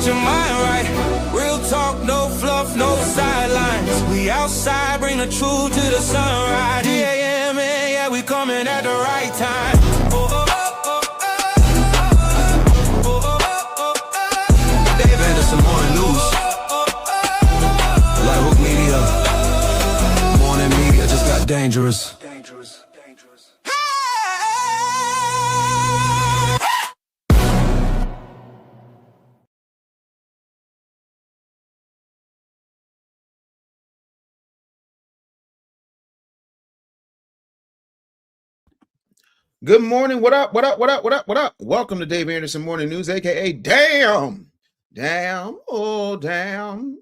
get your mind right. Real talk, no fluff, no sidelines. We outside, bring the truth to the sunrise. Yeah, man, yeah, we coming at the right time. Dave Anderson, morning news. Like Hook Media. Morning media just got dangerous. Good morning. What up? Welcome to Dave Anderson Morning News, aka Damn. Oh, damn.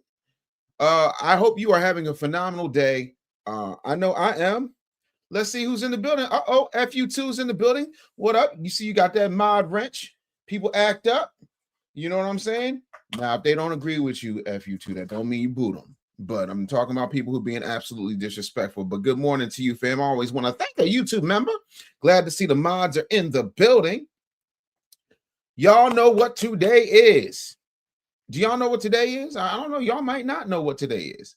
I hope you are having a phenomenal day. I know I am. Let's see who's in the building. FU2's in the building. What up? You see you got that mod wrench. People act up. You know what I'm saying? Now, if they don't agree with you, FU2, that don't mean you boot them. But I'm talking about people who are being absolutely disrespectful. But good morning to you, fam. I always want to thank a YouTube member. Glad to see the mods are in the building. Y'all know what today is. Do y'all know what today is? I don't know. Y'all might not know what today is.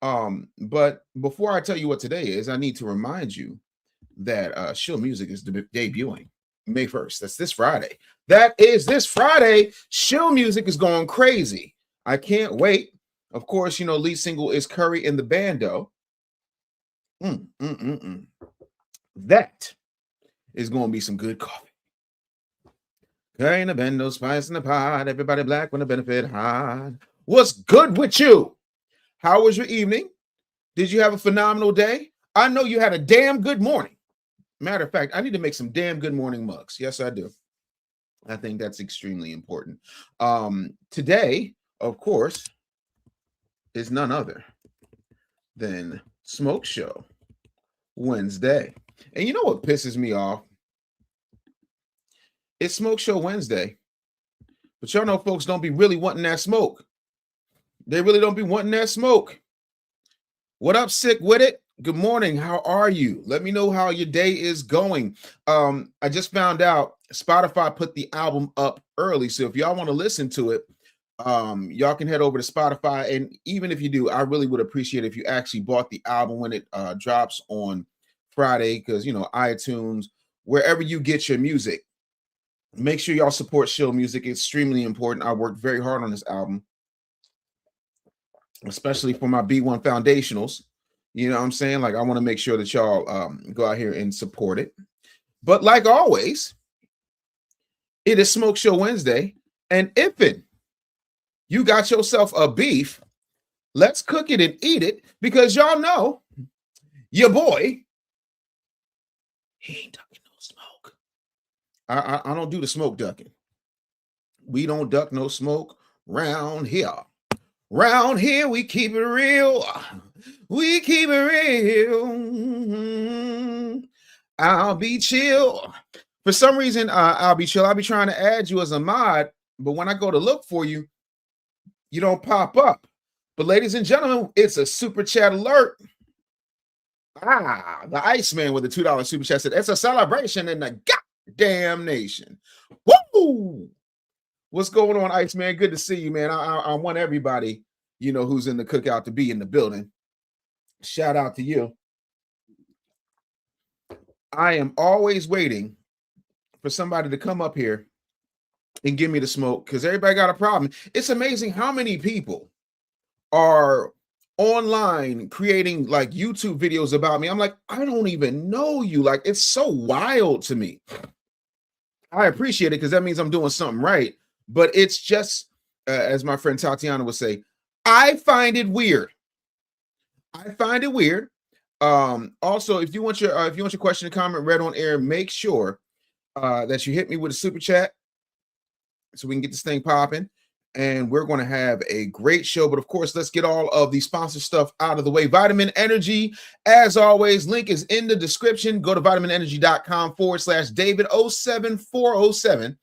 But before I tell you what today is, I need to remind you that Chill Music is debuting May 1st. That's this Friday. That is this Friday. Chill Music is going crazy. I can't wait. Of course, you know, lead single is Curry in the Bando. That is going to be some good coffee. Curry in the Bando, spice in the pot. Everybody black when the benefit hot. What's good with you? How was your evening? Did you have a phenomenal day? I know you had a damn good morning. Matter of fact, I need to make some damn good morning mugs. Yes, I do. I think that's extremely important. Today, of course, is none other than Smoke Show Wednesday. And you know what pisses me off? It's Smoke Show Wednesday. But y'all know folks don't be really wanting that smoke. They really don't be wanting that smoke. What up, Sick With It? Good morning. How are you? Let me know how your day is going. I just found out Spotify put the album up early. So if y'all want to listen to it, y'all can head over to Spotify. And even if you do, I really would appreciate it if you actually bought the album when it drops on Friday, because, you know, iTunes, wherever you get your music, make sure y'all support Chill Music. It's extremely important. I worked very hard on this album, especially for my B1 foundationals. You know what I'm saying? Like, I want to make sure that y'all go out here and support it. But like always, it is Smoke Show Wednesday. And if you got yourself a beef, let's cook it and eat it, because y'all know your boy, he ain't ducking no smoke. I don't do the smoke ducking. We don't duck no smoke round here. Round here, we keep it real. We keep it real. I'll be chill. For some reason, I'll be chill. I'll be trying to add you as a mod, but when I go to look for you, you don't pop up. But ladies and gentlemen, it's a super chat alert. The Iceman with the $2 super chat said, it's a celebration in the goddamn nation. Woo! What's going on, Iceman? Good to see you, man. I want everybody, you know, who's in the cookout to be in the building. Shout out to you. I am always waiting for somebody to come up here and give me the smoke, because everybody got a problem. It's amazing how many people are online creating like YouTube videos about me. I'm like, I don't even know you. Like, it's so wild to me. I appreciate it because that means I'm doing something right. But it's just, as my friend Tatiana would say, I find it weird. I find it weird. Also, if you want your question or comment read on air, make sure that you hit me with a super chat so we can get this thing popping. And we're going to have a great show. But of course, let's get all of the sponsor stuff out of the way. Vitamin Energy, as always, link is in the description. Go to vitaminenergy.com/David07407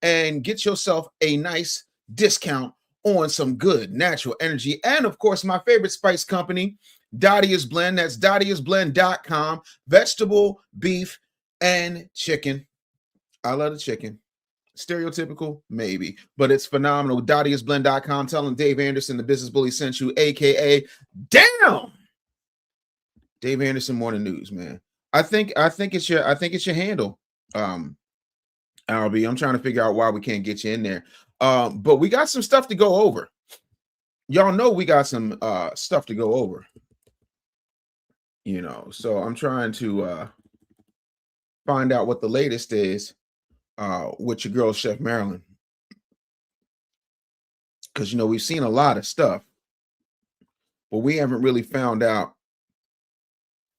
and get yourself a nice discount on some good natural energy. And of course, my favorite spice company, Dadia's Blend. That's dadiasblend.com. Vegetable, beef, and chicken. I love the chicken. Stereotypical, maybe, but it's phenomenal. Dadiasblend.com. Telling Dave Anderson, the business bully, sent you, aka damn. Dave Anderson Morning News, man. I think it's your handle. RB. I'm trying to figure out why we can't get you in there. But we got some stuff to go over. Y'all know we got some stuff to go over. You know, so I'm trying to find out what the latest is with your girl Chef Marilyn. Because, you know, we've seen a lot of stuff, but we haven't really found out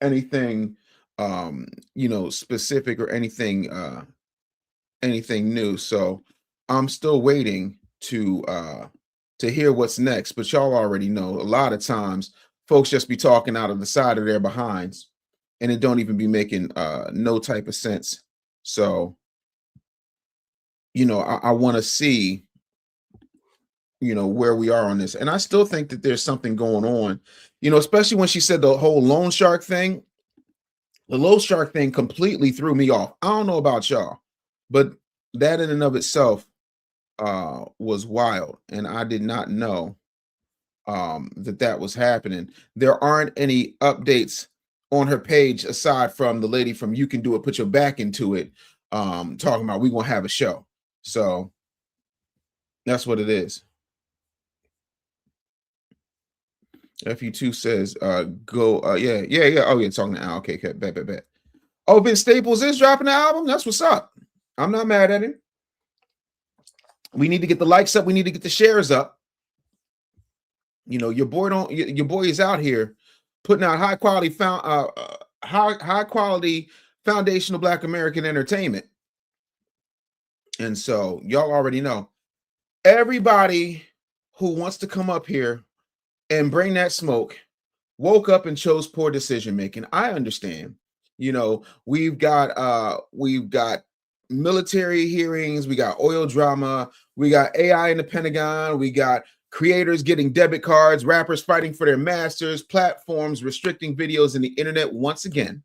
anything, you know, specific or anything new. So I'm still waiting to hear what's next. But y'all already know a lot of times folks just be talking out of the side of their behinds, and it don't even be making no type of sense. So, you know, I want to see, you know, where we are on this. And I still think that there's something going on, you know, especially when she said the whole loan shark thing. The loan shark thing completely threw me off. I don't know about y'all, but that in and of itself was wild. And I did not know that was happening. There aren't any updates on her page aside from the lady from You Can Do It, Put Your Back Into It, talking about we gonna have a show. So that's what it is. FU2 says, go, yeah. Oh, yeah, talking to Al. Okay, bet. Oh, Vince Staples is dropping the album. That's what's up. I'm not mad at him. We need to get the likes up. We need to get the shares up. You know, your boy is out here putting out high quality foundational Black American entertainment. And so y'all already know, everybody who wants to come up here and bring that smoke woke up and chose poor decision making. I understand. You know, we've got military hearings, we got oil drama, we got AI in the Pentagon, we got creators getting debit cards, rappers fighting for their masters, platforms restricting videos, and the internet once again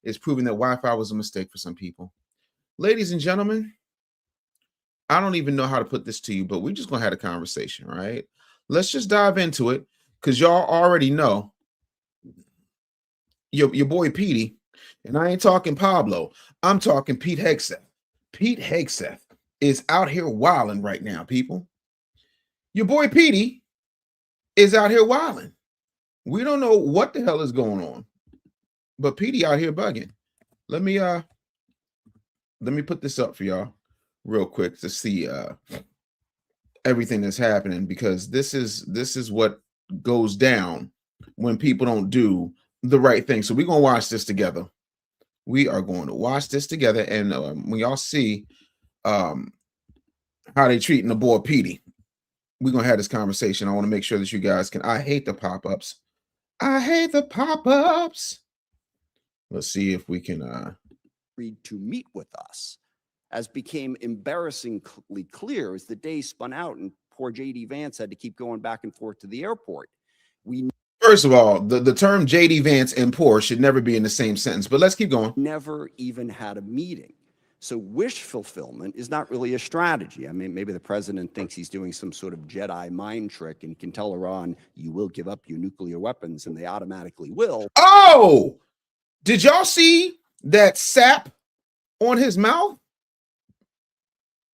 is proving that Wi-Fi was a mistake for some people. Ladies and gentlemen, I don't even know how to put this to you, but we're just gonna have a conversation, right? Let's just dive into it, because y'all already know your boy Petey, and I ain't talking Pablo, I'm talking Pete Hegseth. Pete Hegseth is out here wilding right now, people. Your boy Petey is out here wilding. We don't know what the hell is going on, but Petey out here bugging. Let me put this up for y'all real quick to see everything that's happening, because this is what goes down when people don't do the right thing. So we're gonna watch this together. We are going to watch this together, and when y'all see how they treating the boy Petey, we're gonna have this conversation. I want to make sure that you guys can. I hate the pop-ups. I hate the pop-ups. Let's see if we can agreed to meet with us, as became embarrassingly clear as the day spun out and poor JD Vance had to keep going back and forth to the airport. First of all, the term JD Vance and poor should never be in the same sentence, but let's keep going. Never even had a meeting. So wish fulfillment is not really a strategy. I mean, maybe the president thinks he's doing some sort of Jedi mind trick and he can tell Iran, you will give up your nuclear weapons, and they automatically will. Oh, did y'all see that sap on his mouth?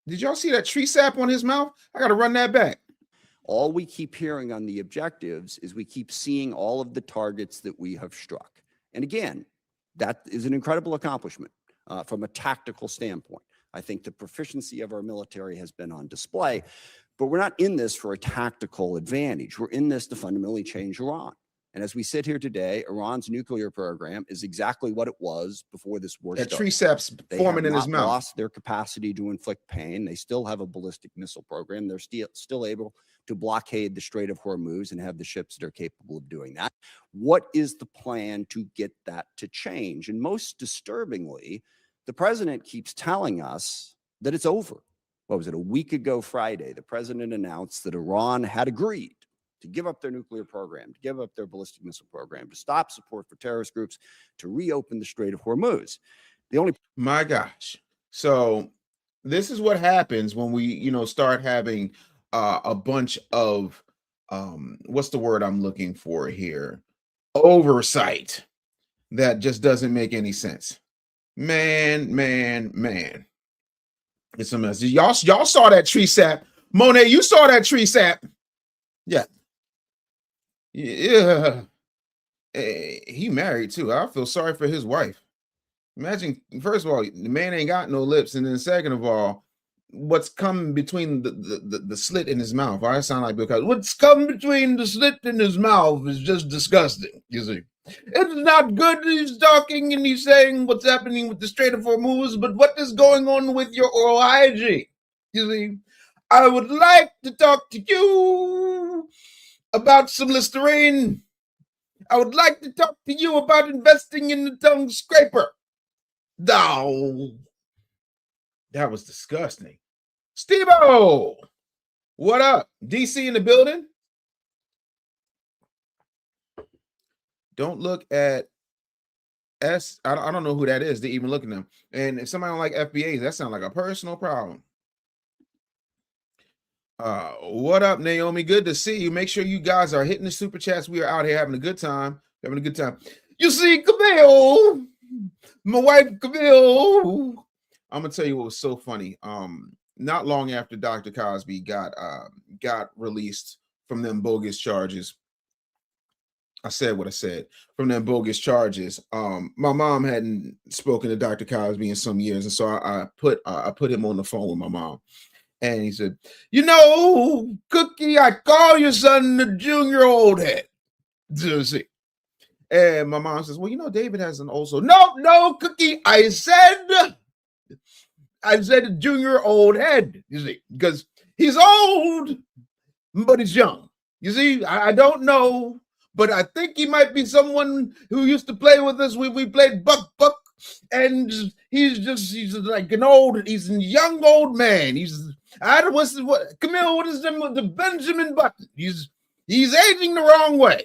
Did y'all see that tree sap on his mouth? I got to run that back. All we keep hearing on the objectives is we keep seeing all of the targets that we have struck. And again, that is an incredible accomplishment from a tactical standpoint. I think the proficiency of our military has been on display, but we're not in this for a tactical advantage. We're in this to fundamentally change Iran. And as we sit here today, Iran's nuclear program is exactly what it was before this war started. That tree sap's forming in his mouth. They have not lost their capacity to inflict pain. They still have a ballistic missile program. They're still able to blockade the Strait of Hormuz and have the ships that are capable of doing that. What is the plan to get that to change? And most disturbingly, the president keeps telling us that it's over. What was it? A week ago Friday, the president announced that Iran had agreed to give up their nuclear program, to give up their ballistic missile program, to stop support for terrorist groups, to reopen the Strait of Hormuz. My gosh. So This is what happens when we, start having a bunch of what's the word I'm looking for here? Oversight that just doesn't make any sense. Man. It's a mess. Y'all saw that tree sap. Monet, you saw that tree sap. Yeah. He married too. I feel sorry for his wife. Imagine, first of all, the man ain't got no lips, and then second of all, what's coming between the slit in his mouth? I sound like because what's coming between the slit in his mouth is just disgusting. You see, it's not good. He's talking and he's saying what's happening with the Strait of Hormuz, but what is going on with your oral hygiene? You see, I would like to talk to you about some Listerine. I would like to talk to you about investing in the tongue scraper. No, that was disgusting. Steve-O, what up? DC in the building? Don't look at S. I don't know who that is. They even look at them. And if somebody don't like FBAs, that sounds like a personal problem. What up, Naomi? Good to see you. Make sure you guys are hitting the super chats. We are out here having a good time. You see, Camille, my wife Camille. I'm gonna tell you what was so funny. Not long after Dr. Cosby got released from them bogus charges, I said what I said. From them bogus charges, my mom hadn't spoken to Dr. Cosby in some years, and so I put him on the phone with my mom. And he said, Cookie, I call your son the junior old head. See. And my mom says, well, David has an also. No, Cookie, I said a junior old head, you see, because he's old, but he's young. You see, I don't know, but I think he might be someone who used to play with us when we played Buck, and he's like he's a young old man. Camille, what is the Benjamin Button? He's aging the wrong way.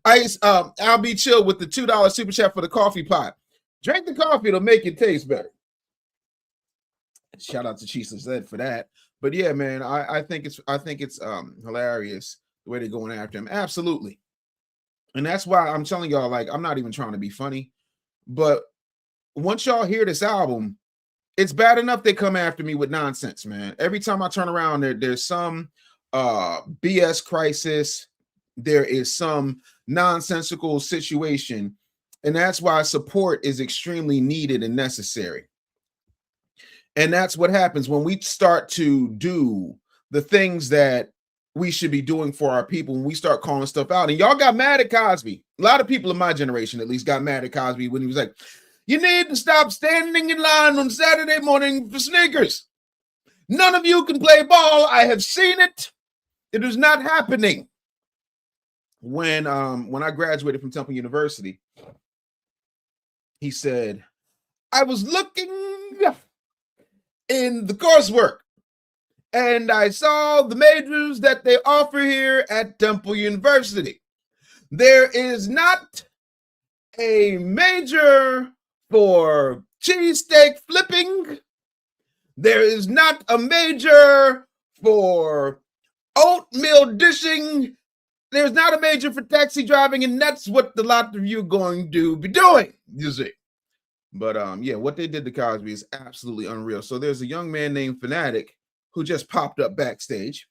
Ice, I'll be chill with the $2 super chat for the coffee pot. Drink the coffee, it'll make it taste better. Shout out to Cheese Zed for that. But yeah, man, I think it's hilarious the way they're going after him. Absolutely. And that's why I'm telling y'all, like, I'm not even trying to be funny, but once y'all hear this album, it's bad enough they come after me with nonsense, man. Every time I turn around, there's some BS crisis. There is some nonsensical situation. And that's why support is extremely needed and necessary. And that's what happens when we start to do the things that we should be doing for our people, when we start calling stuff out. And y'all got mad at Cosby. A lot of people in my generation, at least, got mad at Cosby when he was like, you need to stop standing in line on Saturday morning for sneakers. None of you can play ball. I have seen it. It is not happening. When I graduated from Temple University, he said, I was looking in the coursework and I saw the majors that they offer here at Temple University. There is not a major for cheesesteak flipping. There is not a major for oatmeal dishing. There's not a major for taxi driving, and that's what the lot of you are going to be doing, you see. But yeah, what they did to Cosby is absolutely unreal. So there's a young man named Fanatiq who just popped up backstage.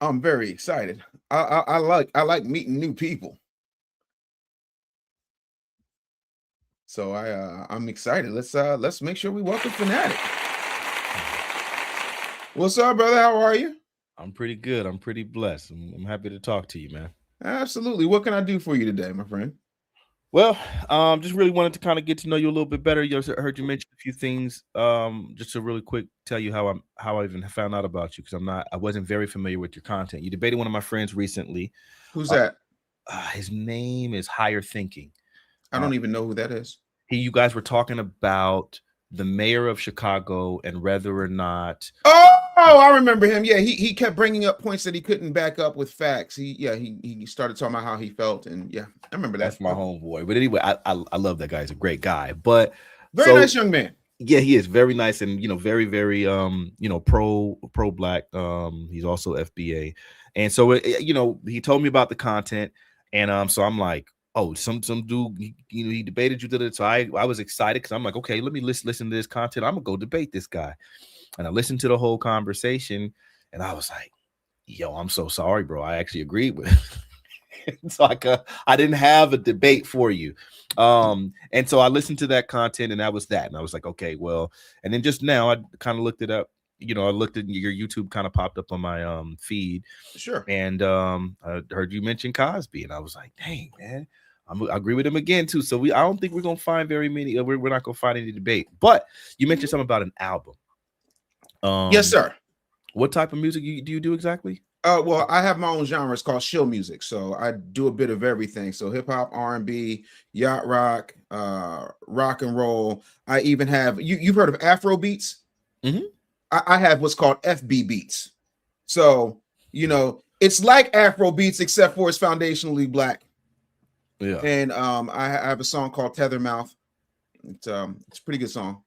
I'm very excited. I like meeting new people. So I'm excited. Let's make sure we welcome Fanatiq. What's up, brother? How are you? I'm pretty good. I'm pretty blessed. I'm happy to talk to you, man. Absolutely. What can I do for you today, my friend? Well, just really wanted to kind of get to know you a little bit better. I heard you mention a few things. Just to really quick tell you how I even found out about you, because I wasn't very familiar with your content. You debated one of my friends recently. Who's that? His name is Higher Thinking. I don't even know who that is. You guys were talking about the mayor of Chicago and whether or not. Oh, Oh, I remember him. Yeah, he kept bringing up points that he couldn't back up with facts. He started talking about how he felt, and yeah, I remember that. That's my homeboy. But anyway, I love that guy. He's a great guy. But very nice young man. Yeah, he is very nice and very pro black. He's also FBA, and so he told me about the content, and so I'm like, oh, some dude, he debated you did it. So I was excited because I'm like, okay, let me listen to this content. I'm gonna go debate this guy. And I listened to the whole conversation, and I was like, yo, I'm so sorry, bro. I actually agreed with it. It's like I didn't have a debate for you. And so I listened to that content, and that was that. And I was like, okay, well, and then just now I kind of looked it up. I looked at your YouTube kind of popped up on my feed. Sure. And I heard you mention Cosby, and I was like, dang, man. I agree with him again too. So I don't think we're gonna find very many. We're not gonna find any debate. But you mentioned something about an album. Yes, sir. What type of music do you do exactly? Well, I have my own genre. It's called shill music. So I do a bit of everything. So hip hop, R&B, yacht rock, rock and roll. I even have you've heard of Afro beats. Mm-hmm. I have what's called FB beats. So it's like Afro beats except for it's foundationally black. Yeah. And I have a song called Tethermouth. It's a pretty good song.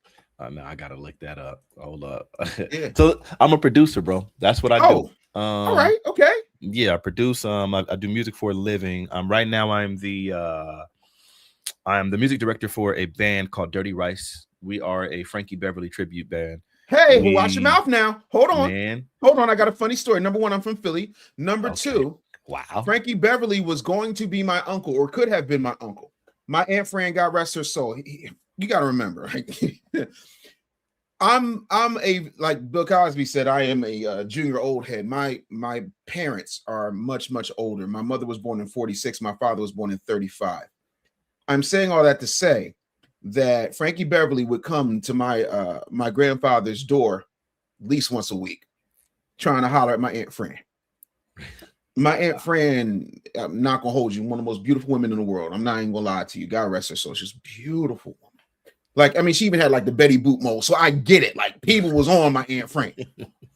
No, I gotta look that up. Hold up. Yeah. So I'm a producer, bro. That's what I do. All right. Okay. Yeah, I produce. I do music for a living. Right now I'm the music director for a band called Dirty Rice. We are a Frankie Beverly tribute band. Hey, watch your mouth now. Hold on. Man. Hold on. I got a funny story. Number one, I'm from Philly. Number two, wow. Frankie Beverly was going to be my uncle, or could have been my uncle. My Aunt Fran, God rest her soul. You got to remember, right? I'm a, like Bill Cosby said, I am a junior old head. My parents are much older. My mother was born in 46. My father was born in 35. I'm saying all that to say that Frankie Beverly would come to my my grandfather's door at least once a week, trying to holler at my Aunt Fran. My Aunt Fran, I'm not gonna hold you, one of the most beautiful women in the world. I'm not even gonna lie to you. God rest her soul. She's beautiful. Like, I mean, she even had like the Betty Boop mode, so I get it. Like, people was on my Aunt Fran.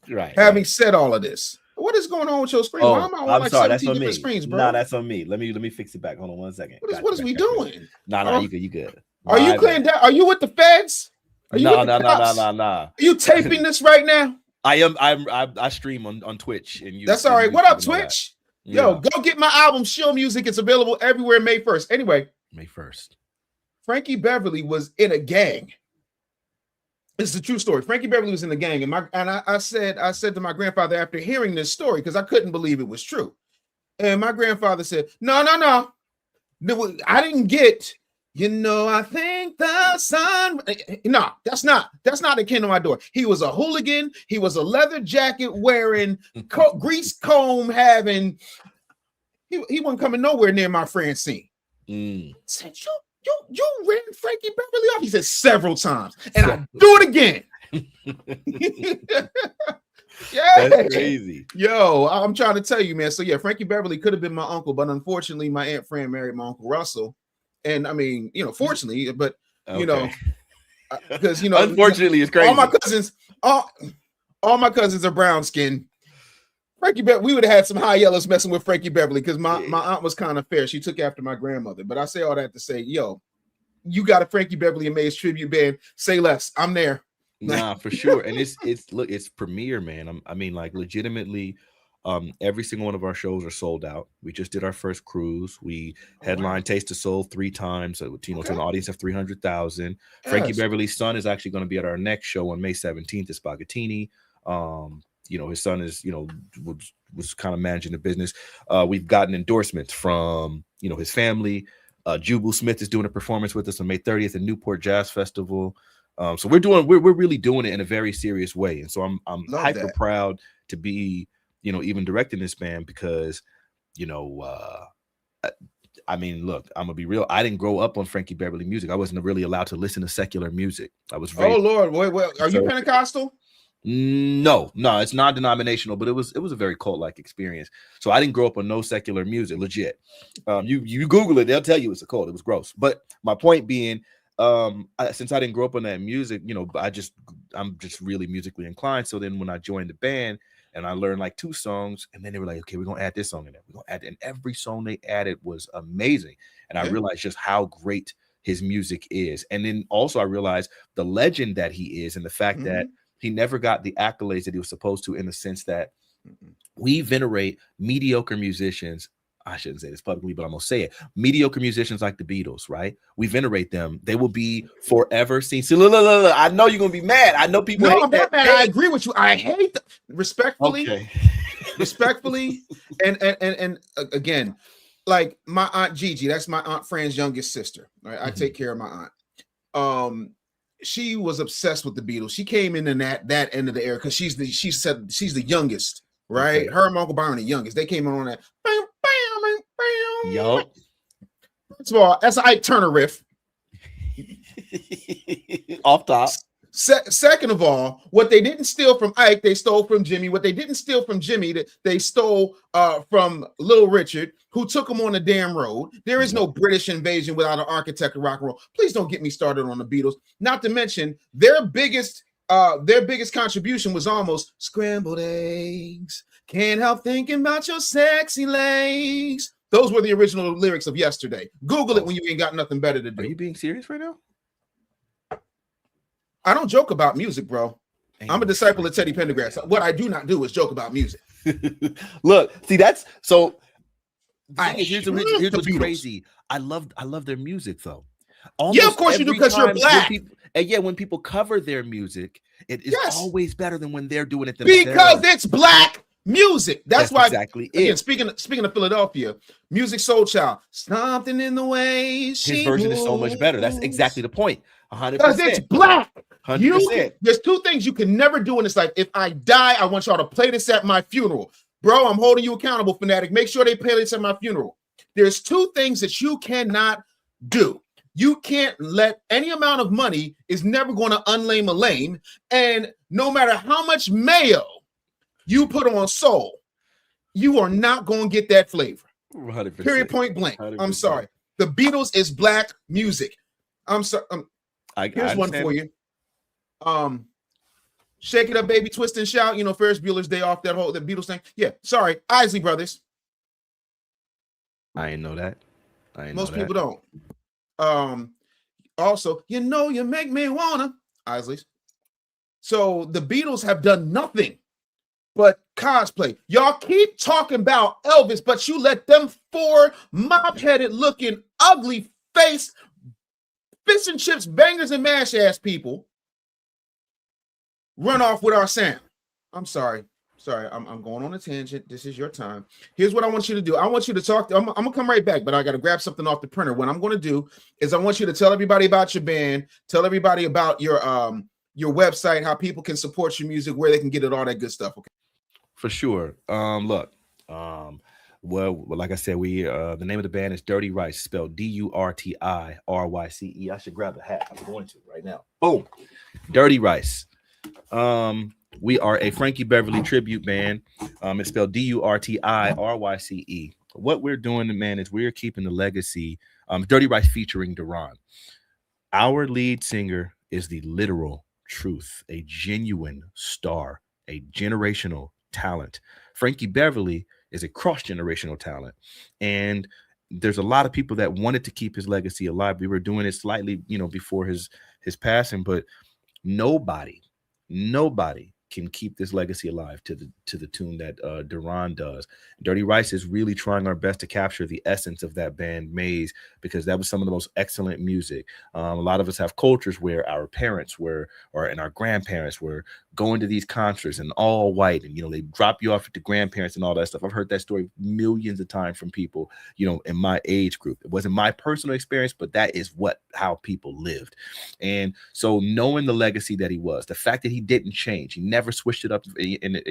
Right. Having said all of this, what is going on with your screen? Why am I on like sorry, 17 different screens, bro? No, that's on me. Let me fix it back. Hold on 1 second. What is we doing? No, you good. Are you clearing down? Are you with the feds? No. Are you taping this right now? I am. I stream on Twitch, and that's all right. What up, Twitch? Yo, go get my album, Shill Music. It's available everywhere May 1st. Anyway, May 1st. Frankie Beverly was in a gang. It's a true story. Frankie Beverly was in the gang, and I said to my grandfather after hearing this story, because I couldn't believe it was true. And my grandfather said, No, I didn't get, I think the sun. No, that's not the kid on my door. He was a hooligan. He was a leather jacket wearing, grease comb having. He wasn't coming nowhere near my Francine. Said, you ran Frankie Beverly off? He said several times, and I do it again. Yeah, that's crazy. Yo, I'm trying to tell you, man. So yeah, Frankie Beverly could have been my uncle, but unfortunately, my Aunt Fran married my Uncle Russell. And I mean, fortunately, but because unfortunately, it's crazy. All my cousins are brown skinned. Frankie Beverly, we would have had some high yellows messing with Frankie Beverly because my aunt was kind of fair. She took after my grandmother. But I say all that to say, yo, you got a Frankie Beverly and Mays tribute band. Say less. I'm there. Nah, for sure. And it's premiere, man. I mean, like legitimately, every single one of our shows are sold out. We just did our first cruise. We headlined Taste of Soul 3 times, to an audience of 300,000. Yes. Frankie Beverly's son is actually going to be at our next show on May 17th at Spaghettini. His son is, was kind of managing the business. We've gotten endorsements from, his family. Jubal Smith is doing a performance with us on May 30th at Newport Jazz Festival. So we're really doing it in a very serious way. And so I'm hyper proud to be, even directing this band because, I mean, look, I'm gonna be real. I didn't grow up on Frankie Beverly music. I wasn't really allowed to listen to secular music. I was very. Oh Lord, wait, are you Pentecostal? No, it's non-denominational, but it was a very cult-like experience. So I didn't grow up on no secular music, legit. You Google it, they'll tell you it's a cult. It was gross. But my point being, since I didn't grow up on that music, I just I'm just really musically inclined. So then when I joined the band and I learned like 2 songs, and then they were like, okay, we're gonna add this song in there. We're gonna add, and every song they added was amazing. And I realized just how great his music is. And then also I realized the legend that he is, and the fact that he never got the accolades that he was supposed to, in the sense that we venerate mediocre musicians. I shouldn't say this publicly, but I'm gonna say it. Mediocre musicians like the Beatles, right? We venerate them. They will be forever seen. See, look. I know you're gonna be mad. I know people. No, I'm not mad. I agree with you. I hate respectfully. Okay. Respectfully, and again, like my aunt Gigi, that's my aunt Fran's youngest sister. Right? I take care of my aunt. She was obsessed with the Beatles. She came in that end of the era because she's the youngest, right? Okay. Her and Uncle Byron, the youngest. They came on that. Yo. First of all, that's an Ike Turner riff. Off top. Second of all, what they didn't steal from Ike, they stole from Jimmy. What they didn't steal from Jimmy, they stole from Little Richard, who took them on the damn road. There is no British invasion without an architect of rock and roll. Please don't get me started on the Beatles. Not to mention their biggest contribution was almost scrambled eggs. Can't help thinking about your sexy legs. Those were the original lyrics of Yesterday. Google it when you ain't got nothing better to do. Are you being serious right now? I don't joke about music, bro. I'm a disciple of Teddy Pendergrass. What I do not do is joke about music. Look, see, that's so. Here's what's crazy. I love their music though. Yeah, of course you do, because you're black. When people cover their music, it is always better than when they're doing it themselves. Because it's black music. That's why. Exactly. Again, speaking of Philadelphia, Music Soul Child, something in the way his version is so much better. That's exactly the point. 100%. Because it's black. 100%. There's 2 things you can never do in this life. If I die, I want y'all to play this at my funeral. Bro, I'm holding you accountable, Fanatiq. Make sure they play this at my funeral. There's 2 things that you cannot do. You can't let any amount of money is never going to unlame a lame. And no matter how much mayo you put on soul, you are not going to get that flavor. 100%. Period, point blank. 100%. I'm sorry. The Beatles is black music. I'm sorry. Here's one for you. Shake It Up, Baby, Twist and Shout. You know, Ferris Bueller's Day Off, the Beatles thing. Yeah, sorry. Isley Brothers. I ain't know that. Most people don't. Also, you know, you make me wanna. Isley's. So the Beatles have done nothing but cosplay. Y'all keep talking about Elvis, but you let them 4 mop-headed looking, ugly face, fish and chips, bangers and mash ass people run off with our sound. I'm sorry. I'm going on a tangent. This is your time. Here's what I want you to do. I want you to talk. I'm gonna come right back, but I got to grab something off the printer. What I'm going to do is I want you to tell everybody about your band, tell everybody about your website, how people can support your music, where they can get it, all that good stuff. Okay. For sure. Look. Well, like I said, we the name of the band is Dirty Rice, spelled DURTIRYCE. I should grab the hat. I'm going to right now. Boom. Dirty Rice. We are a Frankie Beverly tribute band. It's spelled DURTIRYCE. What we're doing, man, is we're keeping the legacy. Dirty Rice featuring Duran. Our lead singer is the literal truth, a genuine star, a generational talent. Frankie Beverly is a cross-generational talent. And there's a lot of people that wanted to keep his legacy alive. We were doing it slightly, before his passing, but nobody can keep this legacy alive to the tune that Duran does. Dirty Rice is really trying our best to capture the essence of that band Maze, because that was some of the most excellent music. A lot of us have cultures where our parents and our grandparents were going to these concerts and all white, and they drop you off at the grandparents and all that stuff. I've heard that story millions of times from people, in my age group. It wasn't my personal experience, but that is how people lived. And so knowing the legacy that he was, the fact that he didn't change, he never switched it up, and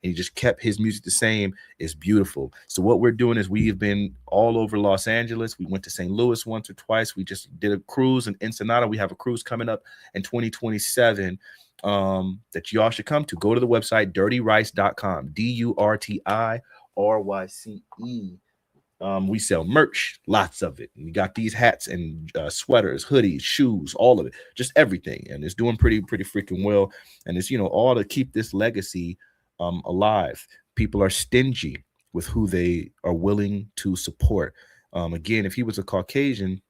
he just kept his music the same, is beautiful. So what we're doing is we've been all over Los Angeles. We went to St. Louis once or twice. We just did a cruise in Ensenada. We have a cruise coming up in 2027 that y'all should come to. Go to the website dirtyrice.com, DURTIRYCE. We sell merch, lots of it. And we got these hats and sweaters, hoodies, shoes, all of it, just everything. And it's doing pretty freaking well. And it's, you know, all to keep this legacy alive. People are stingy with who they are willing to support. Again, if he was a Caucasian,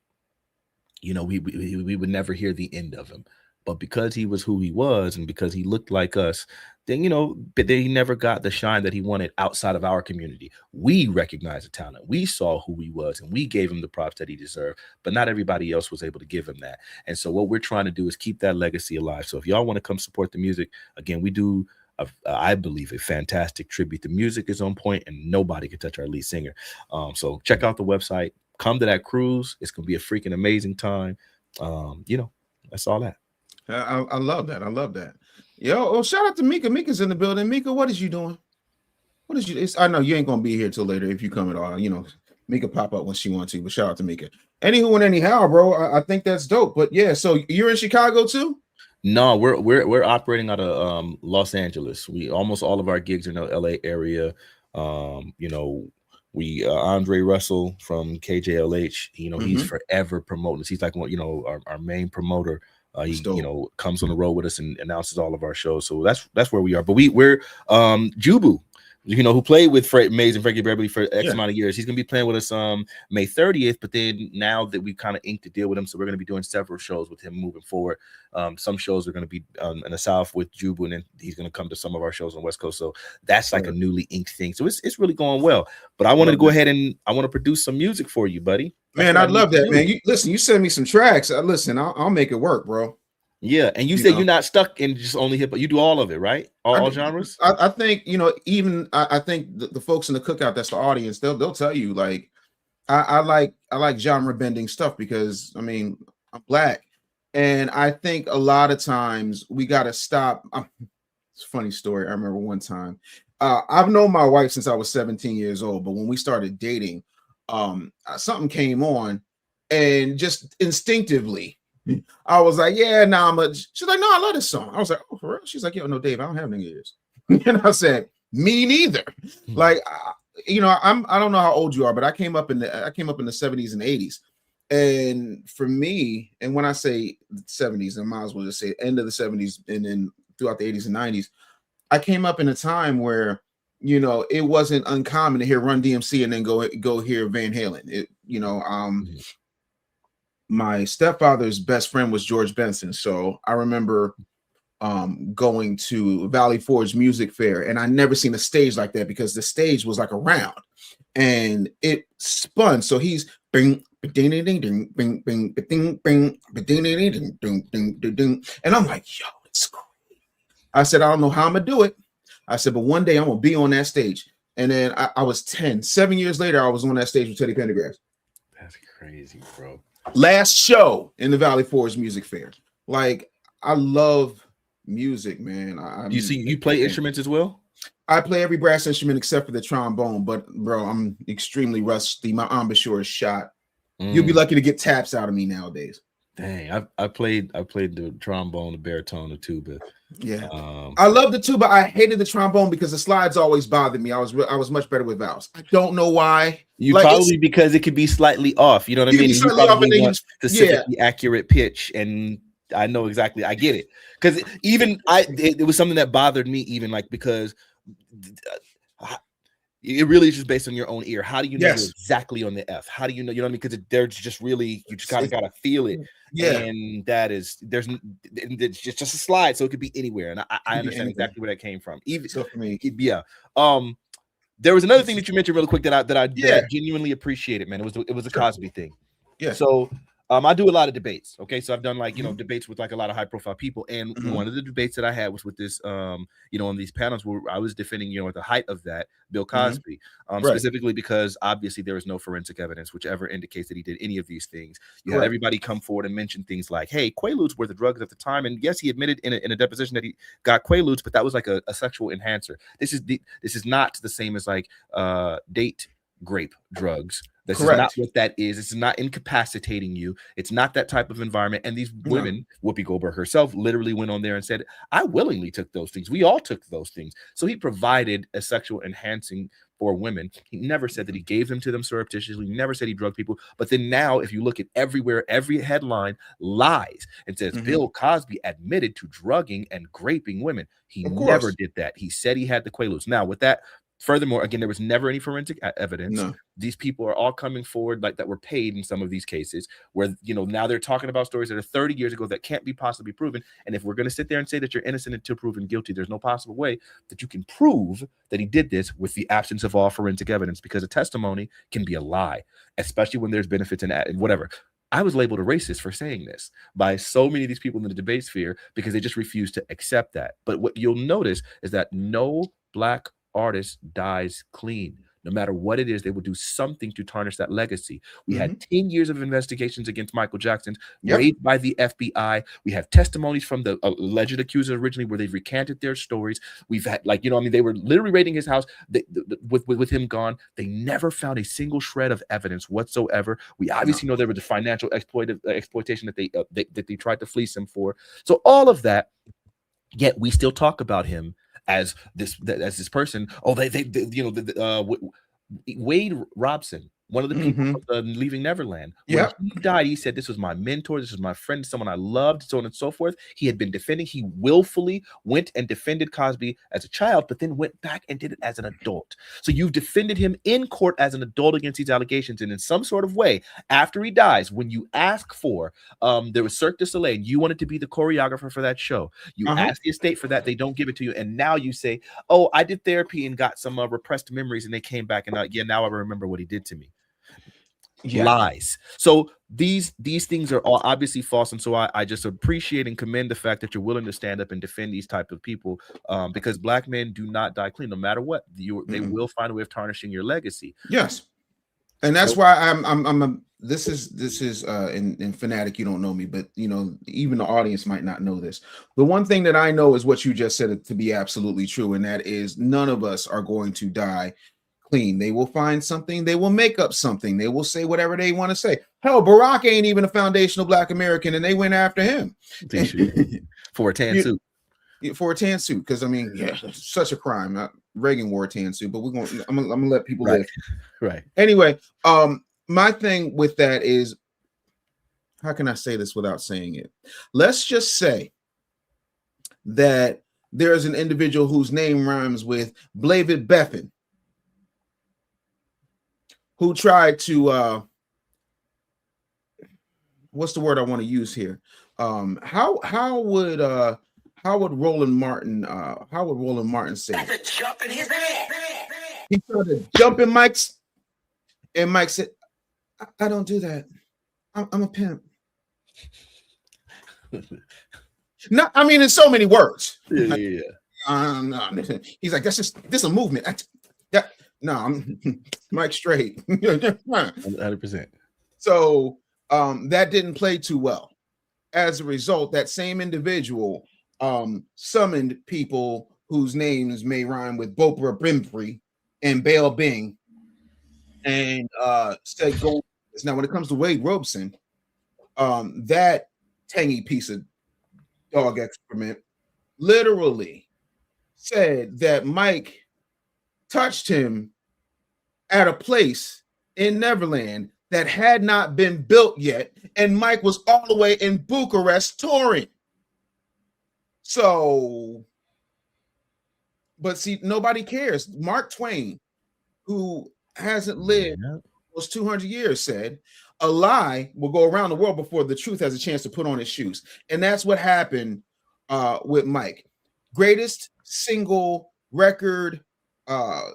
you know, we would never hear the end of him. But because he was who he was and because he looked like us, then, you know, but then he never got the shine that he wanted outside of our community. We recognized the talent. We saw who he was and we gave him the props that he deserved, but not everybody else was able to give him that. And so what we're trying to do is keep that legacy alive. So if y'all want to come support the music, again, we do, I believe, a fantastic tribute. The music is on point and nobody can touch our lead singer. So check out the website, come to that cruise. It's going to be a freaking amazing time. You know, that's all that. I love that. I love that. Yo, oh, shout out to Mika. Mika's in the building. Mika, what is you doing? What is you? I know you ain't gonna be here till later if you come at all. You know, Mika pop up when she wants to. But shout out to Mika. Anywho and anyhow, bro. I think that's dope. But yeah, so you're in Chicago too? No, we're operating out of Los Angeles. We almost all of our gigs are in the LA area. You know, we Andre Russell from KJLH. You know, he's forever promoting us. He's like one, you know, our main promoter. He, you know, comes on the road with us and announces all of our shows. So that's where we are. But we're Jubu, you know, who played with Mays and Frankie Beverly for X amount of years. He's gonna be playing with us May 30th. But then now that we've kind of inked a deal with him, so we're gonna be doing several shows with him moving forward. Some shows are gonna be in the South with Jubu, and then he's gonna come to some of our shows on the West Coast. So that's like a newly inked thing. So it's really going well. But I wanted to go ahead and I want to produce some music for you, buddy. Man, I'd love that, man. You send me some tracks. Listen, I'll make it work, bro. Yeah, and you said you're not stuck in just only hip hop. You do all of it, right? All genres. I think, you know, even I think the folks in the cookout, that's the audience. They'll tell you, like, I like genre bending stuff because I mean I'm black, and I think a lot of times we gotta stop. It's a funny story. I remember one time. I've known my wife since I was 17 years old, but when we started dating, something came on, and just instinctively, I was like, yeah, nah, she's like, no, I love this song. I was like, oh, for real? She's like, yo, no, Dave, I don't have nigga ears. And I said, me neither. Like, you know, I don't know how old you are, but I came up in the 70s and 80s. And for me, and when I say 70s, I might as well just say end of the 70s and then throughout the 80s and 90s, I came up in a time where, you know, it wasn't uncommon to hear Run DMC and then go hear Van Halen. It, you know, my stepfather's best friend was George Benson. So I remember going to Valley Forge Music Fair, and I never seen a stage like that because the stage was like a round and it spun. So he's bing, ding, ding, ding, ding, bing, bing, ding, bing, ding, ding, ding, ding, ding, ding, ding. And I'm like, yo, it's cool. I said, I don't know how I'm gonna do it. I said, but one day I'm gonna be on that stage. And then I was 10. 7 years later, I was on that stage with Teddy Pendergrass. That's crazy, bro. Last show in the Valley Forge Music Fair. Like, I love music, man. You play instruments as well? I play every brass instrument except for the trombone, but bro, I'm extremely rusty. My embouchure is shot. You'll be lucky to get taps out of me nowadays. Dang, I played the trombone, the baritone, the tuba. Yeah, I love the tuba. I hated the trombone because the slides always bothered me. I was much better with valves. I don't know why. You like, probably because it could be slightly off. You know what I mean? You probably want specifically accurate pitch, and I know exactly. I get it because even it was something that bothered me. Even like because it really is just based on your own ear. How do you know you're exactly on the F? How do you know? You know what I mean? Because there's just really you just kind of gotta feel it. Yeah, and it's just a slide, so it could be anywhere. And I understand exactly where that came from. Even so for me, yeah. There was another thing that you mentioned really quick that I genuinely appreciated, man. It was a Cosby thing. Yeah. So I do a lot of debates. Okay, so I've done like debates with like a lot of high profile people, and one of the debates that I had was with this on these panels where I was defending at the height of that Bill Cosby, specifically because obviously there is no forensic evidence which ever indicates that he did any of these things. You had everybody come forward and mention things like, hey, Quaaludes were the drugs at the time, and yes, he admitted in a deposition that he got Quaaludes, but that was like a sexual enhancer. This is not the same as like date grape drugs. This is not what that is. It's not incapacitating you. It's not that type of environment. And these women, Whoopi Goldberg herself, literally went on there and said, I willingly took those things. We all took those things. So he provided a sexual enhancing or women. He never said that he gave them to them surreptitiously. He never said he drugged people. But then now, if you look at everywhere, every headline lies and says Bill Cosby admitted to drugging and raping women. He never did that. He said he had the Quaaludes. Now, with that, furthermore, again, there was never any forensic evidence. No. These people are all coming forward like that were paid in some of these cases where, you know, now they're talking about stories that are 30 years ago that can't be possibly proven. And if we're going to sit there and say that you're innocent until proven guilty, there's no possible way that you can prove that he did this with the absence of all forensic evidence, because a testimony can be a lie, especially when there's benefits and whatever. I was labeled a racist for saying this by so many of these people in the debate sphere because they just refuse to accept that. But what you'll notice is that no Black artist dies clean. No matter what it is, they will do something to tarnish that legacy. We had 10 years of investigations against Michael Jackson, raided by the FBI. We have testimonies from the alleged accusers originally where they've recanted their stories. We've had, like, you know, I mean, they were literally raiding his house with him gone. They never found a single shred of evidence whatsoever. We obviously know there was the financial exploitation that they tried to fleece him for. So all of that, yet we still talk about him as this person. Oh, they you know, Wade Robson, one of the people from Leaving Neverland. When he died, he said, this was my mentor, this was my friend, someone I loved, so on and so forth. He had been defending, he willfully went and defended Cosby as a child, but then went back and did it as an adult. So you've defended him in court as an adult against these allegations, and in some sort of way, after he dies, when you ask for, there was Cirque du Soleil, and you wanted to be the choreographer for that show. You ask the estate for that, they don't give it to you, and now you say, oh, I did therapy and got some repressed memories, and they came back, and yeah, now I remember what he did to me. Lies. So these things are all obviously false, and so I just appreciate and commend the fact that you're willing to stand up and defend these type of people, because Black men do not die clean, no matter what. They will find a way of tarnishing your legacy. Yes, and that's why this is in Fanatiq. You don't know me, but you know, even the audience might not know this. The one thing that I know is what you just said to be absolutely true, and that is none of us are going to die clean. They will find something, they will make up something, they will say whatever they want to say. Hell, Barack ain't even a foundational Black American, and they went after him for a tan suit. For a tan suit, because I mean, such a crime. Reagan wore a tan suit, but I'm gonna let people live. Right. Anyway, my thing with that is, how can I say this without saying it? Let's just say that there's an individual whose name rhymes with Blavin Beffin, who tried to what's the word I want to use here? How would Roland Martin say it? That's a jump in his ass. He tried to jump in Mike's, and Mike said, I don't do that. I'm a pimp. No, I mean, in so many words. No. He's like, this a movement. No, I'm Mike straight. 100%. So that didn't play too well. As a result, that same individual summoned people whose names may rhyme with Bopra Brimfree and Bale Bing, and said go. Now, when it comes to Wade Robson, that tangy piece of dog excrement literally said that Mike touched him at a place in Neverland that had not been built yet, and Mike was all the way in Bucharest touring. So, but see, nobody cares. Mark Twain, who hasn't lived those 200 years, said a lie will go around the world before the truth has a chance to put on its shoes. And that's what happened with Mike. Greatest single record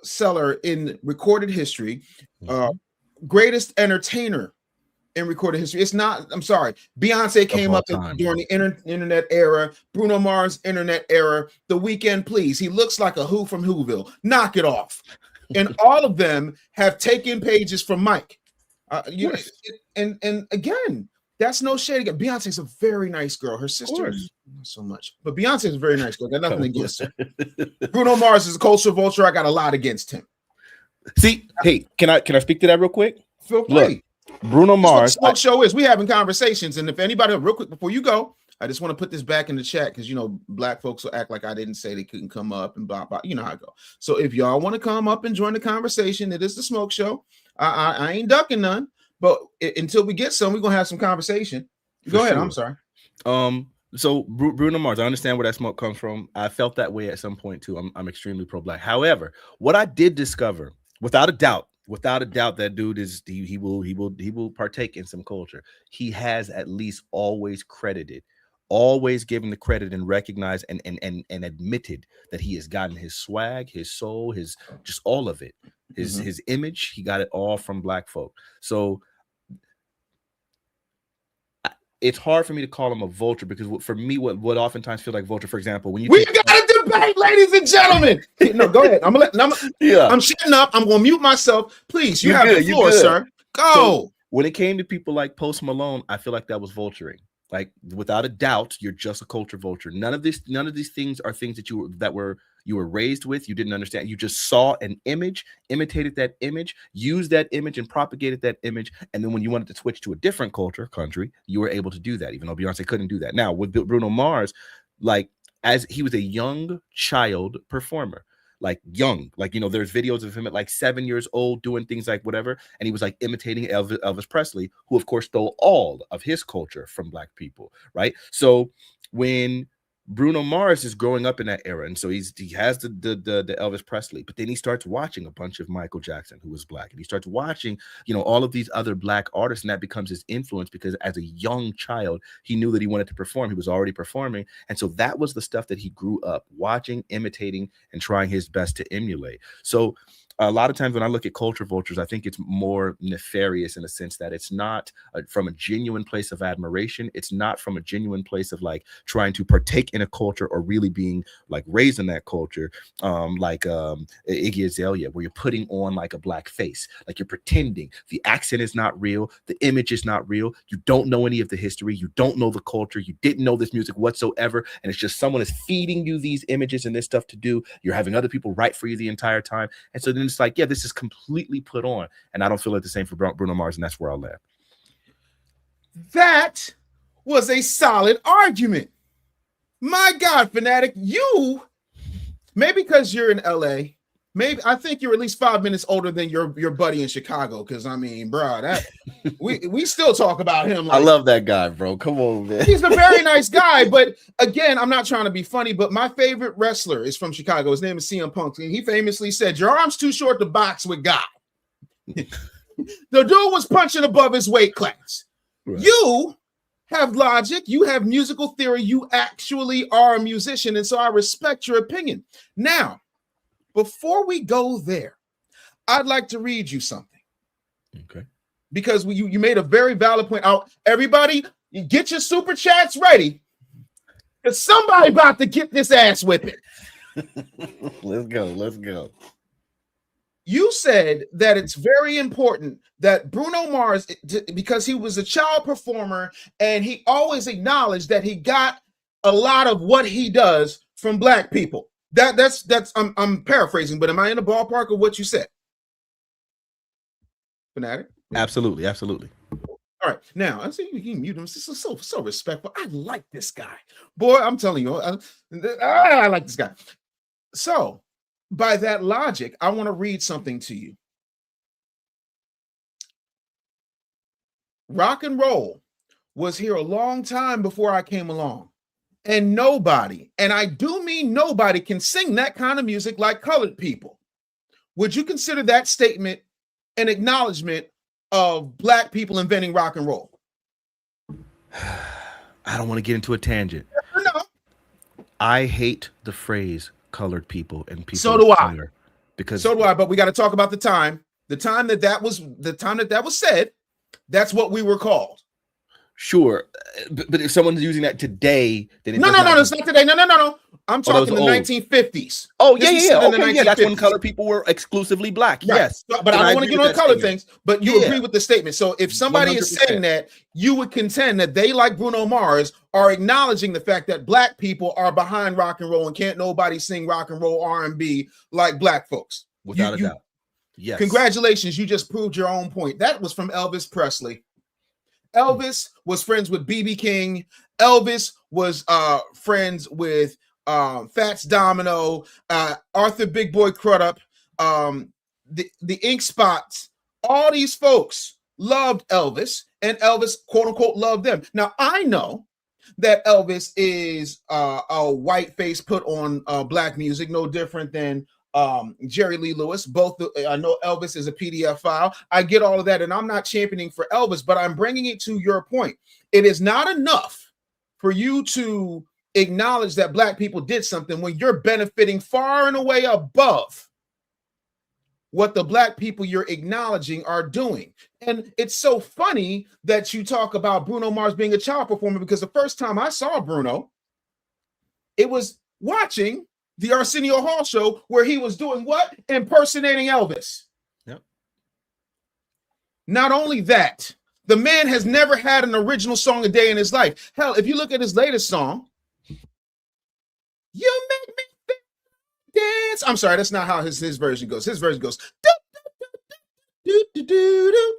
seller in recorded history, greatest entertainer in recorded history. It's not, I'm sorry, Beyonce came up during the internet era, Bruno Mars internet era, The Weeknd, please. He looks like a Who from Whoville. Knock it off. And all of them have taken pages from Mike. And again, that's no shade. Beyonce's a very nice girl. Her sister, not so much, but Beyonce's a very nice girl. Got nothing against her. Bruno Mars is a culture vulture. I got a lot against him. See, hey, can I speak to that real quick? Feel free. Look, Bruno Mars. What show is we having conversations, and if anybody, real quick before you go, I just want to put this back in the chat because, you know, black folks will act like I didn't say they couldn't come up and blah, blah. You know how I go. So if y'all want to come up and join the conversation, it is the Smoke Show. I ain't ducking none, but until we get some, we're going to have some conversation. Go ahead. I'm sorry. So Bruno Mars, I understand where that smoke comes from. I felt that way at some point too. I'm extremely pro-black. However, what I did discover, without a doubt, that dude is he will partake in some culture. He has at least always given the credit and recognized and admitted that he has gotten his swag, his soul, his just all of it, his image. He got it all from black folk. So it's hard for me to call him a vulture because for me, what oftentimes feel like vulture, for example, when we got a debate, ladies and gentlemen. No, go ahead. I'm shutting up. I'm gonna mute myself. Please, you have the floor, sir. Go. So, when it came to people like Post Malone, I feel like that was vulturing. Like without a doubt, you're just a culture vulture. None of these things are things that you were raised with. You didn't understand. You just saw an image, imitated that image, used that image, and propagated that image. And then when you wanted to switch to a different country, you were able to do that, even though Beyonce couldn't do that. Now with Bruno Mars, like as he was a young child performer. Like young, like, you know, there's videos of him at like 7 years old doing things like whatever. And he was like imitating Elvis Presley, who of course stole all of his culture from black people. Right. So when Bruno Mars is growing up in that era, and so he has the Elvis Presley, but then he starts watching a bunch of Michael Jackson, who was black, and he starts watching, you know, all of these other black artists, and that becomes his influence because as a young child, he knew that he wanted to perform. He was already performing, and so that was the stuff that he grew up watching, imitating, and trying his best to emulate. So a lot of times when I look at culture vultures, I think it's more nefarious in a sense that it's not from a genuine place of admiration. It's not from a genuine place of like trying to partake in a culture or really being like raised in that culture, like Iggy Azalea, where you're putting on like a black face, like you're pretending. The accent is not real. The image is not real. You don't know any of the history. You don't know the culture. You didn't know this music whatsoever. And it's just someone is feeding you these images and this stuff to do. You're having other people write for you the entire time. And so then it's like, yeah, this is completely put on, and I don't feel like the same for Bruno Mars, and that's where I'll land. That was a solid argument. My God, Fanatiq, you, maybe because you're in LA, maybe I think you're at least 5 minutes older than your buddy in Chicago. Because I mean, bro, that we still talk about him. Like, I love that guy, bro. Come on, man. He's a very nice guy, but again, I'm not trying to be funny, but my favorite wrestler is from Chicago. His name is CM Punk, and he famously said, "Your arm's too short to box with God." The dude was punching above his weight class. Right. You have logic, you have musical theory, you actually are a musician, and so I respect your opinion. Now, before we go there, I'd like to read you something. Okay. Because you made a very valid point. Everybody, you get your super chats ready, because somebody about to get this ass whipping. Let's go. You said that it's very important that Bruno Mars, because he was a child performer, and he always acknowledged that he got a lot of what he does from black people. That's I'm paraphrasing, but am I in the ballpark of what you said? Fanatiq? Absolutely. All right, now I see you can mute him. This is so respectful. I like this guy, boy. I'm telling you, I like this guy. So, by that logic, I want to read something to you. Rock and roll was here a long time before I came along, and nobody, and I do mean nobody, can sing that kind of music like colored people. Would you consider that statement an acknowledgement of black people inventing rock and roll? I don't want to get into a tangent. No. I hate the phrase colored people and people. So do I. Because so do I, but we got to talk about the time that was said. That's what we were called. Sure, but if someone's using that today, then it's not today. No. I'm talking the 1950s. Oh, yeah. Okay, yeah, that's when colored people were exclusively black. Right. Yes, but I don't want to get on colored things. But you agree with the statement. So if somebody 100%. Is saying that, you would contend that they, like Bruno Mars, are acknowledging the fact that black people are behind rock and roll, and can't nobody sing rock and roll R&B like black folks. Without a doubt. Yes. Congratulations, you just proved your own point. That was from Elvis Presley. Elvis was friends with B.B. King. Elvis was friends with Fats Domino, Arthur Big Boy Crudup, the Ink Spots. All these folks loved Elvis, and Elvis, quote unquote, loved them. Now, I know that Elvis is a white face put on black music, no different than Jerry Lee Lewis. I know Elvis is a PDF file. I get all of that, and I'm not championing for Elvis, but I'm bringing it to your point. It is not enough for you to acknowledge that black people did something when you're benefiting far and away above what the black people you're acknowledging are doing. And it's so funny that you talk about Bruno Mars being a child performer, because the first time I saw Bruno, it was watching the Arsenio Hall show where he was doing what? Impersonating Elvis. Yep. Not only that, the man has never had an original song a day in his life. Hell, if you look at his latest song, You Make Me Dance. I'm sorry, that's not how his version goes. His version goes, do, do, do, do, do, do.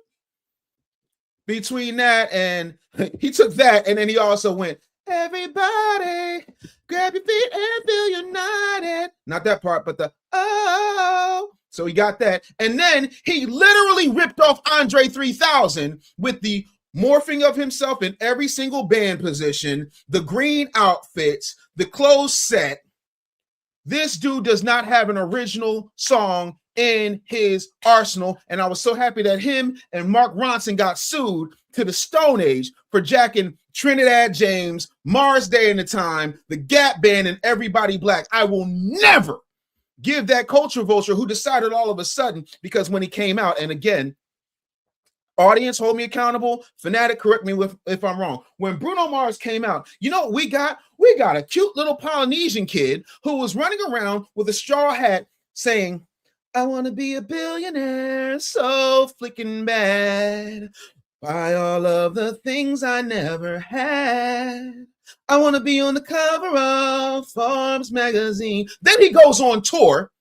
Between that and he took that, and then he also went, everybody grab your feet and feel united. Not that part, but the oh. So he got that. And then he literally ripped off Andre 3000 with the morphing of himself in every single band position, the green outfits, the clothes set. This dude does not have an original song in his arsenal. And I was so happy that him and Mark Ronson got sued to the Stone Age for jacking Trinidad James, Mars Day and the Time, the Gap Band, and Everybody Black. I will never give that culture vulture who decided all of a sudden, because when he came out, and again, audience, hold me accountable, Fanatiq, correct me if I'm wrong. When Bruno Mars came out, you know what we got? We got a cute little Polynesian kid who was running around with a straw hat saying, I want to be a billionaire so flicking bad. Buy all of the things I never had. I want to be on the cover of Forbes magazine. Then he goes on tour,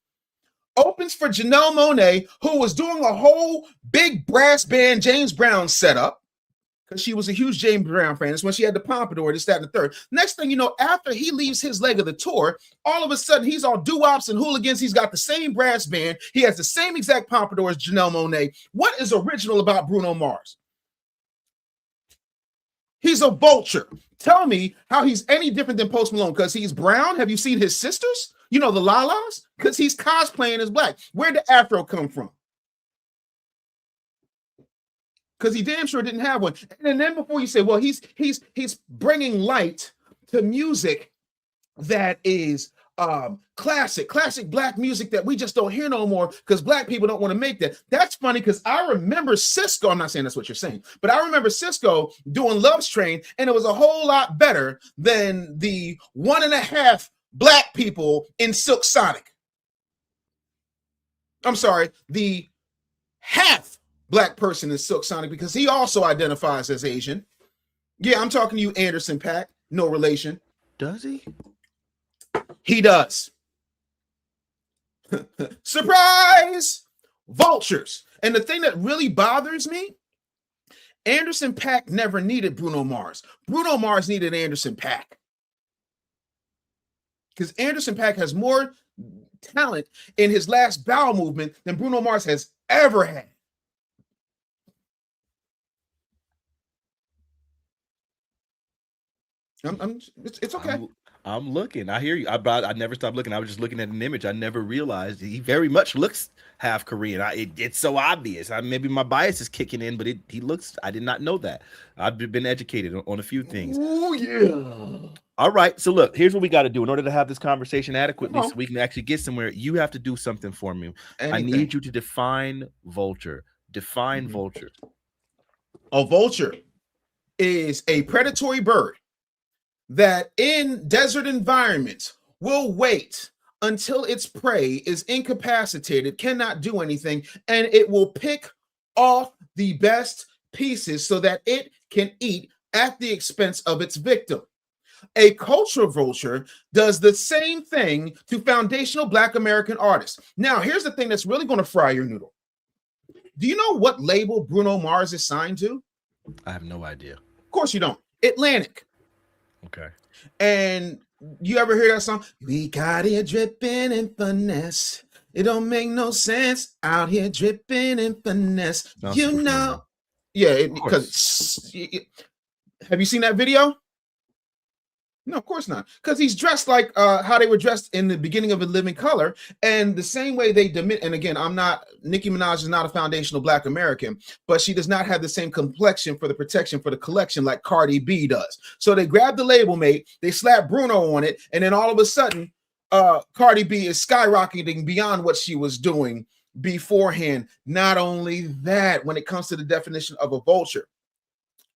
opens for Janelle Monáe, who was doing a whole big brass band James Brown setup, because she was a huge James Brown fan. That's when she had the pompadour, this, that, and the third. Next thing you know, after he leaves his leg of the tour, all of a sudden he's all doo-wops and hooligans. He's got the same brass band. He has the same exact pompadour as Janelle Monáe. What is original about Bruno Mars? He's a vulture. Tell me how he's any different than Post Malone, because he's brown. Have you seen his sisters? You know, the Lalas? Because he's cosplaying as black. Where'd the afro come from? Because he damn sure didn't have one. And then before you say, well, he's bringing light to music that is classic black music that we just don't hear no more because black people don't want to make that. That's funny, because I remember Cisco. I'm not saying that's what you're saying, but I remember Cisco doing Love's Train, and it was a whole lot better than the 1.5 black people in Silk Sonic. I'm sorry, the half black person in Silk Sonic, because he also identifies as Asian. Yeah, I'm talking to you, Anderson .Paak. No relation. Does he? He does. Surprise! Vultures. And the thing that really bothers me, Anderson .Paak never needed Bruno Mars. Bruno Mars needed Anderson .Paak. Because Anderson .Paak has more talent in his last bowel movement than Bruno Mars has ever had. It's okay. I'm looking. I hear you. I never stopped looking. I was just looking at an image. I never realized he very much looks half Korean. It's so obvious. Maybe my bias is kicking in, but he looks. I did not know that. I've been educated on a few things. Oh yeah. All right. So look, here's what we got to do in order to have this conversation adequately, so we can actually get somewhere. You have to do something for me. Anything. I need you to define vulture. Define vulture. A vulture is a predatory bird that in desert environments will wait until its prey is incapacitated, cannot do anything, and it will pick off the best pieces so that it can eat at the expense of its victim. A cultural vulture does the same thing to foundational Black American artists. Now, here's the thing that's really going to fry your noodle. Do you know what label Bruno Mars is signed to? I have no idea. Of course you don't. Atlantic. Okay. And you ever hear that song? We got it dripping in finesse. It don't make no sense out here dripping in finesse. Sounds You super familiar. know. Yeah, Of because have you seen that video? No, of course not. Because he's dressed like how they were dressed in the beginning of A Living Color, and the same way they demit. And again, Nicki Minaj is not a foundational Black American, but she does not have the same complexion for the protection for the collection like Cardi B does. So they grab the label mate, they slap Bruno on it, and then all of a sudden, Cardi B is skyrocketing beyond what she was doing beforehand. Not only that, when it comes to the definition of a vulture,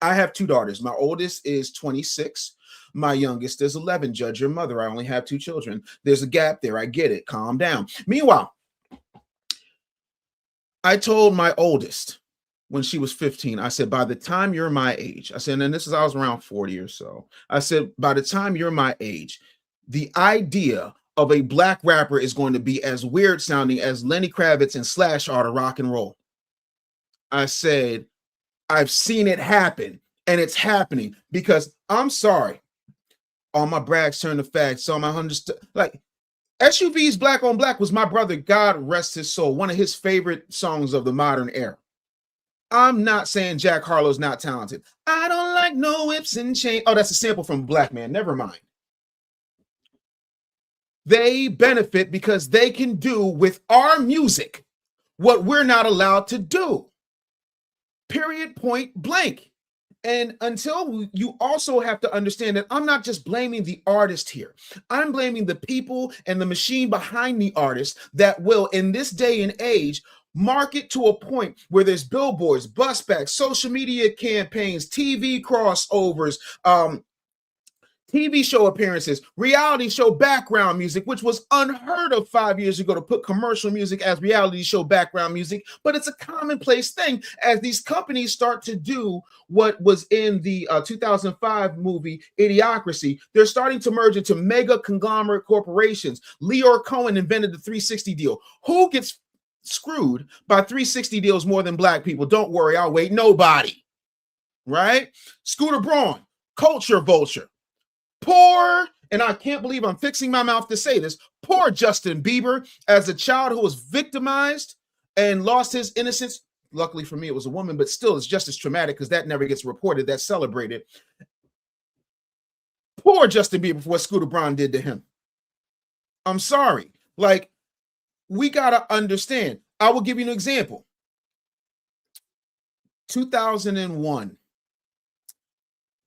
I have 2 daughters. My oldest is 26. My youngest is 11. Judge your mother. I only have 2 children. There's a gap there. I get it. Calm down. Meanwhile, I told my oldest when she was 15, I said, by the time you're my age, I said, and I was around 40 or so. I said, by the time you're my age, the idea of a Black rapper is going to be as weird sounding as Lenny Kravitz and Slash are to rock and roll. I said, I've seen it happen, and it's happening because I'm sorry. All my brags turn to facts. So my understood, like SUV's Black on Black was my brother, God rest his soul, one of his favorite songs of the modern era. I'm not saying Jack Harlow's not talented. I don't like no whips and chains. Oh, that's a sample from Black Man. Never mind. They benefit because they can do with our music what we're not allowed to do. Period, point blank. And until you also have to understand that I'm not just blaming the artist here. I'm blaming the people and the machine behind the artist that will, in this day and age, market to a point where there's billboards, bus backs, social media campaigns, TV crossovers, TV show appearances, reality show background music, which was unheard of 5 years ago to put commercial music as reality show background music, but it's a commonplace thing as these companies start to do what was in the 2005 movie Idiocracy. They're starting to merge into mega conglomerate corporations. Leor Cohen invented the 360 deal. Who gets screwed by 360 deals more than Black people? Don't worry, I'll wait. Nobody, right? Scooter Braun, culture vulture. Poor, and I can't believe I'm fixing my mouth to say this, poor Justin Bieber as a child who was victimized and lost his innocence. Luckily for me, it was a woman, but still it's just as traumatic because that never gets reported, that's celebrated. Poor Justin Bieber for what Scooter Braun did to him. I'm sorry. Like, we got to understand. I will give you an example. 2001.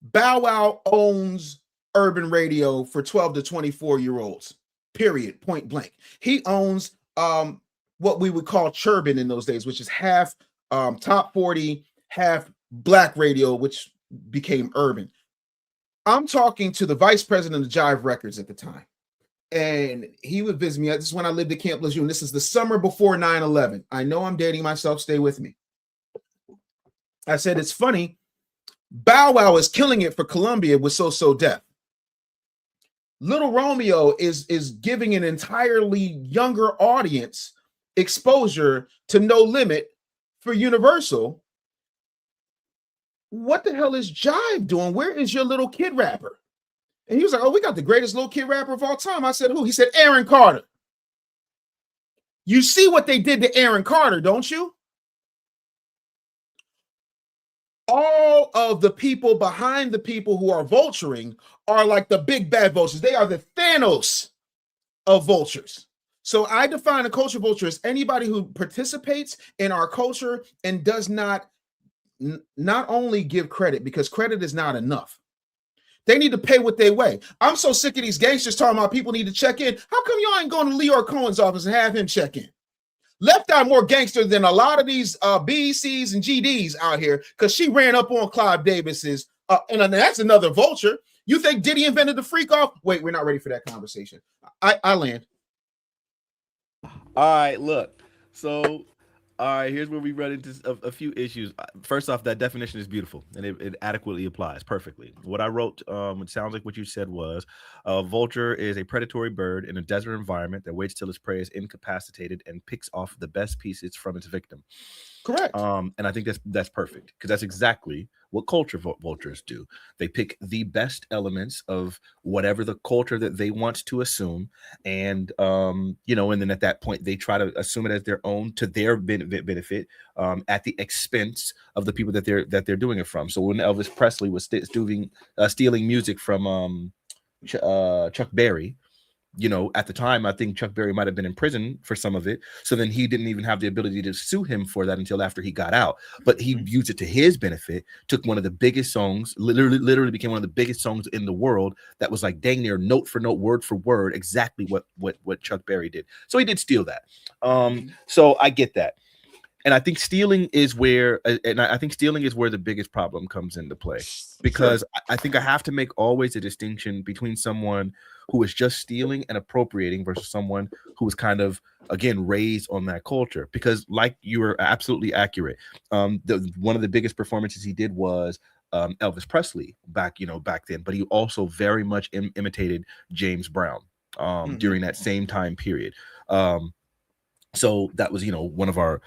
Bow Wow owns urban radio for 12 to 24-year-olds, period, point blank. He owns what we would call Churban in those days, which is half top 40, half Black radio, which became urban. I'm talking to the vice president of Jive Records at the time, and he would visit me. This is when I lived at Camp Lejeune. This is the summer before 9/11. I know I'm dating myself. Stay with me. I said, it's funny. Bow Wow is killing it for Columbia with So So Def. Little Romeo is giving an entirely younger audience exposure to No Limit for Universal. What the hell is Jive doing? Where is your little kid rapper? And he was like, oh, we got the greatest little kid rapper of all time. I said, who? He said, Aaron Carter. You see what they did to Aaron Carter, don't you? All of the people behind the people who are vulturing are like the big bad vultures. They are the Thanos of vultures. So I define a culture vulture as anybody who participates in our culture and does not only give credit, because credit is not enough. They need to pay what they weigh. I'm so sick of these gangsters talking about people need to check in. How come y'all ain't going to Leor Cohen's office and have him check in? Left Eye more gangster than a lot of these BCs and GDs out here because she ran up on Clive Davis's, and that's another vulture. You think Diddy invented the freak off? Wait, we're not ready for that conversation. I land. All right, look. So, all right, here's where we run into a few issues. First off, that definition is beautiful, and it adequately applies perfectly. What I wrote, it sounds like what you said was, a vulture is a predatory bird in a desert environment that waits till its prey is incapacitated and picks off the best pieces from its victim. Correct. And I think that's perfect, because that's exactly what culture vultures do. They pick the best elements of whatever the culture that they want to assume, and and then at that point they try to assume it as their own, to their benefit, at the expense of the people that they're doing it from. So when Elvis Presley was stealing music from Chuck Berry, at the time, I think Chuck Berry might have been in prison for some of it. So then he didn't even have the ability to sue him for that until after he got out. But he used it to his benefit, took one of the biggest songs, literally became one of the biggest songs in the world, that was like dang near note for note, word for word, exactly what Chuck Berry did. So he did steal that. So I get that. And I think stealing is where the biggest problem comes into play, because I think I have to make always a distinction between someone who is just stealing and appropriating versus someone who is kind of, again, raised on that culture. Because, like, you were absolutely accurate. One of the biggest performances he did was Elvis Presley back then, but he also very much imitated James Brown during that same time period. So that was, one of our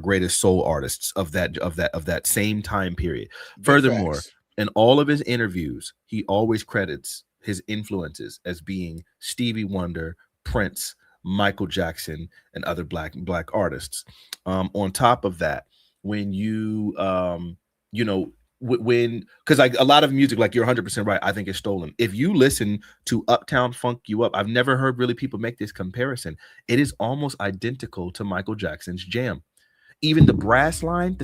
greatest soul artists of that same time period. Furthermore, in all of his interviews, he always credits his influences as being Stevie Wonder, Prince, Michael Jackson, and other black artists. On top of that, when because like a lot of music, like, you're 100% right, I think is stolen. If you listen to Uptown Funk You Up, I've never heard really people make this comparison. It is almost identical to Michael Jackson's Jam. Even the brass line,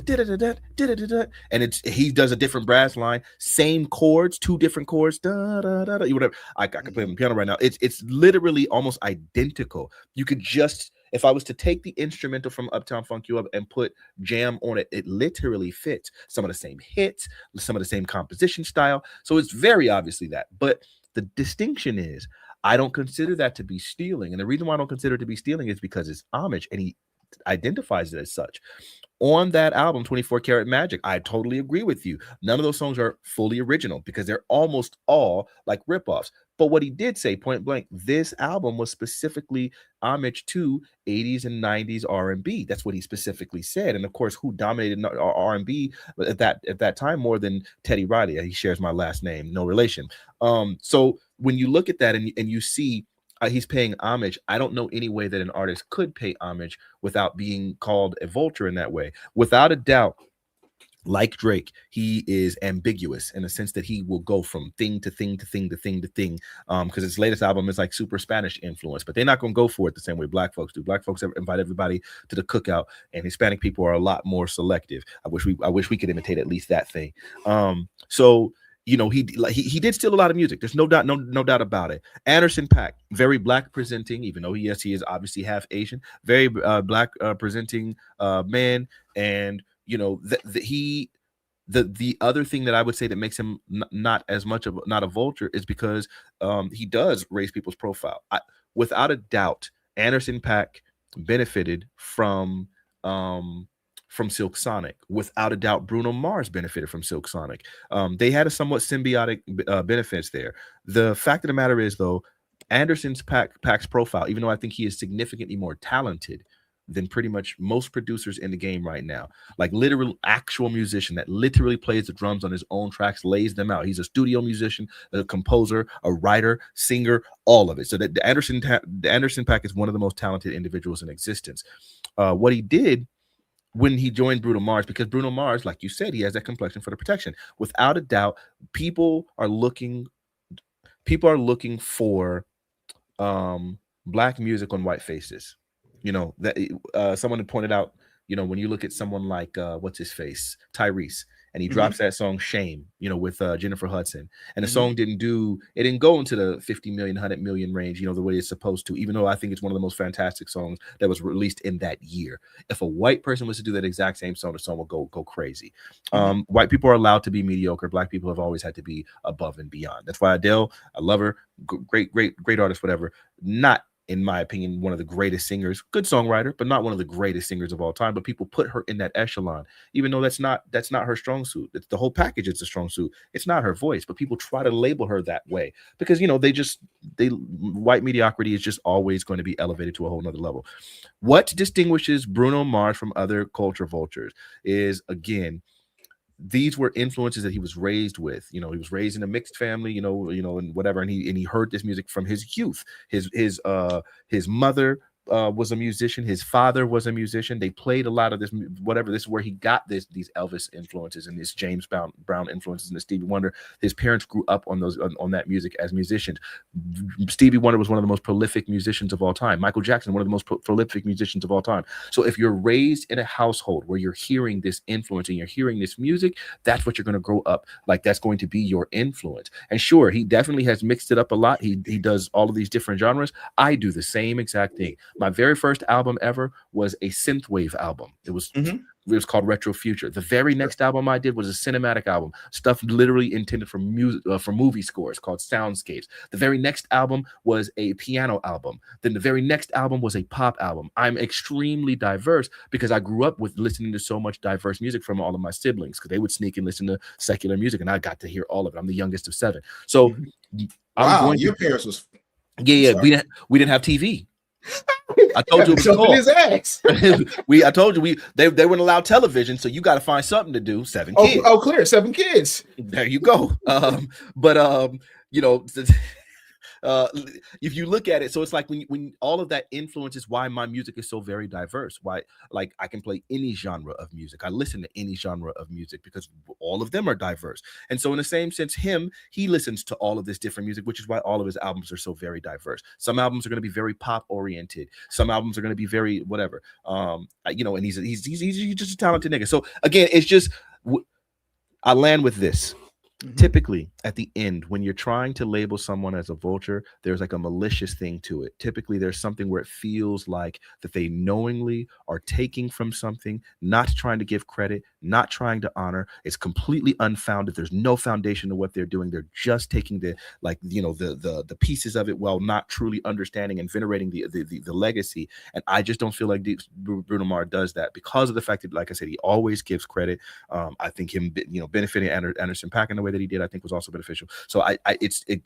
and he does a different brass line, same chords, two different chords, whatever. I can play on the piano right now. It's literally almost identical. You could just, if I was to take the instrumental from Uptown Funk You Up and put Jam on it, it literally fits. Some of the same hits, some of the same composition style. So it's very obviously that. But the distinction is, I don't consider that to be stealing. And the reason why I don't consider it to be stealing is because it's homage, and he identifies it as such. On that album, 24 Karat Magic, I totally agree with you. None of those songs are fully original because they're almost all like ripoffs. But what he did say, point blank, this album was specifically homage to 80s and 90s R&B. That's what he specifically said. And of course, who dominated R&B at that time more than Teddy Riley? He shares my last name, no relation. So when you look at that and you see he's paying homage, I don't know any way that an artist could pay homage without being called a vulture in that way. Without a doubt, like Drake, he is ambiguous in the sense that he will go from thing to thing to thing to thing to thing. Because his latest album is like super Spanish influence, but they're not going to go for it the same way black folks do. Black folks invite everybody to the cookout, and Hispanic people are a lot more selective. I wish we could imitate at least that thing. So he did steal a lot of music. There's no doubt about it. Anderson .Paak, very black presenting, even though he is obviously half Asian, very black presenting man. And the other thing that I would say that makes him not as much of not a vulture is because he does raise people's profile. Without a doubt, Anderson .Paak benefited from Silk Sonic. Without a doubt, Bruno Mars benefited from Silk Sonic. They had a somewhat symbiotic benefits there. The fact of the matter is, though, Anderson .Paak's profile, even though I think he is significantly more talented than pretty much most producers in the game right now, like literal actual musician that literally plays the drums on his own tracks, lays them out. He's a studio musician, a composer, a writer, singer, all of it. So that the Anderson .Paak is one of the most talented individuals in existence. What he did when he joined Bruno Mars, because Bruno Mars, like you said, he has that complexion for the protection. Without a doubt, people are looking for black music on white faces. That someone had pointed out, when you look at someone like what's his face, Tyrese, and he drops that song Shame, with Jennifer Hudson, and the song didn't go into the 50 million, 100 million range, the way it's supposed to, even though I think it's one of the most fantastic songs that was released in that year. If a white person was to do that exact same song, the song will go crazy. White people are allowed to be mediocre. Black people have always had to be above and beyond. That's why Adele, I love her, great artist, whatever, not in my opinion, one of the greatest singers, good songwriter, but not one of the greatest singers of all time. But people put her in that echelon, even though that's not her strong suit. It's the whole package. It's a strong suit. It's not her voice, but people try to label her that way because, you know, white mediocrity is just always going to be elevated to a whole nother level. What distinguishes Bruno Mars from other culture vultures is, again, these were influences that he was raised with. You know, he was raised in a mixed family, you know, and whatever. And he heard this music from his youth. His mother was a musician. His father was a musician. They played a lot of this, whatever. This is where he got these Elvis influences and this James Brown influences and the Stevie Wonder. His parents grew up on that music as musicians. Stevie Wonder was one of the most prolific musicians of all time. Michael Jackson, one of the most prolific musicians of all time. So if you're raised in a household where you're hearing this influence and you're hearing this music, that's what you're going to grow up like. That's going to be your influence. And sure, he definitely has mixed it up a lot. He does all of these different genres. I do the same exact thing. My very first album ever was a synthwave album. It was called Retro Future. The very next album I did was a cinematic album, stuff literally intended for music, for movie scores, called Soundscapes. The very next album was a piano album. Then the very next album was a pop album. I'm extremely diverse because I grew up with listening to so much diverse music from all of my siblings, because they would sneak and listen to secular music, and I got to hear all of it. I'm the youngest of 7. So your parents was we didn't have TV. I told you it was cold. His ass. I told you they wouldn't allow television, so you got to find something to do. 7 kids. Oh, clear, 7 kids. There you go. You know, if you look at it, so it's like when all of that influences why my music is so very diverse. Why, like, I can play any genre of music. I listen to any genre of music because all of them are diverse. And so in the same sense, he listens to all of this different music, which is why all of his albums are so very diverse. Some albums are going to be very pop oriented. Some albums are going to be very whatever. You know, and he's just a talented nigga. So again, it's just I land with this. Typically at the end, when you're trying to label someone as a vulture, there's like a malicious thing to it. Typically there's something where it feels like that they knowingly are taking from something, not trying to give credit, not trying to honor. It's completely unfounded. There's no foundation to what they're doing. They're just taking the pieces of it while not truly understanding and venerating the legacy. And I just don't feel like Bruno Mars does that, because of the fact that, like I said, he always gives credit. I think him benefiting Anderson .Paak in the way that he did, I think was also beneficial. So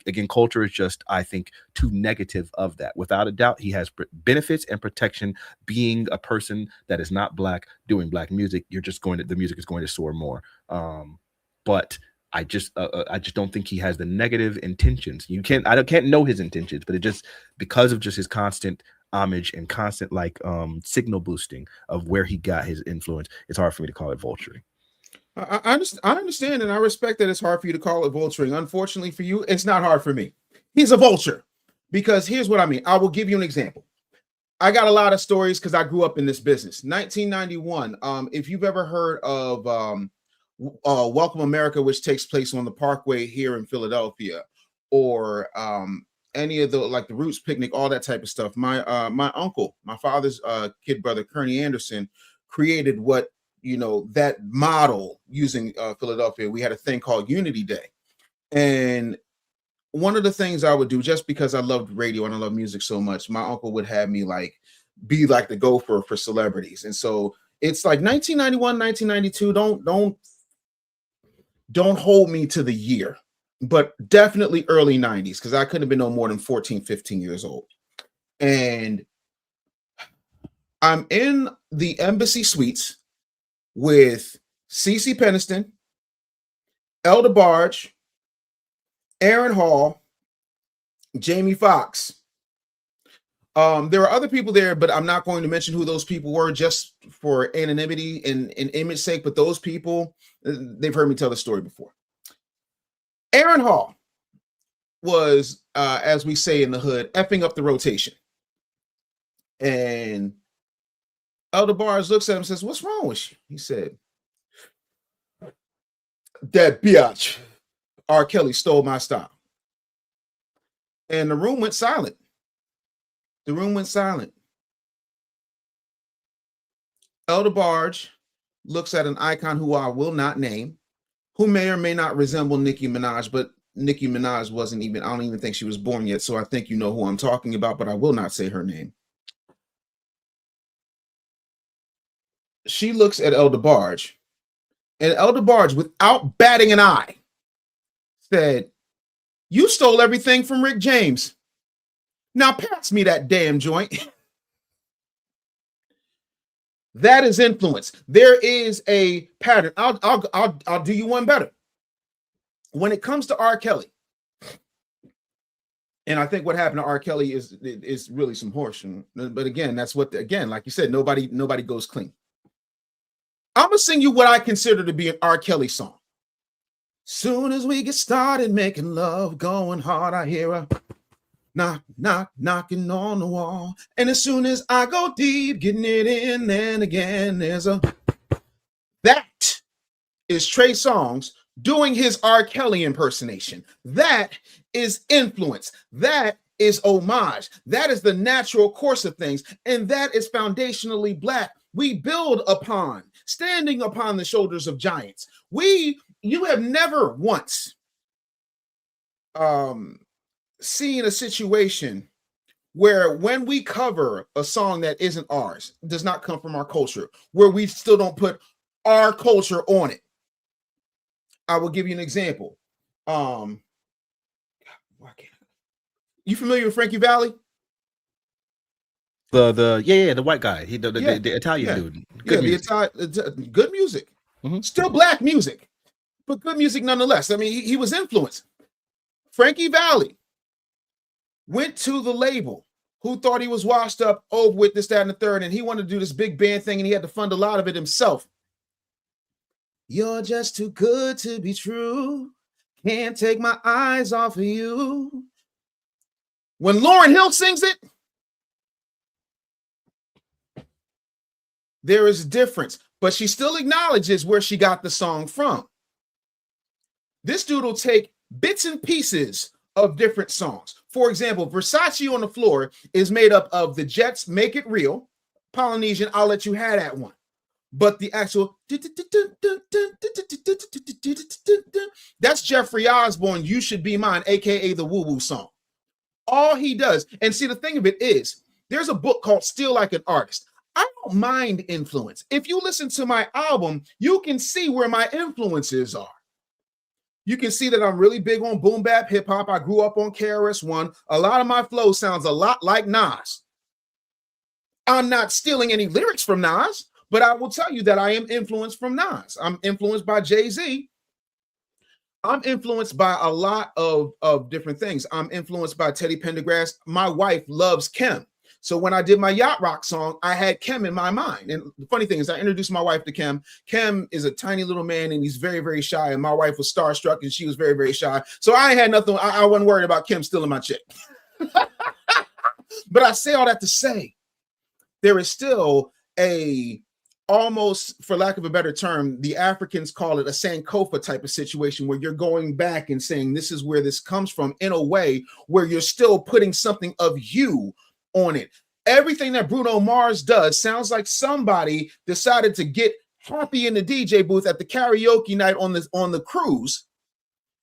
again, culture is just, I think, too negative of that. Without a doubt, he has benefits and protection being a person that is not black doing black music. The music is going to soar more. But I just don't think he has the negative intentions. I can't know his intentions, but it just, because of just his constant homage and constant signal boosting of where he got his influence, it's hard for me to call it vulturing. I understand, and I respect that it's hard for you to call it vulturing. Unfortunately for you, it's not hard for me. He's a vulture, because here's what I mean. I will give you an example. I got a lot of stories because I grew up in this business. 1991. If you've ever heard of Welcome America, which takes place on the Parkway here in Philadelphia, or any of the Roots Picnic, all that type of stuff. My uncle, my father's kid brother, Kearney Anderson, created that model using Philadelphia. We had a thing called Unity Day. And one of the things I would do, just because I loved radio and I love music so much, my uncle would have me be the gopher for celebrities. And so it's 1991, 1992. Don't hold me to the year, but definitely early 90s, because I couldn't have been no more than 14, 15 years old. And I'm in the Embassy Suites with CeCe Peniston, Elder Barge, Aaron Hall, Jamie Foxx. There are other people there, but I'm not going to mention who those people were, just for anonymity and image sake. But those people, they've heard me tell the story before. Aaron Hall was, as we say in the hood, effing up the rotation. And Elder Barge looks at him and says, "What's wrong with you?" He said, "That biatch, R. Kelly, stole my style." And the room went silent. Elder Barge looks at an icon who I will not name, who may or may not resemble Nicki Minaj, but Nicki Minaj wasn't even, I don't even think she was born yet, so I think you know who I'm talking about, but I will not say her name. She looks at El DeBarge, and El DeBarge, without batting an eye, said, "You stole everything from Rick James. Now pass me that damn joint." That is influence. There is a pattern. I'll do you one better. When it comes to R. Kelly, and I think what happened to R. Kelly is really some horse. But again, that's what, again, like you said, nobody goes clean. I'm gonna sing you what I consider to be an R. Kelly song. Soon as we get started making love, going hard, I hear a knock, knock, knocking on the wall. And as soon as I go deep, getting it in, then again, there's a... That is Trey Songz doing his R. Kelly impersonation. That is influence. That is homage. That is the natural course of things. And that is foundationally Black. We build upon, standing upon the shoulders of giants. You have never once seen a situation where when we cover a song that isn't ours, does not come from our culture, where we still don't put our culture on it. I will give you an example. You familiar with Frankie Valli? The white guy, the Italian dude. Good music. Good music. Mm-hmm. Still Black music, but good music nonetheless. I mean, he was influenced. Frankie Valli went to the label who thought he was washed up over with this, that, and the third, and he wanted to do this big band thing, and he had to fund a lot of it himself. You're just too good to be true. Can't take my eyes off of you. When Lauryn Hill sings it, there is a difference, but she still acknowledges where she got the song from. This dude will take bits and pieces of different songs. For example, Versace on the Floor is made up of the Jets' Make It Real, Polynesian, I'll Let You Have That One. But the actual, that's Jeffrey Osborne, You Should Be Mine, aka the Woo Woo song. All he does, and see, the thing of it is, there's a book called Still Like an Artist. I don't mind influence. If you listen to my album, you can see where my influences are. You can see that I'm really big on boom bap hip hop. I grew up on KRS-One. A lot of my flow sounds a lot like Nas. I'm not stealing any lyrics from Nas, but I will tell you that I am influenced from Nas. I'm influenced by Jay-Z. I'm influenced by a lot of different things. I'm influenced by Teddy Pendergrass. My wife loves Kim. So when I did my Yacht Rock song, I had Kim in my mind. And the funny thing is I introduced my wife to Kim. Kim is a tiny little man and he's very, very shy. And my wife was starstruck and she was very, very shy. So I had nothing. I wasn't worried about Kim stealing my chick. But I say all that to say, there is still a, almost, for lack of a better term, the Africans call it a Sankofa type of situation where you're going back and saying, this is where this comes from, in a way where you're still putting something of you on it. Everything that Bruno Mars does sounds like somebody decided to get happy in the DJ booth at the karaoke night on the cruise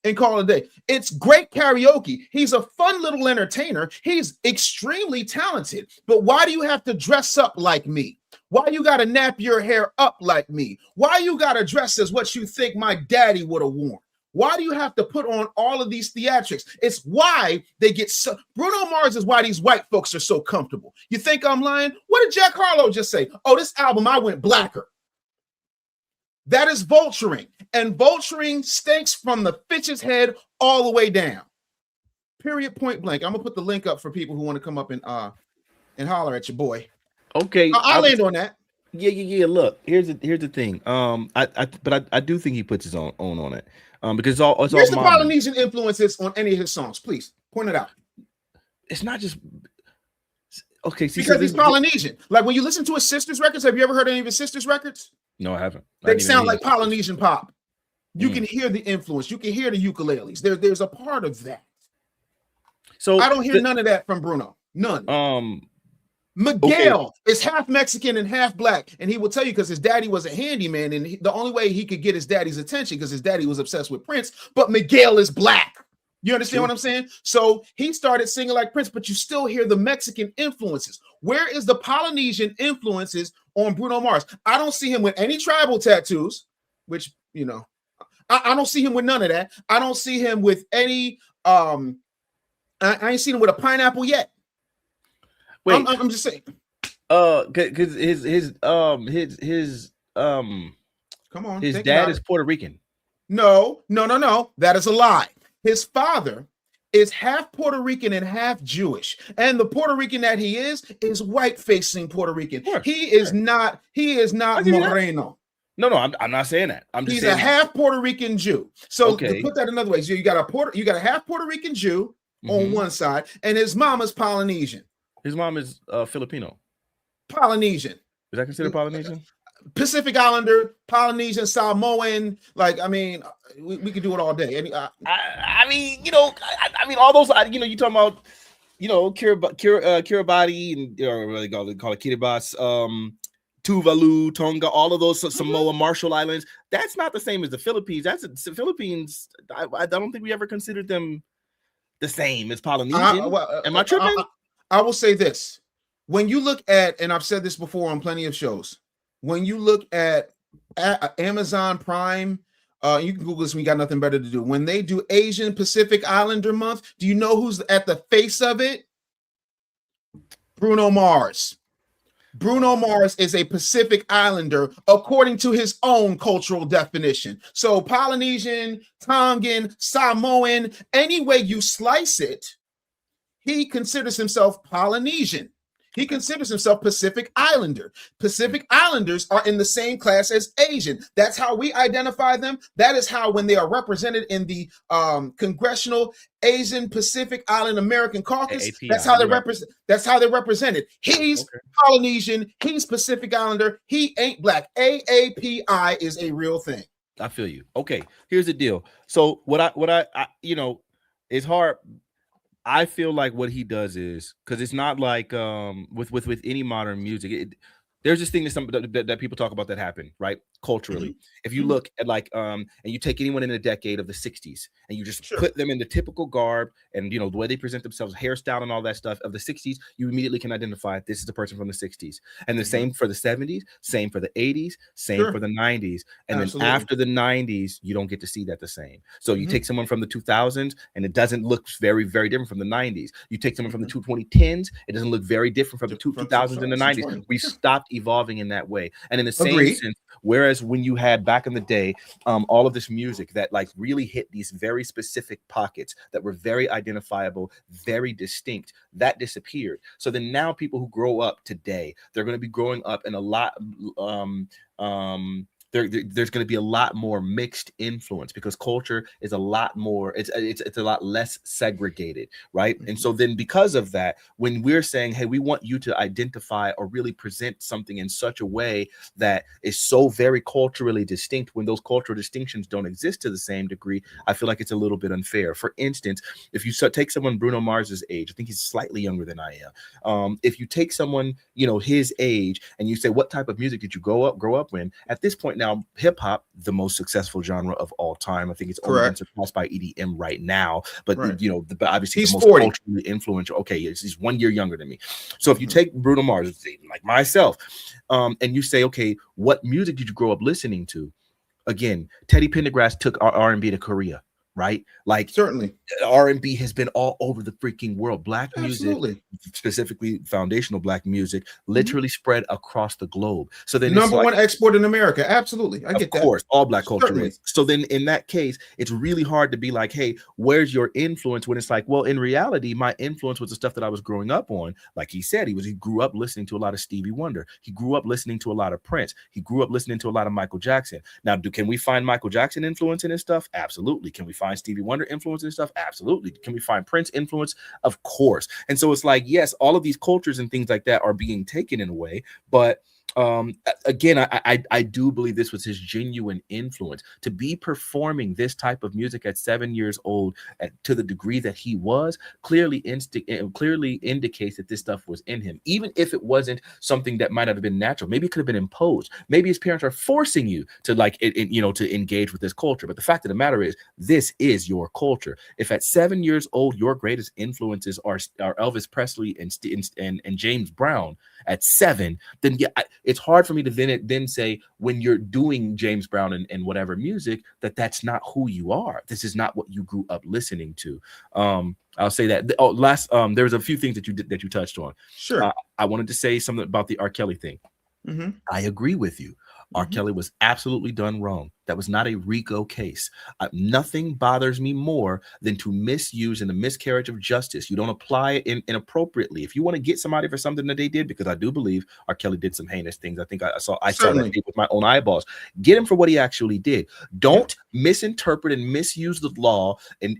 and call it a day. It's great karaoke. He's a fun little entertainer. He's extremely talented. But why do you have to dress up like me? Why you got to nap your hair up like me? Why you got to dress as what you think my daddy would have worn? Why do you have to put on all of these theatrics? It's why they get so... Bruno Mars is why these white folks are so comfortable. You think I'm lying? What did Jack Harlow just say? Oh, this album, I went blacker. That is vulturing. And vulturing stinks from the fitch's head all the way down. Period, point blank. I'm going to put the link up for people who want to come up and holler at your boy. Okay. I'll land on that. Yeah. Look, here's the thing. I do think he puts his own on it. Because it's all Where's the Polynesian influences on any of his songs? Please point it out. It's not just okay. See, because he's Polynesian. Like when you listen to his sister's records, have you ever heard any of his sister's records? No, I haven't. They sound like Polynesian pop. You can hear the influence. You can hear the ukuleles. There's a part of that. So I don't hear none of that from Bruno. None. Miguel is half Mexican and half Black, and he will tell you because his daddy was a handyman, and the only way he could get his daddy's attention because his daddy was obsessed with Prince. But Miguel is Black. You understand what I'm saying? So he started singing like Prince, but you still hear the Mexican influences. Where is the Polynesian influences on Bruno Mars? I don't see him with any tribal tattoos, which, you know, I don't see him with none of that. I don't see him with any, I ain't seen him with a pineapple yet. Wait, I'm just saying. Because his Come on, his dad is Puerto Rican. No. That is a lie. His father is half Puerto Rican and half Jewish. And the Puerto Rican that he is white facing Puerto Rican. Sure, he is not Moreno. No, I'm not saying that. I'm just He's saying a half Puerto Rican Jew. So Okay. to put that another way, so you got a half Puerto Rican Jew on one side, and his mama's Polynesian. His mom is Filipino. Polynesian. Is that considered Polynesian? Pacific Islander, Polynesian, Samoan. Like, I mean, we could do it all day. I mean, you know, I mean, all those, you know, you talking about, you know, Kiribati and or they call it Kiribati, Tuvalu, Tonga, all of those Samoa, Marshall Islands. That's not the same as the Philippines. The Philippines. I don't think we ever considered them the same as Polynesian. Am I tripping? I will say this: when you look at, and I've said this before on plenty of shows, when you look at Amazon Prime, you can Google this when you got nothing better to do. When they do Asian Pacific Islander Month, do you know who's at the face of it? Bruno Mars. Bruno Mars is a Pacific Islander according to his own cultural definition. So Polynesian, Tongan, Samoan, any way you slice it, he considers himself Polynesian. He considers himself Pacific Islander. Pacific Islanders are in the same class as Asian. That's how we identify them. That is how, when they are represented in the Congressional Asian Pacific Island American Caucus, API, that's how they represent. That's how they're represented. He's Polynesian. He's Pacific Islander. He ain't black. AAPI is a real thing. I feel you. Okay, here's the deal. So what I you know, it's hard. I feel like what he does is, because it's not like with any modern music, there's this thing that people talk about that happened, right? Culturally. If you look at like and you take anyone in the decade of the 60s and you just put them in the typical garb and, you know, the way they present themselves, hairstyle and all that stuff of the 60s, you immediately can identify this is the person from the 60s. And the same for the 70s, same for the 80s, same for the 90s. And then after the 90s, you don't get to see that the same. So you take someone from the 2000s and it doesn't look very, very different from the 90s. You take someone from the 2010s, it doesn't look very different from the 2000s and the 90s. We stopped evolving in that way. And in the same sense, whereas when you had back in the day, all of this music that like really hit these very specific pockets that were very identifiable, very distinct, that disappeared. So then now people who grow up today, they're going to be growing up in a lot, there's going to be a lot more mixed influence because culture is a lot more, it's a lot less segregated, right? And so then because of that, when we're saying, hey, we want you to identify or really present something in such a way that is so very culturally distinct, when those cultural distinctions don't exist to the same degree, I feel like it's a little bit unfair. For instance, if you take someone Bruno Mars's age, I think he's slightly younger than I am. If you take someone, you know, his age and you say, what type of music did you grow up in? At this point now, hip hop, the most successful genre of all time. I think it's only been surpassed by EDM right now. But you know, obviously he's the most 40. Culturally influential. Okay, he's 1 year younger than me. So if you take Bruno Mars, like myself, and you say, okay, what music did you grow up listening to? Again, Teddy Pendergrass took our R&B to Korea, right? Like certainly R&B has been all over the freaking world. Black music, specifically foundational black music, literally spread across the globe. So then number one export in America. Absolutely. I get that. Of course, all black culture is. So then in that case, it's really hard to be like, hey, where's your influence? When it's like, well, in reality, my influence was the stuff that I was growing up on. Like he said, he grew up listening to a lot of Stevie Wonder. He grew up listening to a lot of Prince. He grew up listening to a lot of Michael Jackson. Now, can we find Michael Jackson influence in his stuff? Absolutely. Can we find Stevie Wonder influence and stuff? Absolutely. Can we find Prince influence? Of course. And so it's like, yes, all of these cultures and things like that are being taken in a way, but Again, I do believe this was his genuine influence to be performing this type of music at 7 years old to the degree that he was clearly indicates that this stuff was in him, even if it wasn't something that might have been natural. Maybe it could have been imposed. Maybe his parents are forcing you to to engage with this culture. But the fact of the matter is, this is your culture. If at 7 years old your greatest influences are Elvis Presley and James Brown at 7, then yeah, it's hard for me to then say when you're doing James Brown and whatever music that's not who you are. This is not what you grew up listening to. I'll say that. There's a few things that you touched on. Sure. I wanted to say something about the R. Kelly thing. Mm-hmm. I agree with you. R. Mm-hmm. Kelly was absolutely done wrong. That was not a RICO case. Nothing bothers me more than to misuse and the miscarriage of justice. You don't apply it inappropriately. If you want to get somebody for something that they did, because I do believe R. Kelly did some heinous things. I think I saw that with my own eyeballs. Get him for what he actually did. Don't misinterpret and misuse the law and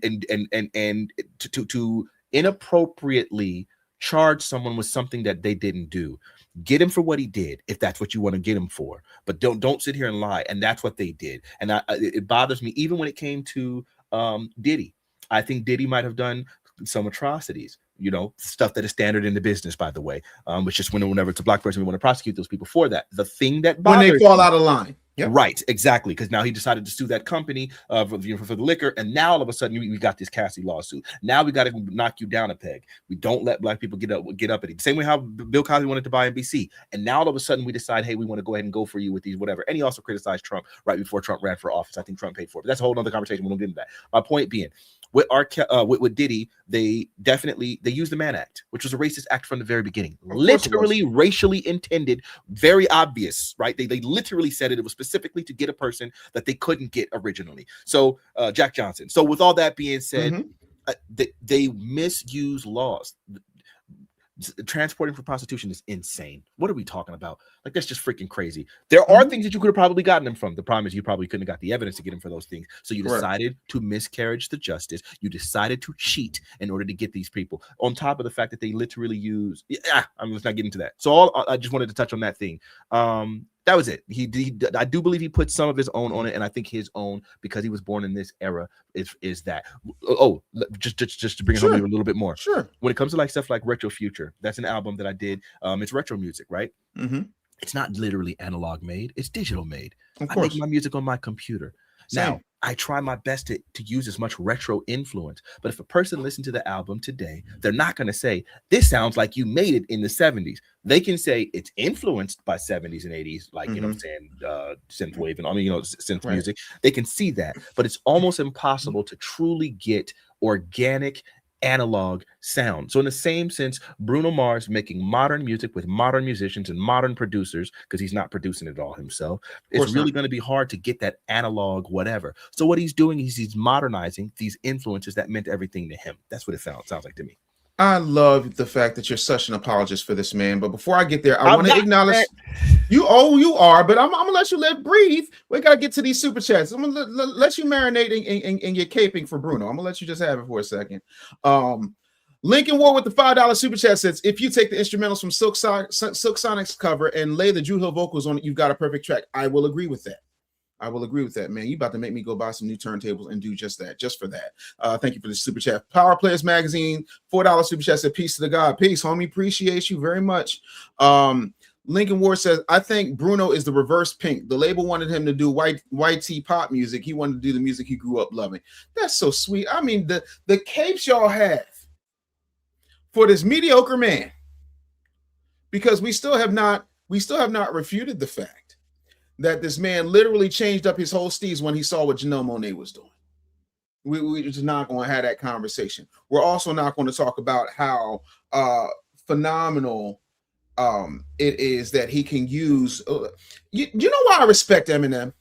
to inappropriately charge someone with something that they didn't do. Get him for what he did, if that's what you want to get him for. But don't sit here and lie. And that's what they did. And it bothers me, even when it came to Diddy. I think Diddy might have done some atrocities, stuff that is standard in the business, by the way. Which just whenever it's a black person, we want to prosecute those people for that. The thing that bothers when they fall out of line. Yep. Right, exactly. Because now he decided to sue that company for the liquor, and now all of a sudden we got this Cassie lawsuit. Now we got to knock you down a peg. We don't let black people get up at it. Same way how Bill Cosby wanted to buy NBC, and now all of a sudden we decide, hey, we want to go ahead and go for you with these whatever. And he also criticized Trump right before Trump ran for office. I think Trump paid for it. But that's a whole other conversation. We don't get into that. My point being, with Diddy, they used the Mann Act, which was a racist act from the very beginning. Literally racially intended, very obvious, right? They literally said it was specifically to get a person that they couldn't get originally. So Jack Johnson. So with all that being said, they misuse laws. Transporting for prostitution is insane. What are we talking about? Like, that's just freaking crazy. There are things that you could have probably gotten them from. The problem is you probably couldn't have got the evidence to get him for those things. So you decided to miscarriage the justice. You decided to cheat in order to get these people. On top of the fact that they literally use. I'm just not getting to that. So I just wanted to touch on that thing. That was it. I do believe he put some of his own on it, and I think his own, because he was born in this era, is that. Just to bring it home a little bit more. Sure. When it comes to stuff like Retro Future, that's an album that I did. It's retro music, right? Mm-hmm. It's not literally analog made; it's digital made. I make my music on my computer. Now, I try my best to use as much retro influence. But if a person listens to the album today, they're not going to say, this sounds like you made it in the 70s. They can say it's influenced by 70s and 80s, like, synthwave and synth music. They can see that. But it's almost impossible to truly get organic analog sound. So in the same sense, Bruno Mars making modern music with modern musicians and modern producers, because he's not producing it all himself, it's really going to be hard to get that analog whatever. So what he's doing is he's modernizing these influences that meant everything to him. That's what it sounds like to me. I love the fact that you're such an apologist for this man. But before I get there, I want to acknowledge you. Oh, you are. But I'm gonna let you breathe. We gotta get to these super chats. I'm gonna let you marinate in your caping for Bruno. I'm gonna let you just have it for a second. Lincoln Ward with the $5 super chat says, if you take the instrumentals from Silk Sonic's cover and lay the Drew Hill vocals on it, you've got a perfect track. I will agree with that. Man. You about to make me go buy some new turntables and do just that, just for that. Thank you for the super chat. Power Players Magazine, $4 super chat said, peace to the God. Peace, homie. Appreciate you very much. Lincoln Ward says, I think Bruno is the reverse Pink. The label wanted him to do white tea pop music. He wanted to do the music he grew up loving. That's so sweet. I mean, the capes y'all have for this mediocre man, because we still have not refuted the fact that this man literally changed up his whole steez when he saw what Janelle Monáe was doing. We're just not going to have that conversation. We're also not going to talk about how phenomenal it is that he can use. You know why I respect Eminem?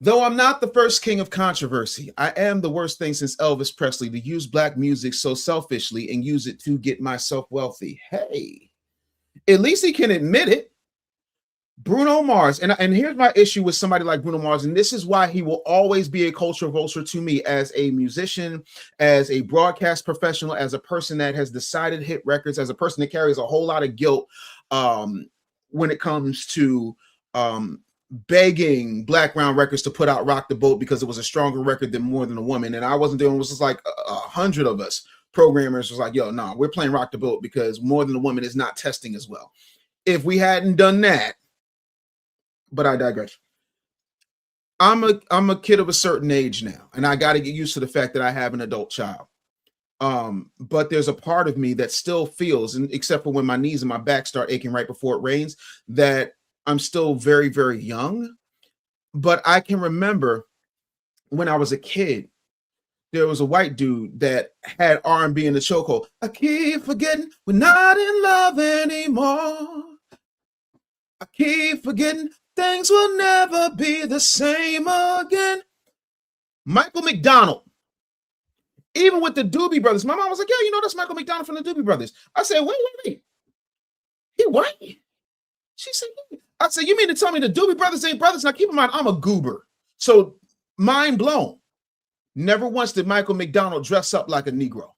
Though I'm not the first king of controversy, I am the worst thing since Elvis Presley to use black music so selfishly and use it to get myself wealthy. Hey, at least he can admit it. Bruno Mars, and here's my issue with somebody like Bruno Mars, and this is why he will always be a cultural vulture to me as a musician, as a broadcast professional, as a person that has decided hit records, as a person that carries a whole lot of guilt when it comes to begging Blackground Records to put out Rock the Boat because it was a stronger record than More Than a Woman. And I wasn't doing, it was just like 100 of us programmers was like, yo, no, we're playing Rock the Boat because More Than a Woman is not testing as well. If we hadn't done that, but I digress. I'm a kid of a certain age now, and I got to get used to the fact that I have an adult child. But there's a part of me that still feels, and except for when my knees and my back start aching right before it rains, that I'm still very, very young. But I can remember when I was a kid, there was a white dude that had R&B in the chokehold. I keep forgetting we're not in love anymore. I keep forgetting things will never be the same again. Michael McDonald. Even with the Doobie Brothers, my mom was like, yeah, you know, that's Michael McDonald from the Doobie Brothers. I said, wait. He white? She said, yeah. I said, you mean to tell me the Doobie Brothers ain't brothers? Now, keep in mind, I'm a goober. So, mind blown. Never once did Michael McDonald dress up like a Negro.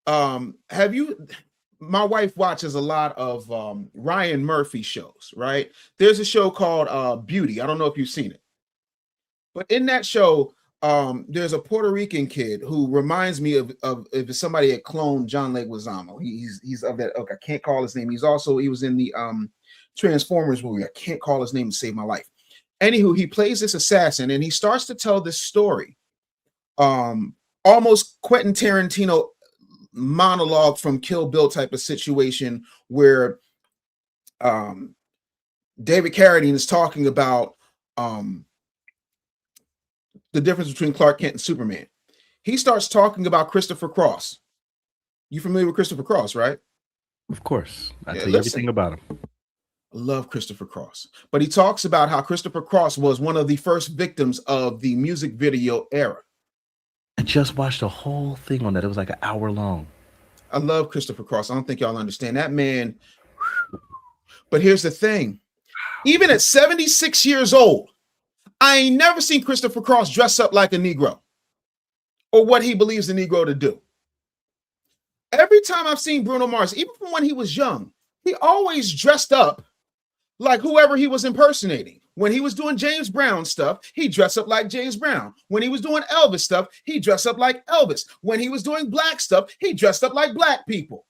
Have you... My wife watches a lot of Ryan Murphy shows, right? There's a show called Beauty. I don't know if you've seen it. But in that show, there's a Puerto Rican kid who reminds me of if somebody had cloned John Leguizamo. He's of that. Okay, I can't call his name. He was in the Transformers movie. I can't call his name to save my life. Anywho, he plays this assassin and he starts to tell this story. Almost Quentin Tarantino monologue from Kill Bill type of situation where David Carradine is talking about the difference between Clark Kent and Superman. He starts talking about Christopher Cross. You familiar with Christopher Cross, right? Of course. I tell you everything about him. I love Christopher Cross. But he talks about how Christopher Cross was one of the first victims of the music video era. I just watched the whole thing on that. It was like an hour long. I love Christopher Cross. I don't think y'all understand that man. But here's the thing. Even at 76 years old, I ain't never seen Christopher Cross dress up like a Negro or what he believes the Negro to do. Every time I've seen Bruno Mars, even from when he was young, he always dressed up like whoever he was impersonating. When he was doing James Brown stuff, he dressed up like James Brown. When he was doing Elvis stuff, he dressed up like Elvis. When he was doing black stuff, he dressed up like black people.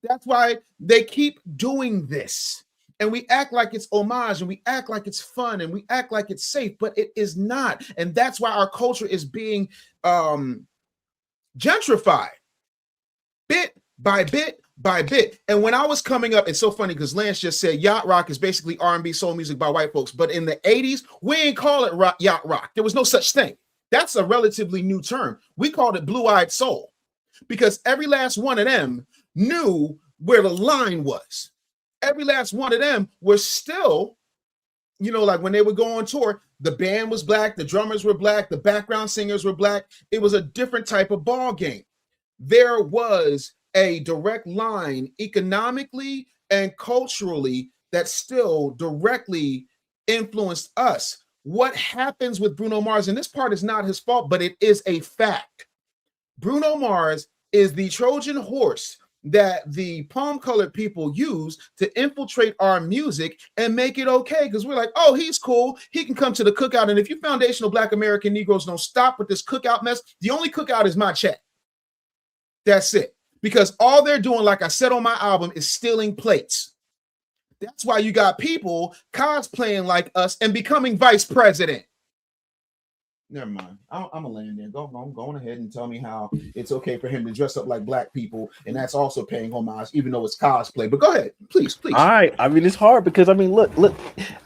That's why they keep doing this. And we act like it's homage and we act like it's fun and we act like it's safe, but it is not. And that's why our culture is being gentrified bit by bit by bit. And when I was coming up, it's so funny because Lance just said yacht rock is basically R&B soul music by white folks. But in the 80s, we ain't call it rock, yacht rock. There was no such thing. That's a relatively new term. We called it blue-eyed soul because every last one of them knew where the line was. Every last one of them was still, you know, like when they would go on tour, the band was black, the drummers were black, the background singers were black. It was a different type of ball game. There was a direct line economically and culturally that still directly influenced us. What happens with Bruno Mars, and this part is not his fault, but it is a fact. Bruno Mars is the Trojan horse that the palm-colored people use to infiltrate our music and make it okay, because we're like, oh, he's cool. He can come to the cookout, and if you foundational Black American Negroes don't stop with this cookout mess, the only cookout is my check. That's it. Because all they're doing, like I said on my album, is stealing plates. That's why you got people cosplaying like us and becoming vice president. Never mind. I'm gonna land there. Go on ahead and tell me how it's okay for him to dress up like black people, and that's also paying homage, even though it's cosplay. But go ahead, please. All right. I mean, it's hard because I mean, look.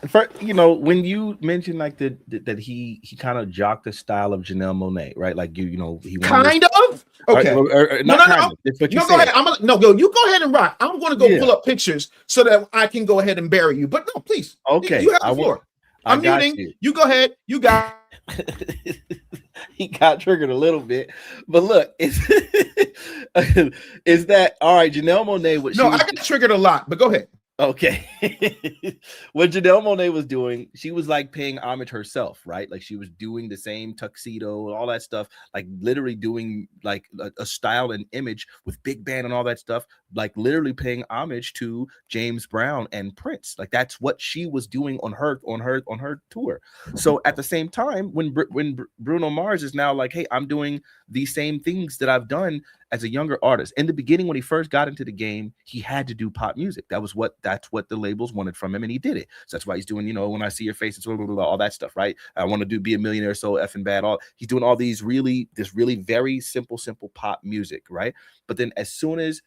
For, you know, when you mentioned like that he kind of jocked the style of Janelle Monáe, right? Like you know, he kind of. Okay. No. It's what you go ahead. You go ahead and rock. I'm going to go pull up pictures so that I can go ahead and bury you. But no, please. Okay. You have the floor. I'm muting. You go ahead. You got. He got triggered a little bit, but look, is that all right? Janelle Monáe. I got triggered a lot, but go ahead. Okay. What Janelle Monáe was doing, she was like paying homage herself, right? Like she was doing the same tuxedo, all that stuff, like literally doing like a style and image with big band and all that stuff, like literally paying homage to James Brown and Prince. Like that's what she was doing on her tour. So at the same time, when Bruno Mars is now like, hey, I'm doing these same things that I've done as a younger artist. In the beginning, when he first got into the game, he had to do pop music. That's what the labels wanted from him, and he did it. So that's why he's doing, When I See Your Face, it's blah, blah, blah, all that stuff, right? I want to be a millionaire, so effing bad. He's doing all these really very simple pop music, right? But then as soon as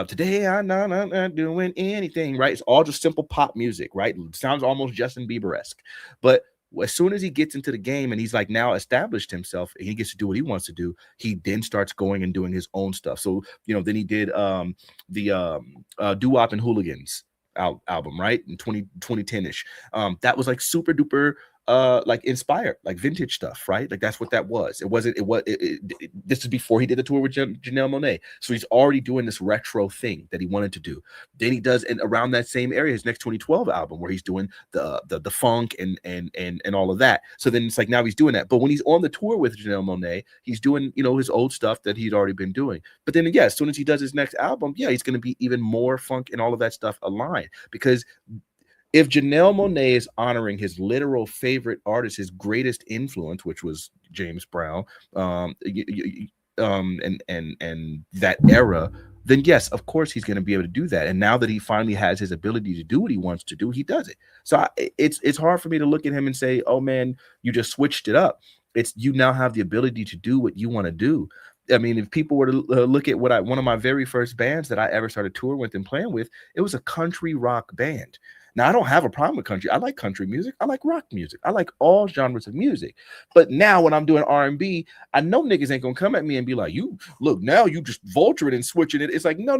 today I'm not doing anything, right? It's all just simple pop music, right? It sounds almost Justin Bieber-esque, but as soon as he gets into the game and he's like now established himself and he gets to do what he wants to do, he then starts going and doing his own stuff. So, then he did the Doo-Wop and Hooligans album, right? In 2010-ish. That was like super duper like inspired, like vintage stuff, right? Like that's what that was. This is before he did the tour with Janelle Monáe. So he's already doing this retro thing that he wanted to do. Then he does, and around that same area, his next 2012 album where he's doing the funk and all of that. So then it's like now he's doing that. But when he's on the tour with Janelle Monáe, he's doing, his old stuff that he'd already been doing. But then as soon as he does his next album, he's going to be even more funk and all of that stuff aligned, because if Janelle Monáe is honoring his literal favorite artist, his greatest influence, which was James Brown, and that era, then yes, of course he's going to be able to do that. And now that he finally has his ability to do what he wants to do, he does it. So it's hard for me to look at him and say, "Oh man, you just switched it up." It's you now have the ability to do what you want to do. I mean, if people were to look at one of my very first bands that I ever started touring with and playing with, it was a country rock band. Now, I don't have a problem with country. I like country music. I like rock music. I like all genres of music. But now when I'm doing R&B, I know niggas ain't going to come at me and be like, you look, now you just vulturing and switching it. It's like, no.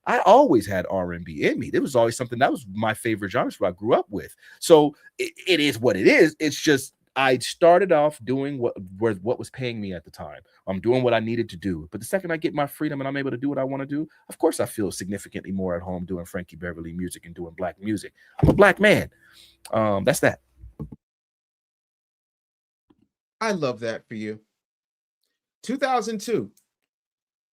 I always had R&B in me. It was always something that was my favorite genre I grew up with. So it is what it is. It's just I started off doing what was paying me at the time. I'm doing what I needed to do. But the second I get my freedom and I'm able to do what I want to do, of course I feel significantly more at home doing Frankie Beverly music and doing black music. I'm a black man. That's that. I love that for you. 2002.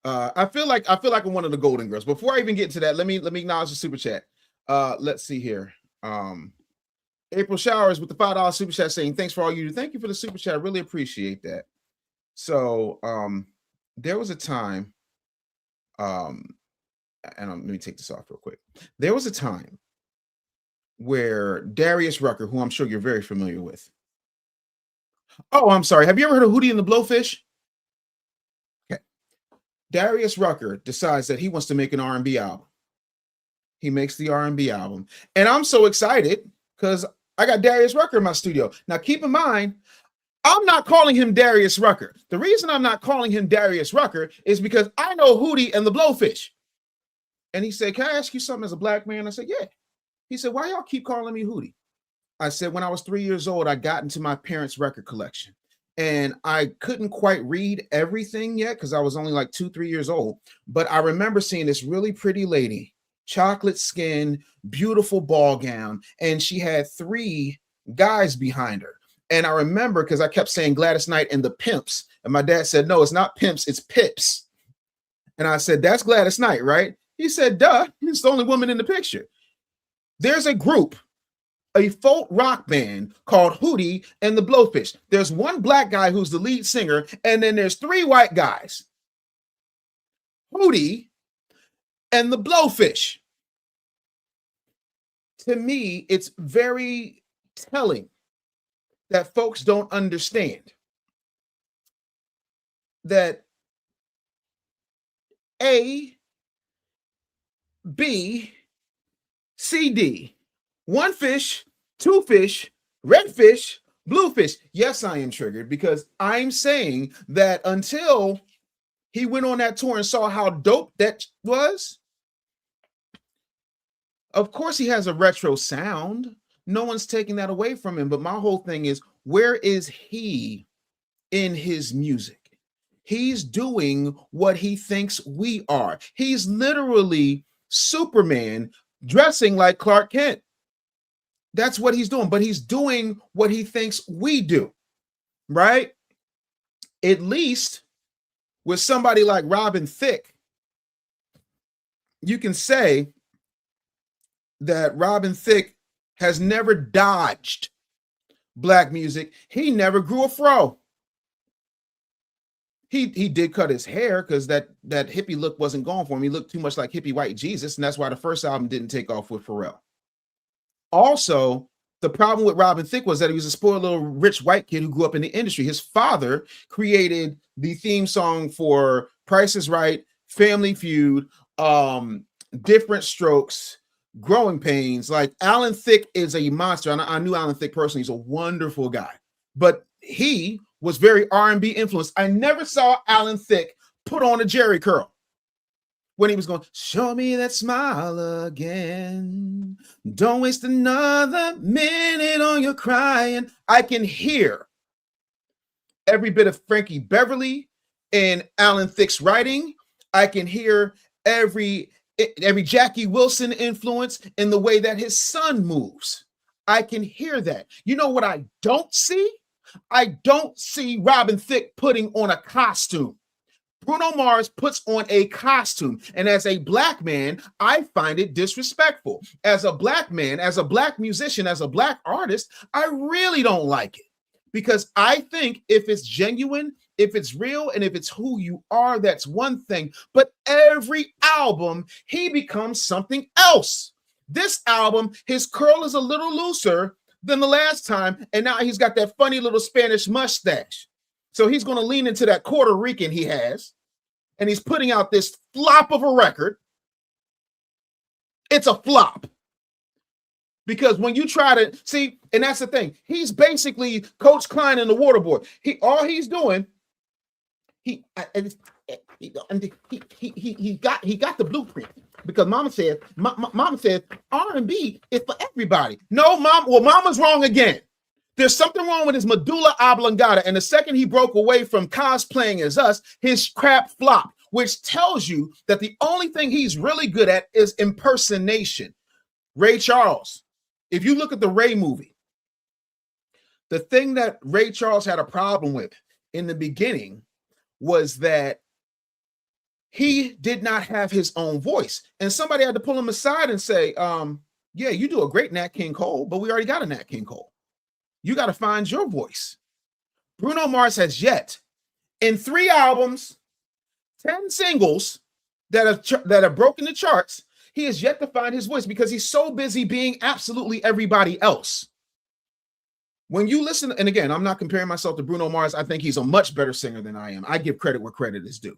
I feel like I'm one of the Golden Girls. Before I even get to that, let me acknowledge the super chat. Let's see here. April Showers with the $5 super chat saying, thanks for all you do. Thank you for the super chat. I really appreciate that. So there was a time, and let me take this off real quick. There was a time where Darius Rucker, who I'm sure you're very familiar with. Oh, I'm sorry. Have you ever heard of Hootie and the Blowfish? Okay. Darius Rucker decides that he wants to make an R&B album. He makes the R&B album. And I'm so excited because I got Darius Rucker in my studio. Now, keep in mind, I'm not calling him Darius Rucker. The reason I'm not calling him Darius Rucker is because I know Hootie and the Blowfish. And he said, can I ask you something as a black man? I said, yeah. He said, why y'all keep calling me Hootie? I said, when I was 3 years old, I got into my parents' record collection. And I couldn't quite read everything yet because I was only like 2-3 years old. But I remember seeing this really pretty lady, chocolate skin, beautiful ball gown, and she had 3 guys behind her. And I remember because I kept saying Gladys Knight and the Pimps, and my dad said, no, it's not Pimps, it's Pips. And I said, that's Gladys Knight, right? He said, duh, it's the only woman in the picture. There's a group, a folk rock band called Hootie and the Blowfish. There's one black guy who's the lead singer, and then there's 3 white guys. Hootie and the Blowfish. To me, it's very telling that folks don't understand that A, B, C, D, 1 fish, 2 fish, red fish, blue fish. Yes, I am triggered because I'm saying that until he went on that tour and saw how dope that was, of course he has a retro sound. No one's taking that away from him. But my whole thing is, where is he in his music? He's doing what he thinks we are. He's literally Superman dressing like Clark Kent. That's what he's doing, but he's doing what he thinks we do, right? At least with somebody like Robin Thicke, you can say that Robin Thicke has never dodged black music. He never grew a fro. He did cut his hair because that hippie look wasn't going for him. He looked too much like hippie white Jesus, and that's why the first album didn't take off with Pharrell. Also, the problem with Robin Thicke was that he was a spoiled little rich white kid who grew up in the industry. His father created the theme song for Price is Right, Family Feud, Different Strokes, Growing Pains. Like, Alan Thicke is a monster. I knew Alan Thicke personally. He's a wonderful guy, but he was very R&B influenced. I never saw Alan Thicke put on a Jerry curl when he was going, show me that smile again. Don't waste another minute on your crying. I can hear every bit of Frankie Beverly in Alan Thicke's writing. I can hear every Jackie Wilson influence in the way that his son moves. I can hear that. You know what I don't see? I don't see Robin Thicke putting on a costume. Bruno Mars puts on a costume, and as a black man, I find it disrespectful. As a black man, as a black musician, as a black artist, I really don't like it, because I think if it's genuine, if it's real, and if it's who you are, that's one thing. But every album, he becomes something else. This album, his curl is a little looser than the last time, and now he's got that funny little Spanish mustache. So he's going to lean into that Puerto Rican he has, and he's putting out this flop of a record. It's a flop. Because when you try to see, and that's the thing, he's basically Coach Klein in the waterboard. All he's doing, he got the blueprint. Because Mama said R&B is for everybody. No, Mama's wrong again. There's something wrong with his medulla oblongata. And the second he broke away from cosplaying as us, his crap flopped, which tells you that the only thing he's really good at is impersonation. Ray Charles. If you look at the Ray movie, the thing that Ray Charles had a problem with in the beginning was that he did not have his own voice. And somebody had to pull him aside and say, yeah, you do a great Nat King Cole, but we already got a Nat King Cole. You got to find your voice. Bruno Mars has yet, in 3 albums, 10 singles that have broken the charts, he has yet to find his voice because he's so busy being absolutely everybody else. When you listen, and again, I'm not comparing myself to Bruno Mars. I think he's a much better singer than I am. I give credit where credit is due.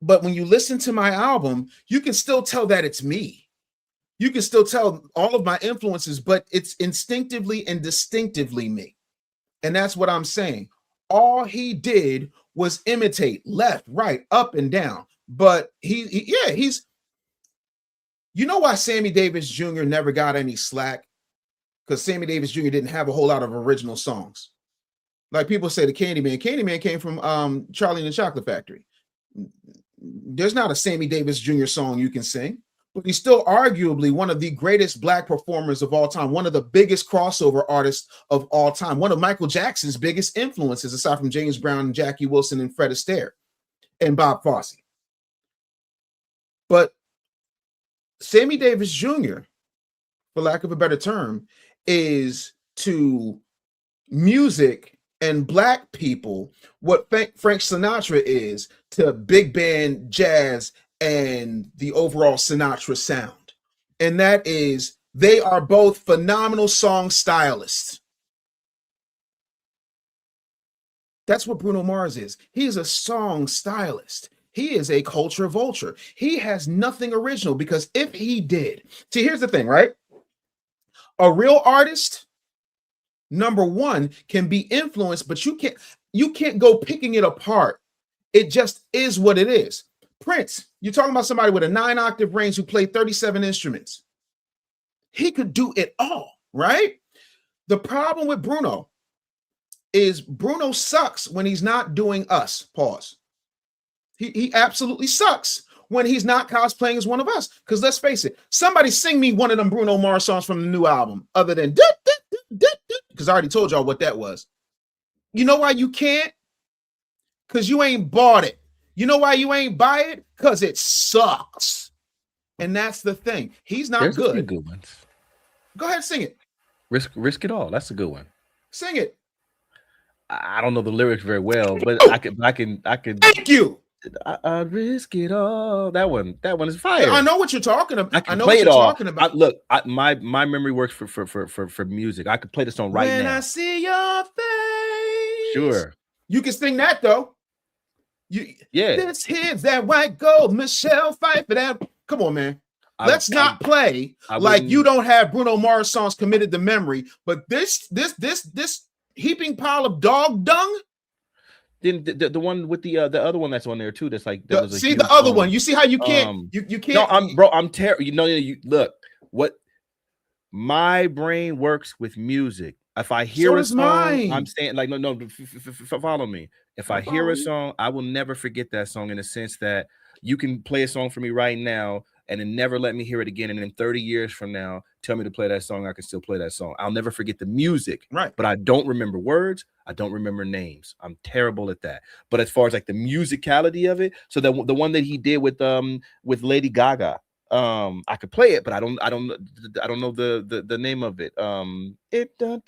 But when you listen to my album, you can still tell that it's me. You can still tell all of my influences, but it's instinctively and distinctively me. And that's what I'm saying. All he did was imitate left, right, up, and down. But he's, you know why Sammy Davis Jr. never got any slack? Because Sammy Davis Jr. didn't have a whole lot of original songs. Like people say the Candyman. Candyman came from Charlie and the Chocolate Factory. There's not a Sammy Davis Jr. song you can sing, but he's still arguably one of the greatest black performers of all time, one of the biggest crossover artists of all time, one of Michael Jackson's biggest influences, aside from James Brown and Jackie Wilson and Fred Astaire and Bob Fosse. But Sammy Davis Jr., for lack of a better term, is to music and black people what Frank Sinatra is to big band jazz and the overall Sinatra sound. And that is, they are both phenomenal song stylists. That's what Bruno Mars is. He is a song stylist. He is a culture vulture. He has nothing original, because if he did, see, here's the thing, right? A real artist, number one, can be influenced, but you can't go picking it apart. It just is what it is. Prince, you're talking about somebody with a 9-octave range who played 37 instruments. He could do it all, right? The problem with Bruno is Bruno sucks when he's not doing us. Pause. He absolutely sucks when he's not cosplaying as one of us. Because let's face it, somebody sing me one of them Bruno Mars songs from the new album, other than because I already told y'all what that was. You know why you can't? Because you ain't bought it. You know why you ain't buy it? Because it sucks. And that's the thing. He's not There's good. a few good ones. Go ahead, sing it. Risk It All. That's a good one. Sing it. I don't know the lyrics very well, but I can. Thank you. I risk it all. That one is fire. I know what you're talking about. I can know play what it you're all. talking about. My memory works for music. I could play the song right when now. I see your face. Sure. You can sing that though. This here's that white gold. Michelle Pfeiffer. That. Come on, man. Let's not play like you don't have Bruno Mars songs committed to memory. But this heaping pile of dog dung. Then the one with the other one that's on there too. That's like that was the other one. You see how you can't you can't. No, I'm terrible. You look what my brain works with music. If I hear a song, I'm saying like no, follow me. If I hear a song, I will never forget that song in the sense that you can play a song for me right now and then never let me hear it again. And then 30 years from now, tell me to play that song. I can still play that song. I'll never forget the music, right? But I don't remember words. I don't remember names. I'm terrible at that. But as far as like the musicality of it, so the one that he did with Lady Gaga, I could play it, but I don't know the name of it. If the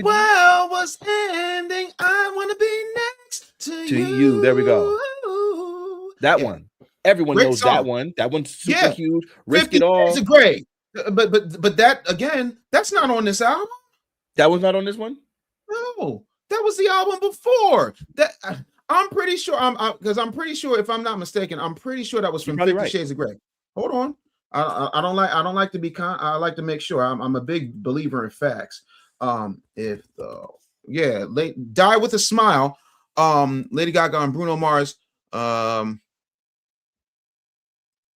world was ending, I want to be next to you. There we go. That one. Everyone knows song. That one. That one's super huge. Risk It All. It's great. But that again, that's not on this album. That was not on this one. No, that was the album before. That I'm pretty sure. I'm pretty sure. If I'm not mistaken, I'm pretty sure that was from 50 Shades of Grey. Hold on. I don't like to be I like to make sure. I'm a big believer in facts. Die with a Smile. Lady Gaga and Bruno Mars.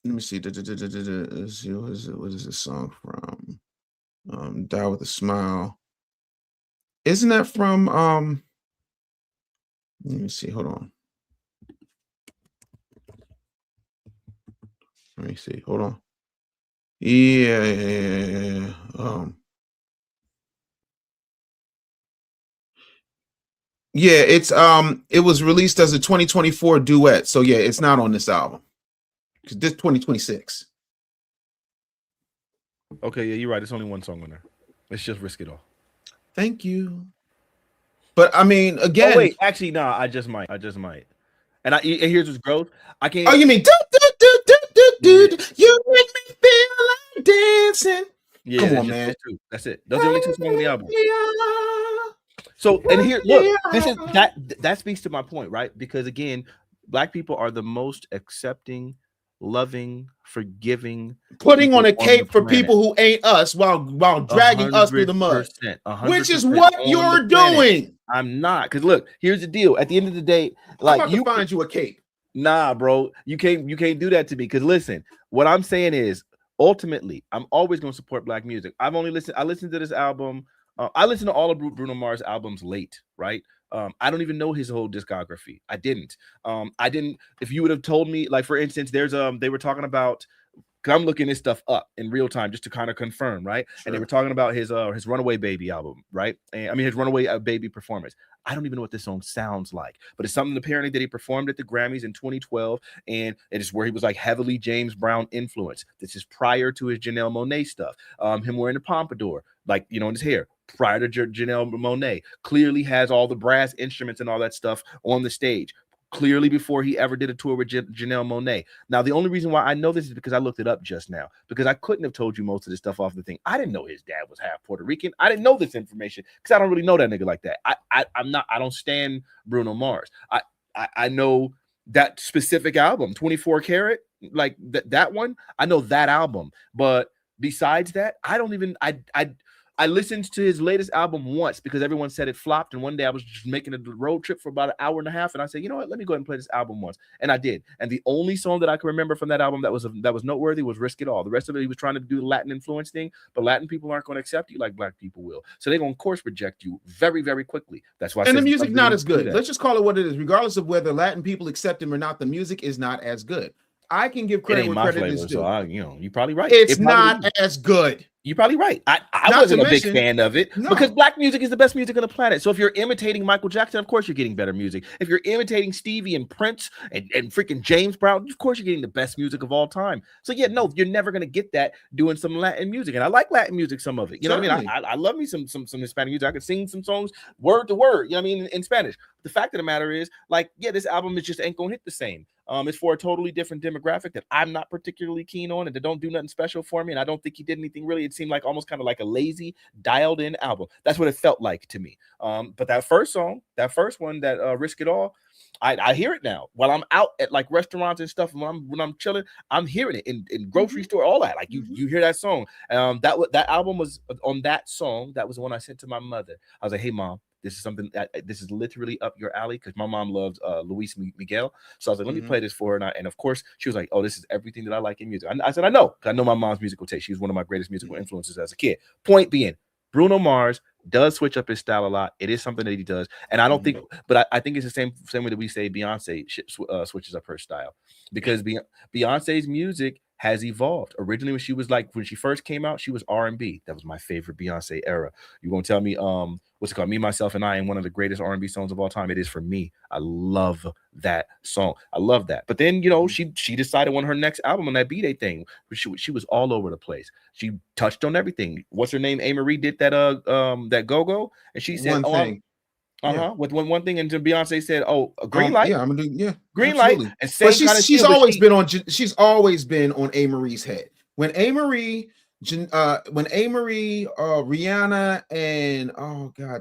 Let me see. What is this song from? Die with a Smile. Isn't that from let me see, hold on. Let me see, hold on. Yeah. It's it was released as a 2024 duet. So yeah, it's not on this album. Because this 2026. Okay, yeah, you're right. It's only one song on there. It's just Risk It All. Thank you. But I mean, again. Oh, wait, actually, no, I just might. And here's what's gross. I can't. Oh, you mean you make me feel like dancing. Yeah, come on, man. That's it. Those are the only two songs on the album. So, and here, look, that speaks to my point, right? Because again, Black people are the most accepting, loving, forgiving, putting on a cape for people who ain't us while dragging us through the mud, which is what you're doing. I'm not, because look, here's the deal. At the end of the day, like, I'm about to find you a cape. Nah, bro, you can't do that to me. Because listen, what I'm saying is, ultimately, I'm always going to support Black music. I listened to this album. I listened to all of Bruno Mars albums late, right? I don't even know his whole discography. I didn't. If you would have told me, like, for instance, there's they were talking about, because I'm looking this stuff up in real time just to kind of confirm, right? Sure. And they were talking about his Runaway Baby album, right? And I mean his Runaway Baby performance. I don't even know what this song sounds like, but it's something apparently that he performed at the Grammys in 2012, and it is where he was like heavily James Brown influenced. This is prior to his Janelle Monáe stuff. Him wearing the pompadour, like, you know, in his hair. Prior to Janelle Monáe, clearly has all the brass instruments and all that stuff on the stage. Clearly before he ever did a tour with Janelle Monáe. Now, the only reason why I know this is because I looked it up just now, because I couldn't have told you most of this stuff off the thing. I didn't know his dad was half Puerto Rican. I didn't know this information because I don't really know that nigga like that. I don't stand Bruno Mars. I know that specific album, 24 Karat, like that one. I know that album, but besides that, I don't even. I listened to his latest album once because everyone said it flopped. And one day I was just making a road trip for about an hour and a half. And I said, you know what? Let me go ahead and play this album once. And I did. And the only song that I can remember from that album that was noteworthy was Risk It All. The rest of it, he was trying to do the Latin influence thing, but Latin people aren't going to accept you like black people will. So they're going to, of course, reject you very, very quickly. That's why. And the music's not as good. Let's just call it what it is. Regardless of whether Latin people accept him or not, the music is not as good. I can give credit where credit is due. So you're probably right. It's not as good. You're probably right. I wasn't a big fan of it because black music is the best music on the planet. So if you're imitating Michael Jackson, of course you're getting better music. If you're imitating Stevie and Prince and freaking James Brown, of course you're getting the best music of all time. So yeah, no, you're never gonna get that doing some Latin music. And I like Latin music, some of it. You know what I mean? I love me some Hispanic music. I can sing some songs word to word, you know what I mean, in Spanish. The fact of the matter is, like, yeah, this album is just ain't gonna hit the same. It's for a totally different demographic that I'm not particularly keen on and that don't do nothing special for me. And I don't think he did anything really. It seemed like almost kind of like a lazy, dialed in album. That's what it felt like to me. But that first song, that first one, that Risk It All, I hear it now while I'm out at like restaurants and stuff. When I'm chilling, I'm hearing it in grocery store, all that. Like you hear that song. That album was on that song. That was the one I sent to my mother. I was like, hey, Mom, this is something this is literally up your alley because my mom loves Luis Miguel. So I was like, let me play this for her. And of course, she was like, oh, this is everything that I like in music. I said, I know, because I know my mom's musical taste. She was one of my greatest musical influences as a kid. Point being, Bruno Mars does switch up his style a lot. It is something that he does. And I don't think, but I think it's the same way that we say Beyonce switches up her style, because Beyonce's music has evolved. Originally, when she first came out, she was R&B. That was my favorite Beyonce era. You're gonna tell me what's it called? Me, Myself, and I, and one of the greatest R&B songs of all time. It is for me. I love that song. I love that. But then, she decided on her next album, on that B-Day thing, she was all over the place. She touched on everything. What's her name? A-Marie did that that Go-Go, and she said one thing. With one thing, and Beyonce said, "Oh, a green light." Yeah, I'm gonna do. Yeah, green absolutely. light. And same but she's always been on A-Marie's head. When A-Marie, Rihanna, and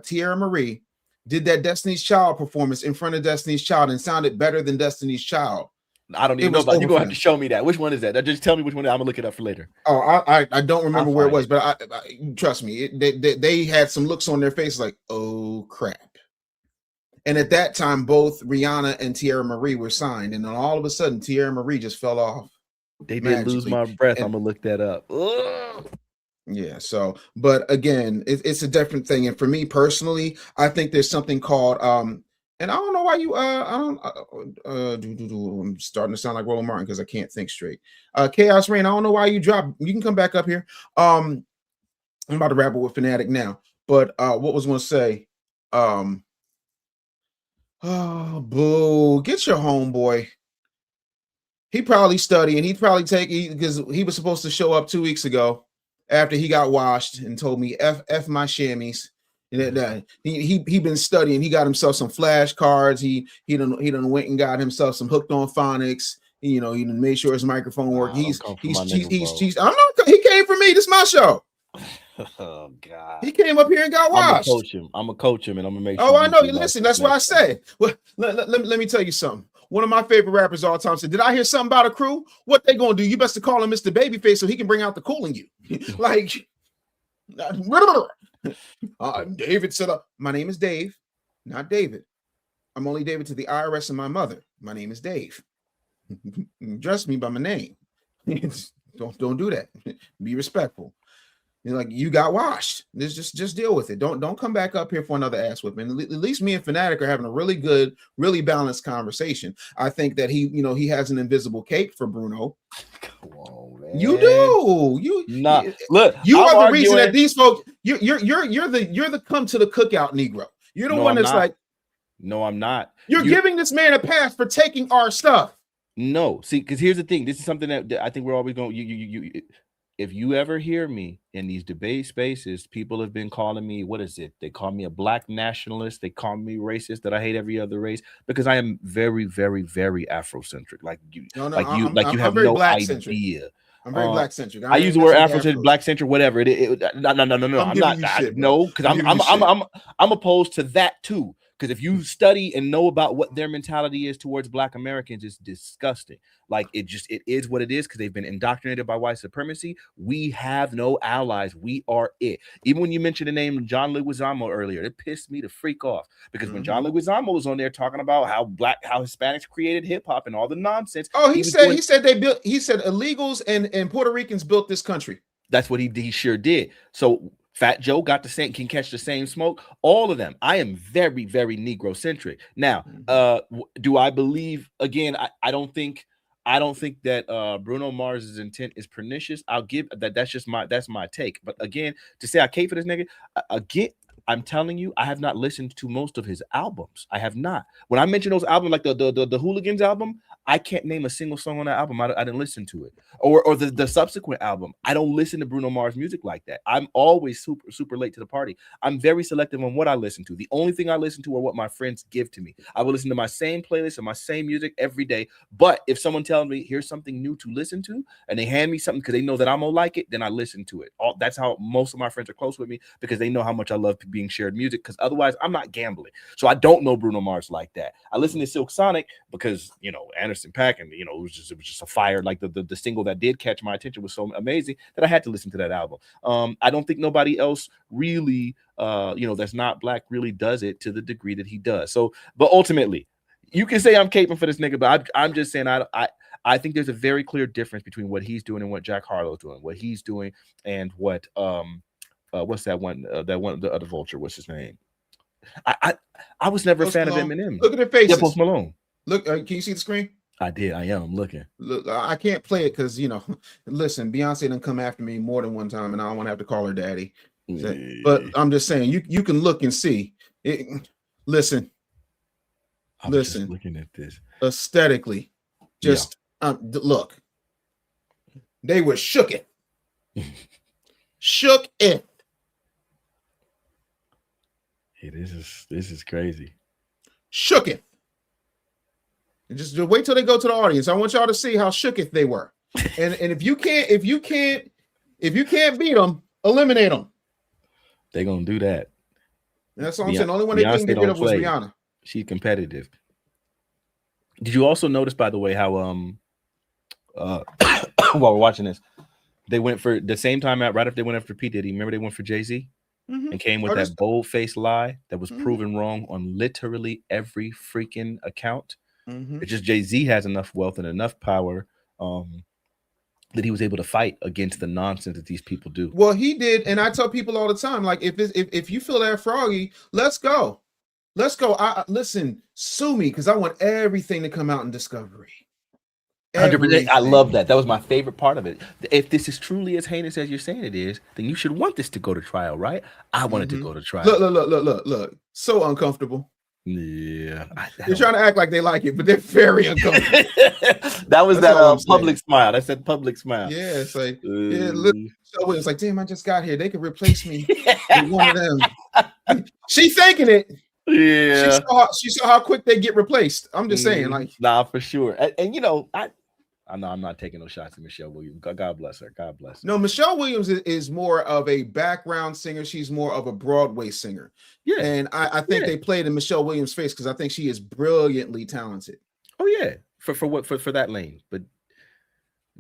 Tierra Marie did that Destiny's Child performance in front of Destiny's Child and sounded better than Destiny's Child. I don't even know about. You're gonna have to show me that. Which one is that? Just tell me which one. I'm gonna look it up for later. Oh, I don't remember where it was, but I trust me, they had some looks on their face like, oh crap. And at that time, both Rihanna and Tierra Marie were signed, and then all of a sudden, Tierra Marie just fell off. They did lose my breath. I'm gonna look that up. Ugh. Yeah. So, but again, it's a different thing. And for me personally, I think there's something called and I don't know why you I'm starting to sound like Roland Martin because I can't think straight. Chaos Rain, I don't know why you dropped. You can come back up here. I'm about to wrap up with Fanatiq now, but what was I going to say? Oh, boo! Get your homeboy. He probably studying. He'd probably because he was supposed to show up 2 weeks ago after he got washed and told me F my chamois. He been studying. He got himself some flashcards. He done went and got himself some Hooked on Phonics. He done made sure his microphone worked. He's I'm not. He came for me. This is my show. Oh God! He came up here and got washed. I'm gonna coach him, and I'm gonna make sure. Oh, I know. Listen, that's why I said. Well, let me tell you something. One of my favorite rappers of all time said, "Did I hear something about a crew? What they gonna do? You best to call him Mr. Babyface so he can bring out the cool in you." Like, David said, "My name is Dave, not David. I'm only David to the IRS and my mother. My name is Dave. Address me by my name. Don't do that. Be respectful." Like, you got washed. Just deal with it. Don't come back up here for another ass whipping. At least me and Fanatiq are having a really good, really balanced conversation. I think that he has an invisible cape for Bruno. Come on, man. You do. Look. You are the reason that these folks. You're the come to the cookout Negro. You're the one that's like. No, I'm not. You're giving this man a pass for taking our stuff. No, see, because here's the thing. This is something that I think we're always going. You. If you ever hear me in these debate spaces, people have been calling me, what is it? They call me a black nationalist. They call me racist, that I hate every other race, because I am very, very, very Afrocentric. Like you have no idea. I'm very black centric. I use the word Afrocentric, black centric, whatever. No. I'm not. No, because I'm opposed to that too. Because if you study and know about what their mentality is towards Black Americans, it's disgusting. Like it is what it is because they've been indoctrinated by white supremacy. We have no allies. We are it. Even when you mentioned the name John Leguizamo earlier, it pissed me to freak off because when John Leguizamo was on there talking about how Hispanics created hip hop and all the nonsense. Oh, he said illegals and Puerto Ricans built this country. That's what he sure did. So Fat Joe can catch the same smoke. All of them. I am very, very Negro centric. Now, do I believe again? I don't think that Bruno Mars's intent is pernicious. I'll give that. That's my take. But again, to say I cape for this nigga again. I'm telling you, I have not listened to most of his albums. I have not. When I mention those albums, like the Hooligans album, I can't name a single song on that album. I didn't listen to it. Or the subsequent album. I don't listen to Bruno Mars music like that. I'm always super, super late to the party. I'm very selective on what I listen to. The only thing I listen to are what my friends give to me. I will listen to my same playlist and my same music every day. But if someone tells me here's something new to listen to, and they hand me something because they know that I'm gonna like it, then I listen to it. That's how most of my friends are close with me because they know how much I love being shared music. Because otherwise, I'm not gambling. So I don't know Bruno Mars like that. I listen to Silk Sonic because Anderson .Paak and it was just a fire. Like the single that did catch my attention was so amazing that I had to listen to that album. I don't think nobody else really that's not Black really does it to the degree that he does. So, but ultimately, you can say I'm caping for this nigga, but I'm just saying I think there's a very clear difference between what he's doing and what Jack Harlow's doing. What he's doing and what what's that one? The other vulture. What's his name? I was never a fan of Eminem. Look at their faces. Yeah, Post Malone. Look, can you see the screen? I did. I am. I'm looking. Look, I can't play it because listen, Beyonce done come after me more than one time, and I don't want to have to call her daddy. But I'm just saying, you can look and see it. Listen, Just looking at this aesthetically, look. They were shook it. Shook it. Hey, this is crazy. Shook it. And just wait till they go to the audience. I want y'all to see how shooketh they were. And if you can't beat them, eliminate them. They're gonna do that. That's all I'm saying. The only one they couldn't get rid of was Rihanna. She's competitive. Did you also notice, by the way, how while we're watching this, they went for the same time out right after they went after P. Diddy. Remember they went for Jay-Z and came with that bold-faced lie that was proven wrong on literally every freaking account. It's just Jay-Z has enough wealth and enough power that he was able to fight against the nonsense that these people do. Well, he did, and I tell people all the time, like if you feel that froggy, let's go. Listen, sue me because I want everything to come out in discovery. 100%. I love that. That was my favorite part of it. If this is truly as heinous as you're saying it is, then you should want this to go to trial, right? I want it to go to trial. Look. So uncomfortable. Yeah, they're trying to act like they like it, but they're very uncomfortable. That was that public smile. That's that public smile. Yeah, it's like look, so it's like, damn, I just got here. They could replace me with one of them. She thinking it. Yeah, she saw how quick they get replaced. I'm just saying, like, nah, for sure. And I know I'm not taking no shots at Michelle Williams. God bless her. God bless her. No, Michelle Williams is more of a background singer. She's more of a Broadway singer. Yeah. And I think they played in Michelle Williams' face because I think she is brilliantly talented. Oh, yeah. For that lane. But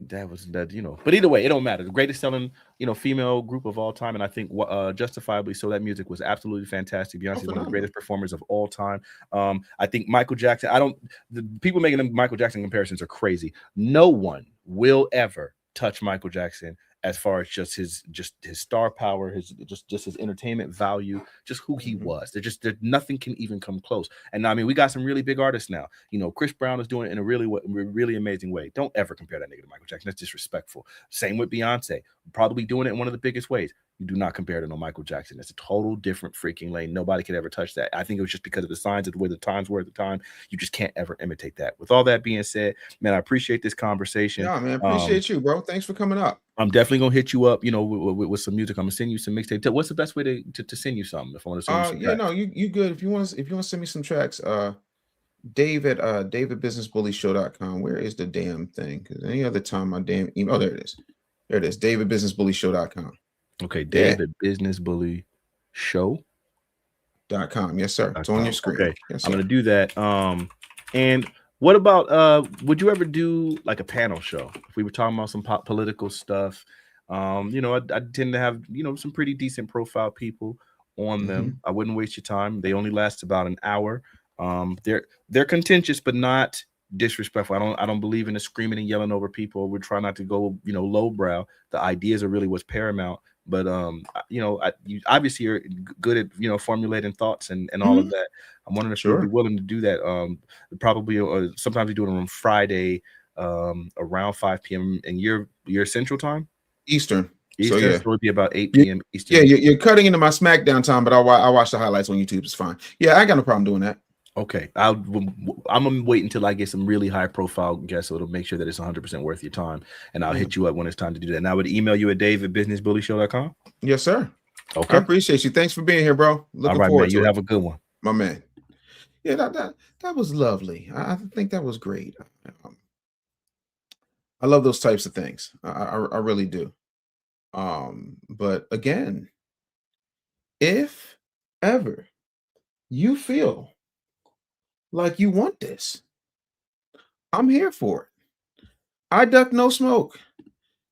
that was that, But either way, it don't matter. The greatest selling, female group of all time. And I think justifiably so that music was absolutely fantastic. Beyonce is one of the greatest performers of all time. I think Michael Jackson, the people making them Michael Jackson comparisons are crazy. No one will ever touch Michael Jackson as far as just his star power, his entertainment value, just who he was. There's nothing can even come close. And I mean, we got some really big artists now. Chris Brown is doing it in a really amazing way. Don't ever compare that nigga to Michael Jackson. That's disrespectful. Same with Beyonce, probably doing it in one of the biggest ways. You do not compare to no Michael Jackson. It's a total different freaking lane. Nobody could ever touch that. I think it was just because of the signs of the way the times were at the time. You just can't ever imitate that. With all that being said, man, I appreciate this conversation. Yeah, man, appreciate you, bro. Thanks for coming up. I'm definitely gonna hit you up, with some music. I'm gonna send you some mixtape. What's the best way to send you something? If I want to send you some tracks? No, you good. If you want to send me some tracks, Dave at davidbusinessbullyshow.com. Where is the damn thing? Because any other time my damn email. Oh, there it is. There it is. davidbusinessbullyshow.com. Okay, David Business Bully Show. .com. Yes, sir. It's on your screen. Okay, Yes, I'm sir. gonna do that. And what about would you ever do like a panel show? If we were talking about some political stuff, you know, I tend to have, you know, some pretty decent profile people on them. I wouldn't waste your time. They only last about an hour. They're contentious, but not disrespectful. I don't believe in the screaming and yelling over people. We're trying not to go, you know, lowbrow. The ideas are really what's paramount. But you know, you obviously you're good at, you know, formulating thoughts and all of that. I'm wondering if you'd be willing to do that. Probably sometimes we do it on Friday around 5 p.m. and your Central Time, Eastern. So yeah, it would be about 8 p.m. Eastern. Yeah, you're cutting into my SmackDown time, but I watch the highlights on YouTube. It's fine. Yeah, I ain't got no problem doing that. Okay, I'm gonna wait until I get some really high profile guests, so it'll make sure that it's 100% worth your time, and I'll hit you up when it's time to do that. And I would email you at dave@businessbullyshow.com. Yes, sir. Okay, I appreciate you. Thanks for being here, bro. Looking forward man. to You it. have a good one, my man. Yeah, that was lovely. I think that was great. I love those types of things. I really do. But again, if ever you feel like you want this, I'm here for it. I duck no smoke.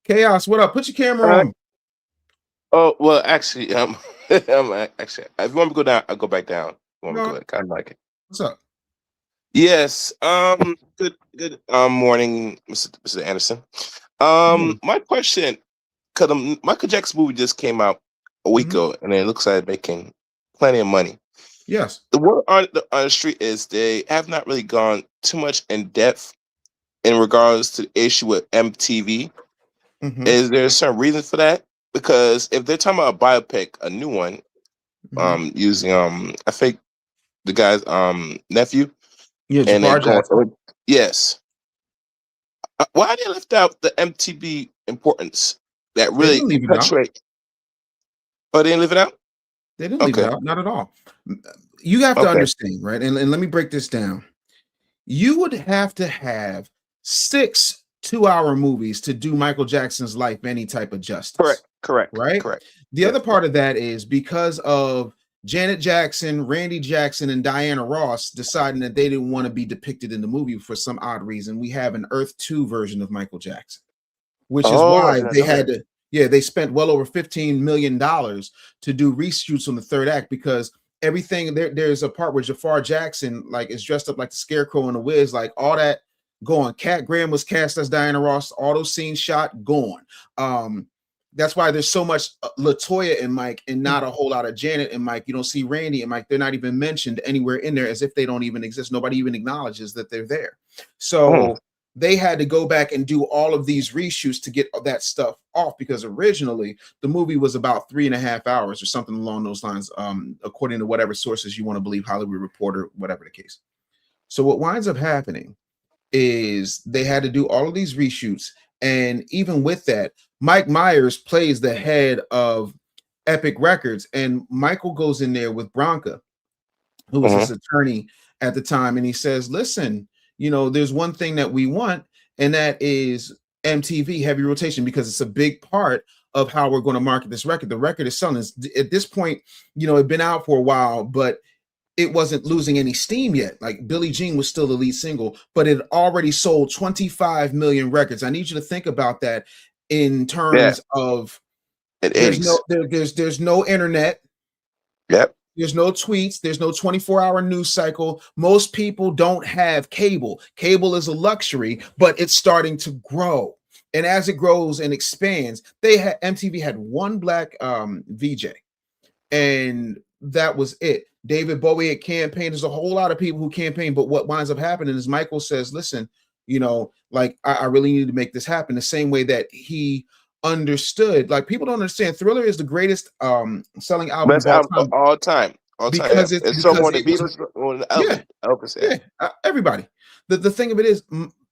Chaos, what up? Put your camera on. Oh well, actually, actually, if you want me to go down, I'll go back down. You want me to go? Kind of like it. What's up? Yes. Good. Morning, Mr. Anderson. My question, because Michael Jackson movie just came out a week ago, and it looks like making plenty of money. Yes. The word on the street is they have not really gone too much in depth in regards to the issue with MTV. Is there some reason for that? Because if they're talking about a biopic, a new one, using I think the guy's nephew, and yes, why they left out the MTV importance that really perpetuate? Oh, they didn't leave it out. They didn't leave it out, not at all. You have to understand, right? And let me break this down. You would have to have 6 2-hour movies to do Michael Jackson's life any type of justice. Correct. The other part of that is because of Janet Jackson, Randy Jackson, and Diana Ross deciding that they didn't want to be depicted in the movie for some odd reason. We have an Earth 2 version of Michael Jackson, which is why they had to. Yeah, they spent well over $15 million to do reshoots on the third act because everything there's a part where Jafar Jackson like is dressed up like the Scarecrow and the Wiz, like all that gone. Cat Graham was cast as Diana Ross. All those scenes shot gone. That's why there's so much LaToya and Mike and not a whole lot of Janet and Mike. You don't see Randy and Mike. They're not even mentioned anywhere in there as if they don't even exist. Nobody even acknowledges that they're there. So they had to go back and do all of these reshoots to get that stuff off because originally the movie was about 3.5 hours or something along those lines, according to whatever sources you want to believe, Hollywood Reporter, whatever the case. So what winds up happening is they had to do all of these reshoots. And even with that, Mike Myers plays the head of Epic Records, and Michael goes in there with Bronca, who was his attorney at the time, and he says, listen, you know, there's one thing that we want, and that is MTV heavy rotation, because it's a big part of how we're going to market this record. The record is selling. At this point, you know, it'd been out for a while, but it wasn't losing any steam yet. Like Billie Jean was still the lead single, but it already sold 25 million records. I need you to think about that in terms of there's no internet. There's no tweets. There's no 24-hour news cycle. Most people don't have cable. Cable is a luxury, but it's starting to grow. And as it grows and expands, MTV had one black VJ, and that was it. David Bowie had campaigned. There's a whole lot of people who campaign, but what winds up happening is Michael says, listen, you know, like I really need to make this happen the same way that he understood. Like people don't understand. Thriller is the greatest selling album of all time. Because it's so more than Beatles. Everybody. The thing of it is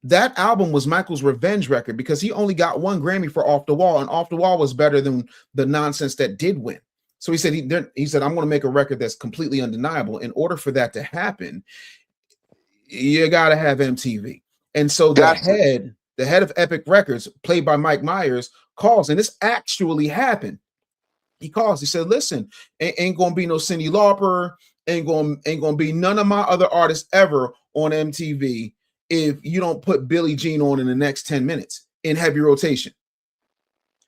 that album was Michael's revenge record because he only got 1 Grammy for Off the Wall, and Off the Wall was better than the nonsense that did win. So he said, I'm going to make a record that's completely undeniable. In order for that to happen, you got to have MTV. And so the head of Epic Records, played by Mike Myers, calls, and this actually happened. He calls. He said, listen, ain't going to be no Cyndi Lauper. ain't gonna be none of my other artists ever on MTV if you don't put Billie Jean on in the next 10 minutes in heavy rotation.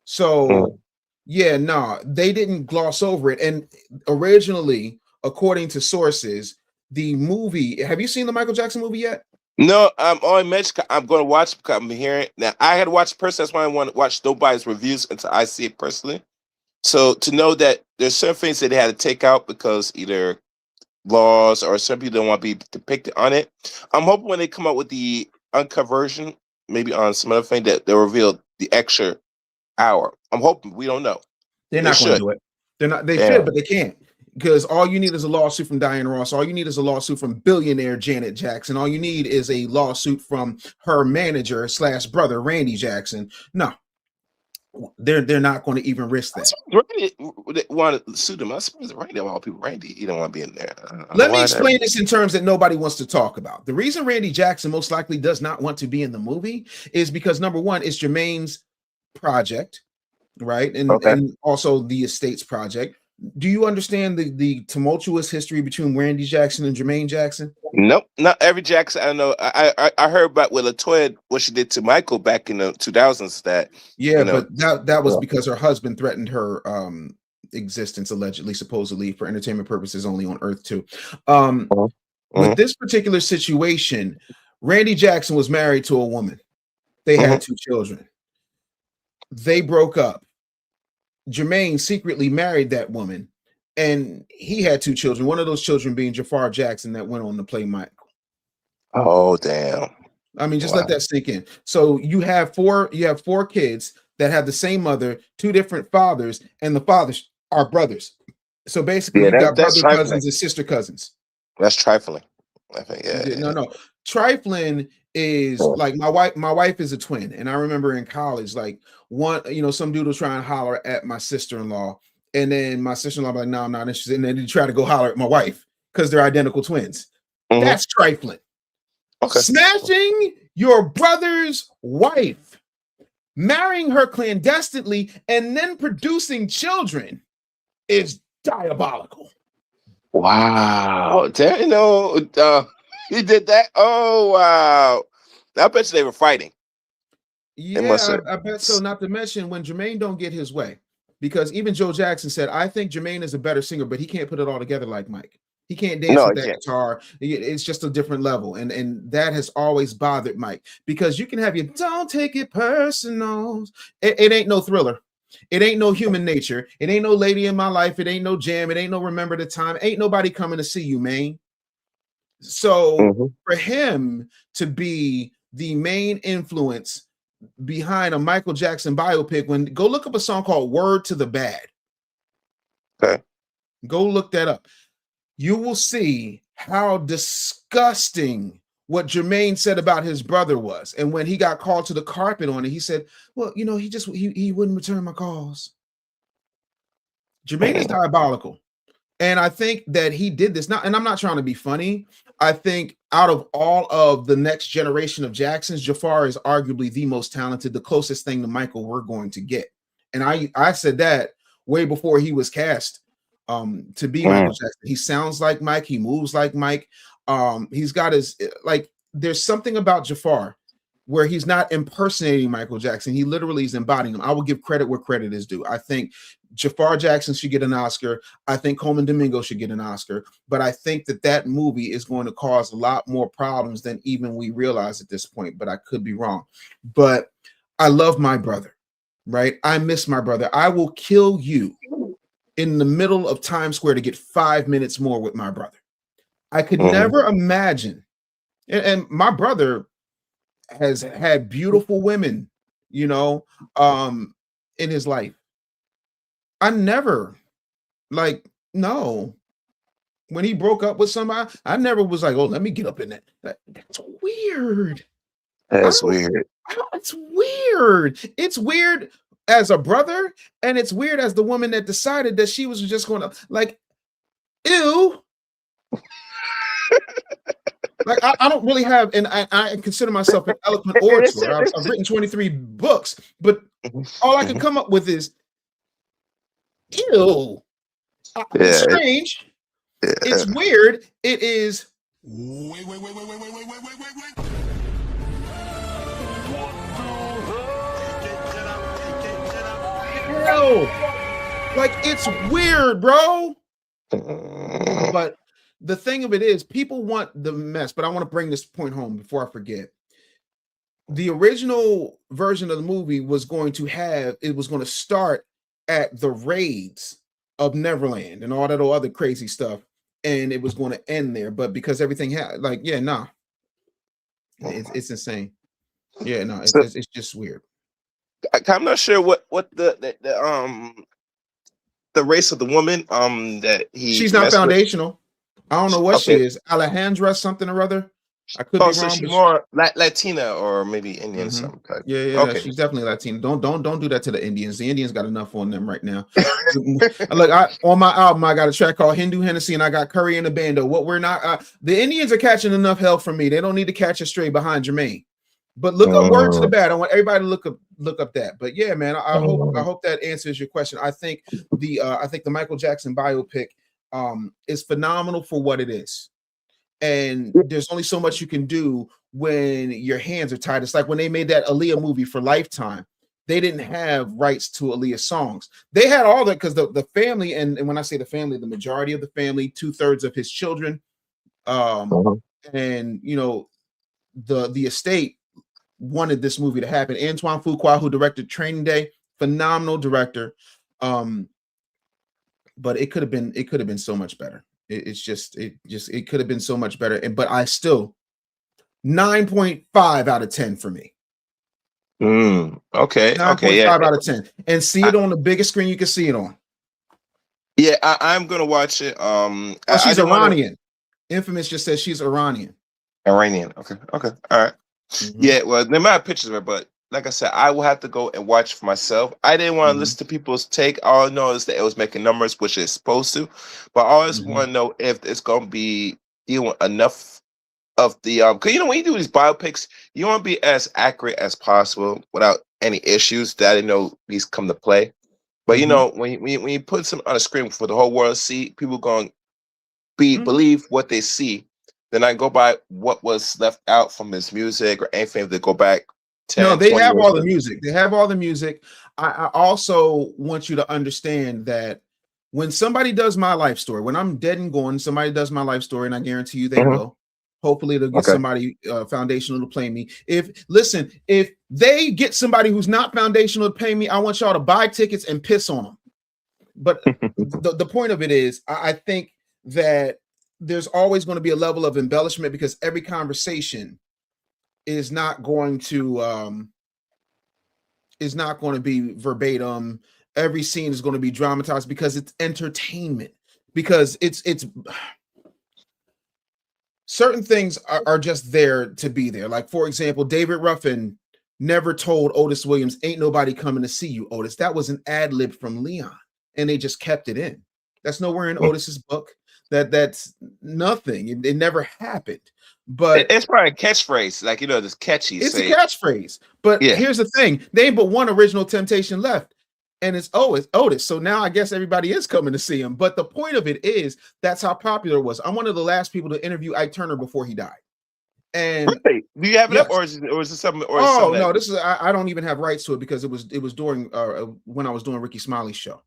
So yeah, nah, they didn't gloss over it. And originally, according to sources, the movie, have you seen the Michael Jackson movie yet? No, I'm only mentioned. I'm going to watch because I'm hearing now. I had watched personally. That's why I want to watch nobody's reviews until I see it personally. So to know that there's certain things that they had to take out because either laws or some people don't want to be depicted on it. I'm hoping when they come out with the uncut version, maybe on some other thing that they'll reveal the extra hour. I'm hoping. We don't know. They're not going to do it. They're not. They should, but they can't. Because all you need is a lawsuit from Diana Ross. All you need is a lawsuit from billionaire Janet Jackson. All you need is a lawsuit from her manager / brother, Randy Jackson. No, they're not going to even risk that. Randy want to sue them. I suppose Randy of all people, Randy, he don't want to be in there. Let me explain this in terms that nobody wants to talk about. The reason Randy Jackson most likely does not want to be in the movie is because number one, it's Jermaine's project, right? And also the estate's project. Do you understand the tumultuous history between Randy Jackson and Jermaine Jackson? Nope, not every Jackson. I know. I heard about with LaToya what she did to Michael back in the 2000s. That but that was because her husband threatened her existence, allegedly, supposedly, for entertainment purposes, only on Earth too. With this particular situation, Randy Jackson was married to a woman. They had 2 children. They broke up. Jermaine secretly married that woman, and he had 2 children. One of those children being Jafar Jackson, that went on to play Michael. Oh, damn! I mean, just let that sink in. So you have 4 kids that have the same mother, 2 different fathers, and the fathers are brothers. So basically, you've got brother cousins and sister cousins. That's trifling. I think, No. Trifling is like my wife is a twin, and I remember in college, like some dude was trying to holler at my sister-in-law, and then my sister-in-law was like, no, I'm not interested, and then he tried to go holler at my wife because they're identical twins. That's trifling. Smashing your brother's wife, marrying her clandestinely, and then producing children is diabolical. Wow. He did that? Oh, wow. I bet you they were fighting. Yeah, I bet so. Not to mention when Jermaine don't get his way, because even Joe Jackson said, I think Jermaine is a better singer, but he can't put it all together like Mike. He can't dance with that guitar. It's just a different level. And that has always bothered Mike, because you can have your don't take it personal. It ain't no Thriller. It ain't no Human Nature. It ain't no Lady in My Life. It ain't no Jam. It ain't no Remember the Time. Ain't nobody coming to see you, man. So for him to be the main influence behind a Michael Jackson biopic, go look up a song called Word to the Bad. Okay. Go look that up. You will see how disgusting what Jermaine said about his brother was. And when he got called to the carpet on it, he said, well, he wouldn't return my calls. Jermaine is diabolical. And I think that he did this now, and I'm not trying to be funny. I think out of all of the next generation of Jacksons, Jafar is arguably the most talented, the closest thing to Michael we're going to get. And I said that way before he was cast to be Michael Jackson. He sounds like Mike. He moves like Mike. He's got there's something about Jafar where he's not impersonating Michael Jackson. He literally is embodying him. I will give credit where credit is due. I think Jafar Jackson should get an Oscar. I think Coleman Domingo should get an Oscar. But I think that movie is going to cause a lot more problems than even we realize at this point. But I could be wrong. But I love my brother, right? I miss my brother. I will kill you in the middle of Times Square to get 5 minutes more with my brother. I could never imagine. And my brother has had beautiful women, in his life. I never, no. When he broke up with somebody, I never was like, oh, let me get up in that. That's weird. That's weird. It's weird. It's weird as a brother, and it's weird as the woman that decided that she was just going to, ew. I don't really have, and I consider myself an eloquent orator. I've written 23 books, but all I can come up with is, ew. It's strange, It's weird. It is. Wait. Hell, like it's weird, bro. But the thing of it is, people want the mess. But I want to bring this point home before I forget. The original version of the movie was going to start at the raids of Neverland and all that other crazy stuff, and it was going to end there. But because everything had, like, yeah, nah, it's insane. Yeah, no, it's just weird. I'm not sure what the race of the woman that she's not foundational. I don't know what she is. Alejandra something or other. I could be wrong. So she's more Latina or maybe Indian. Some type. Yeah. Okay. She's definitely Latina. Don't do that to the Indians. The Indians got enough on them right now. Look, on my album, I got a track called Hindu Hennessy, and I got Curry and the Bando. What we're not, the Indians are catching enough hell from me. They don't need to catch a stray behind Jermaine. But look up Word to the Bad. I want everybody to look up that. But yeah, man, I hope that answers your question. I think the Michael Jackson biopic is phenomenal for what it is. And there's only so much you can do when your hands are tied. It's like when they made that Aaliyah movie for Lifetime. They didn't have rights to Aaliyah's songs. They had all that because the family, and when I say the family, the majority of the family, 2/3 of his children, and you know, the estate wanted this movie to happen. Antoine Fuqua, who directed Training Day, phenomenal director. But it could have been so much better. It could have been so much better. But I still 9.5 out of 10 for me. Okay. 9.5 out of 10. And see it on the biggest screen you can see it on. Yeah, I'm gonna watch it. She's Iranian. Infamous just says she's Iranian. Iranian. Okay. All right. Yeah, well, they might have pictures of it, but like I said, I will have to go and watch for myself. I didn't want to listen to people's take. All I know is that it was making numbers, which it's supposed to. But I always want to know if it's going to be enough of the because you know when you do these biopics, you want to be as accurate as possible without any issues that I know these come to play. But you know when you put something on a screen for the whole world to see, people going to believe what they see. Then I go by what was left out from his music or anything to go back. 10, no, they have all the music. They have all the music. I also want you to understand that when somebody does my life story, when I'm dead and gone, somebody does my life story, and I guarantee you they will. Hopefully, they'll get somebody foundational to play me. If they get somebody who's not foundational to pay me, I want y'all to buy tickets and piss on them. But the point of it is, I think that there's always going to be a level of embellishment because every conversation is not going to be verbatim. Every scene is going to be dramatized because it's entertainment. Because it's certain things are just there to be there. Like, for example, David Ruffin never told Otis Williams, "Ain't nobody coming to see you, Otis." That was an ad lib from Leon, and they just kept it in. That's nowhere in Otis's book. That's nothing. It never happened. But it's probably a catchphrase, like this catchy. It's a catchphrase. But here's the thing: they ain't but one original Temptation left, and it's Otis. So now I guess everybody is coming to see him. But the point of it is that's how popular it was. I'm one of the last people to interview Ike Turner before he died. And do you have it up, or is it something? No, this is I don't even have rights to it because it was during when I was doing Ricky Smiley's show.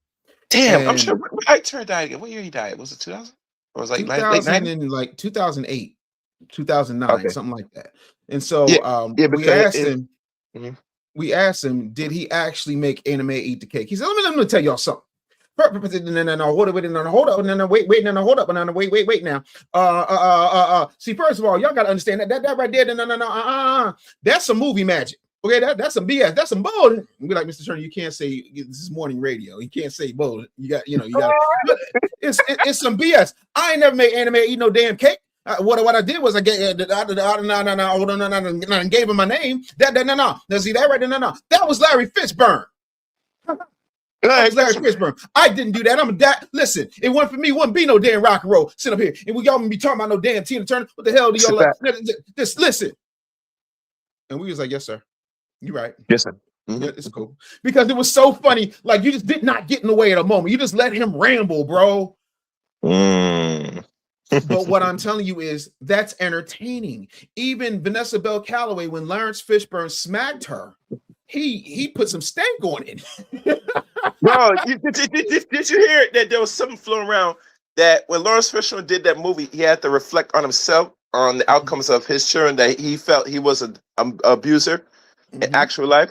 Damn, I'm sure when Ike Turner died again. What year he died? Was it 2000? Or was it like 2000 and like 2008, 2009, something like that. And so we asked him, did he actually make Anime Eat the Cake? He said, let me tell y'all something. No, hold up, now. See, first of all, y'all gotta understand that right there, that's some movie magic. Okay, that's some BS. That's some bull. Be like, Mr. Turner, you can't say this is morning radio. You can't say bull. You got. It's some BS. I ain't never made Anime Eat no damn cake. What I did was I gave gave him my name. Now see that right there? No. That was Larry Fishburne. That was Larry Fishburne. I didn't do that. I'm a dad. Listen, it wasn't for me. Wouldn't be no damn rock and roll. Sit up here and we y'all be talking about no damn Tina Turner. What the hell do y'all like? Just listen. And we was like, yes, sir. You're right. Yes, sir. Yeah, it's cool. Because it was so funny. Like, you just did not get in the way at a moment. You just let him ramble, bro. Mm. But what I'm telling you is that's entertaining. Even Vanessa Bell Calloway, when Lawrence Fishburne smacked her, he put some stank on it. Bro, did you hear that there was something floating around that when Lawrence Fishburne did that movie, he had to reflect on himself, on the outcomes of his children, that he felt he was an abuser in actual life?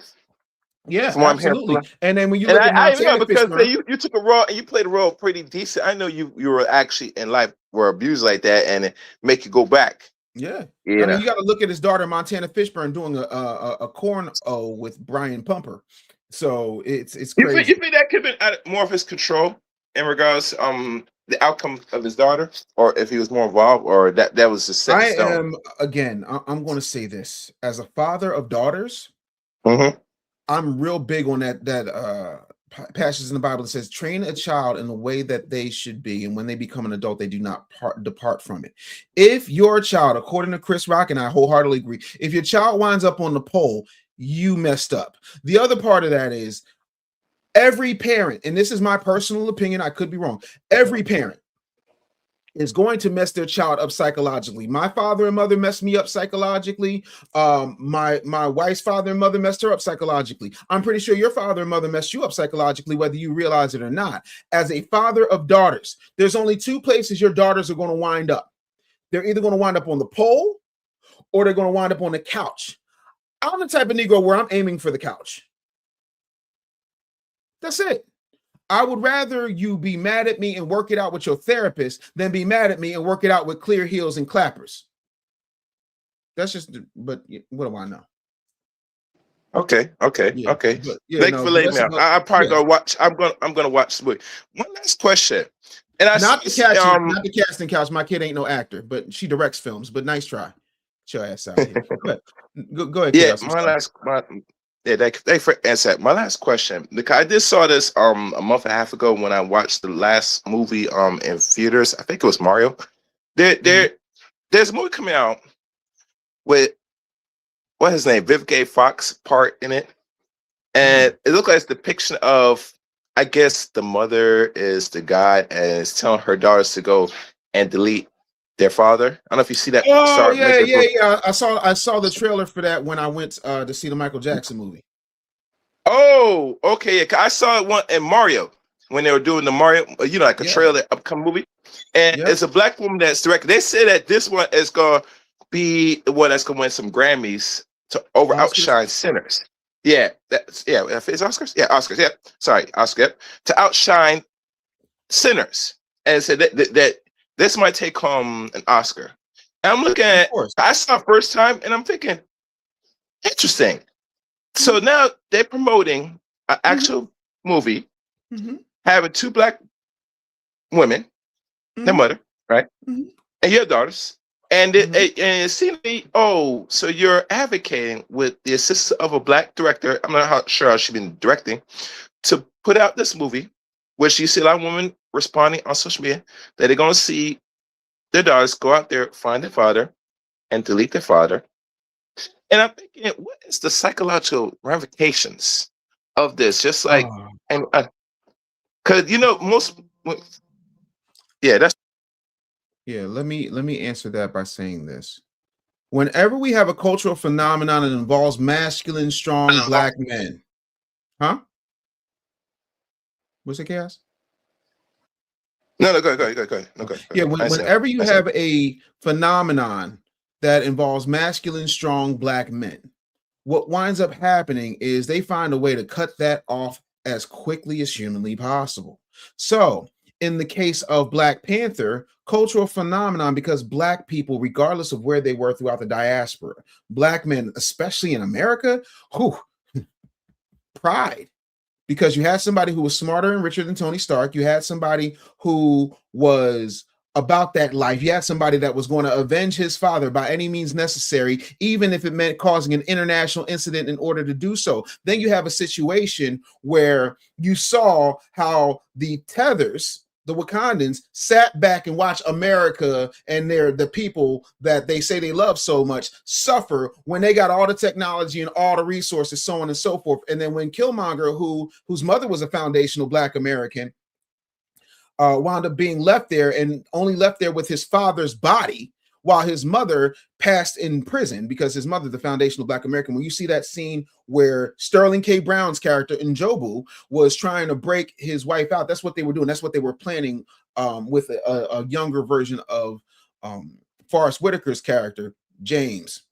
Yeah, From what I'm hearing. absolutely. And then when you And look at I know Montana because Fishburne, you took a role and you played a role pretty decent. I know you were actually in life were abused like that, and it make you go back. yeah. You I know. mean, you got to look at his daughter Montana Fishburne doing a corn with Brian Pumper. So it's crazy. You think that could have been out of more of his control in regards the outcome of his daughter, or if he was more involved, or that was just set in stone? I'm going to say this as a father of daughters. Mm-hmm. I'm real big on that passage in the Bible that says, train a child in the way that they should be, and when they become an adult, they do not depart from it. If your child, according to Chris Rock, and I wholeheartedly agree, if your child winds up on the pole, you messed up. The other part of that is every parent, and this is my personal opinion, I could be wrong, every parent is going to mess their child up psychologically. My father and mother messed me up psychologically. My wife's father and mother messed her up psychologically. I'm pretty sure your father and mother messed you up psychologically, whether you realize it or not. As a father of daughters, there's only two places your daughters are going to wind up. They're either going to wind up on the pole or they're going to wind up on the couch. I'm the type of Negro where I'm aiming for the couch. That's it. I would rather you be mad at me and work it out with your therapist than be mad at me and work it out with clear heels and clappers. That's just, but what do I know? Okay. But, Thank you for letting me out. I'm probably gonna watch. I'm gonna watch the movie. One last question, and not the casting couch. My kid ain't no actor, but she directs films. But nice try. Get your ass out here. Go ahead. Yeah, thanks for answering. My last question, because I just saw this a month and a half ago when I watched the last movie in theaters. I think it was Mario. There's a movie coming out with what's his name, Vivica A. Fox part in it, and it looked like it's a depiction of, I guess the mother is the god and is telling her daughters to go and delete their father. I don't know if you see that. Oh, yeah. I saw the trailer for that when I went to see the Michael Jackson movie. Oh, okay. Yeah, I saw it one in Mario when they were doing the Mario, like a trailer upcoming movie. And it's a black woman that's directed. They say that this one is gonna be the one that's gonna win some Grammys to outshine Sinners. Yeah, it's Oscars. Yeah, Oscars. Yeah, sorry, Oscar. Yep. To outshine Sinners, and said that this might take home an Oscar. And I'm looking at, I saw it first time, and I'm thinking, interesting. So now they're promoting an actual movie, having two black women, their mother, right? And your daughters. And it seemed to me, so you're advocating with the assistance of a black director, I'm not sure how she's been directing, to put out this movie, which you see a lot of women responding on social media, that they're going to see their daughters go out there, find their father, and delete their father. And I'm thinking, what is the psychological ramifications of this? Just like, and because most, that's. Yeah, let me answer that by saying this. Whenever we have a cultural phenomenon that involves masculine, strong black men, what's it, Chaos? No, go ahead. No, go ahead. Yeah, whenever you have a phenomenon that involves masculine, strong black men, what winds up happening is they find a way to cut that off as quickly as humanly possible. So in the case of Black Panther, cultural phenomenon, because black people, regardless of where they were throughout the diaspora, black men, especially in America, pride. Because you had somebody who was smarter and richer than Tony Stark. You had somebody who was about that life. You had somebody that was going to avenge his father by any means necessary, even if it meant causing an international incident in order to do so. Then you have a situation where you saw how the Tethers, the Wakandans, sat back and watched America and the people that they say they love so much suffer when they got all the technology and all the resources, so on and so forth. And then when Killmonger, whose mother was a foundational Black American, wound up being left there and only left there with his father's body while his mother passed in prison because his mother, the foundational Black American. When you see that scene where Sterling K. Brown's character in Jobu was trying to break his wife out, that's what they were doing. That's what they were planning with a younger version of Forrest Whitaker's character, James.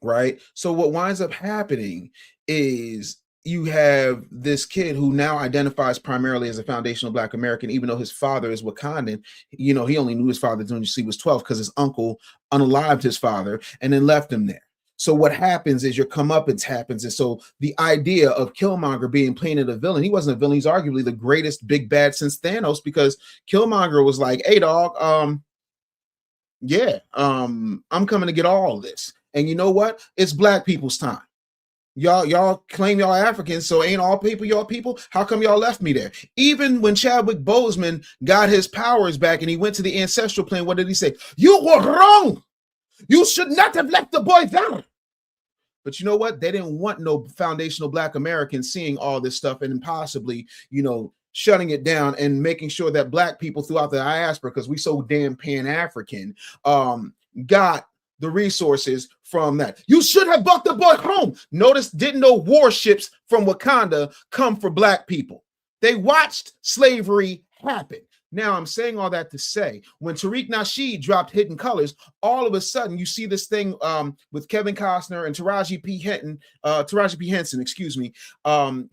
Right. So what winds up happening is you have this kid who now identifies primarily as a foundational Black American, even though his father is Wakandan. He only knew his father when he was 12 because his uncle unalived his father and then left him there. So what happens is your comeuppance happens. And so the idea of Killmonger being painted a villain, he wasn't a villain. He's arguably the greatest big bad since Thanos, because Killmonger was like, hey, dog, I'm coming to get all of this. And you know what? It's Black people's time. Y'all claim y'all Africans, so ain't all people y'all people? How come y'all left me there? Even when Chadwick Boseman got his powers back and he went to the ancestral plane, what did he say? You were wrong. You should not have left the boy there. But you know what? They didn't want no foundational Black Americans seeing all this stuff and possibly, shutting it down and making sure that Black people throughout the diaspora, because we so damn Pan-African, got the resources from that. You should have brought the boy home. Notice, didn't know warships from Wakanda come for Black people. They watched slavery happen. Now, I'm saying all that to say, when Tariq Nasheed dropped Hidden Colors, all of a sudden you see this thing with Kevin Costner and Taraji P. Henson,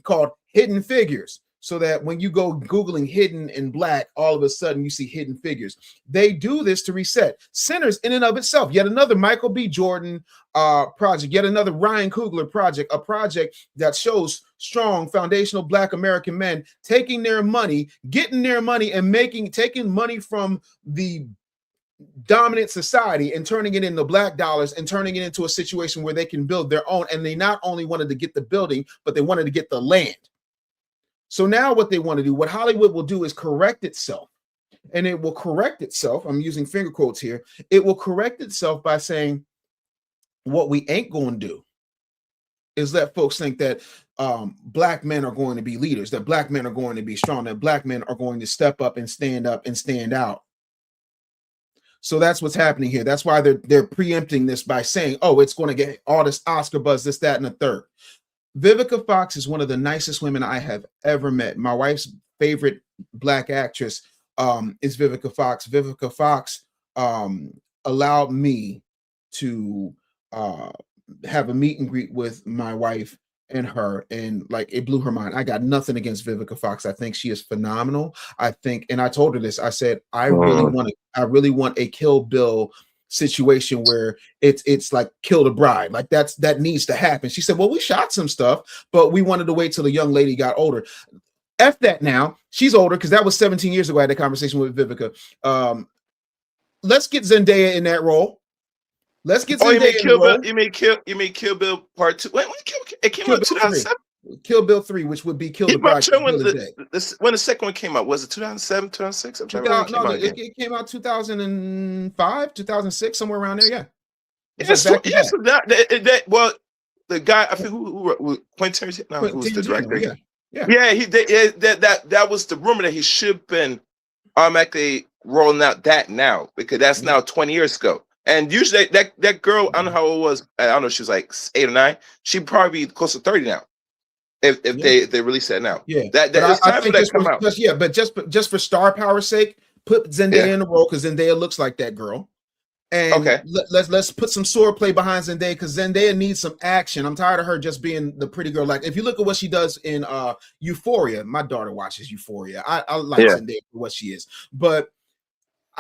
called Hidden Figures. So that when you go Googling hidden in Black, all of a sudden you see Hidden Figures. They do this to reset. Sinners in and of itself, yet another Michael B. Jordan project, yet another Ryan Coogler project, a project that shows strong foundational Black American men taking their money, getting their money and taking money from the dominant society and turning it into Black dollars and turning it into a situation where they can build their own. And they not only wanted to get the building, but they wanted to get the land. So now what they want to do, what Hollywood will do is correct itself. And it will correct itself. I'm using finger quotes here. It will correct itself by saying, what we ain't going to do is let folks think that Black men are going to be leaders, that Black men are going to be strong, that Black men are going to step up and stand out. So that's what's happening here. That's why they're preempting this by saying, oh, it's going to get all this Oscar buzz, this, that, and the third. Vivica Fox is one of the nicest women I have ever met. My wife's favorite Black actress is Vivica Fox. Vivica Fox allowed me to have a meet and greet with my wife and her, and like it blew her mind. I got nothing against Vivica Fox. I think she is phenomenal. I think, and I told her this, I said, I really want a Kill Bill situation where it's like Kill the Bride, like that needs to happen. She said, well, we shot some stuff, but we wanted to wait till the young lady got older. F that now. She's older, because that was 17 years ago I had a conversation with Vivica. Let's get Zendaya in that role. Let's get Zendaya you mean in Kill the role. Bill? You mean Kill Bill Part 2? Wait, it came out 2007. Kill Bill 3, which would be Kill the Bride. When the second one came out, was it 2007, 2006? I'm trying to remember. It came out 2005, 2006, somewhere around there. Yeah. Well, the guy, I think who Quentin Tarantino, who was the director. That was the rumor that he should have been automatically rolling out that now, because that's now 20 years ago. And usually that girl, I don't know how old it was. I don't know, she was like 8 or 9. She'd probably be close to 30 now. If they release that now. Yeah. It's time for that to come out. But just for star power's sake, put Zendaya in the role, because Zendaya looks like that girl. And let's put some swordplay behind Zendaya, because Zendaya needs some action. I'm tired of her just being the pretty girl. Like, if you look at what she does in Euphoria, my daughter watches Euphoria. I like Zendaya for what she is, but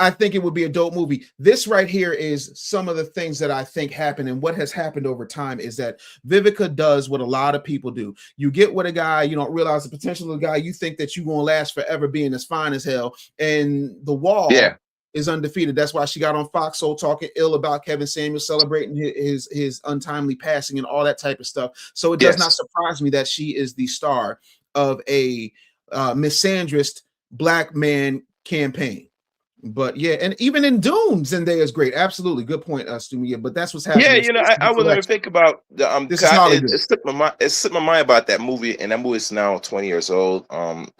I think it would be a dope movie. This right here is some of the things that I think happen, and what has happened over time is that Vivica does what a lot of people do. You get with a guy, you don't realize the potential of the guy, you think that you're going to last forever being as fine as hell, and the wall is undefeated. That's why she got on Fox Soul talking ill about Kevin Samuels, celebrating his untimely passing and all that type of stuff. So it does not surprise me that she is the star of a misandrist Black man campaign. But yeah, and even in Doom, Zendaya is great. Absolutely, good point, Stumia. But that's what's happening. Yeah, I would never think about the This is Hollywood. it slipped my mind. It slipped my mind about that movie, and that movie is now 20 years old.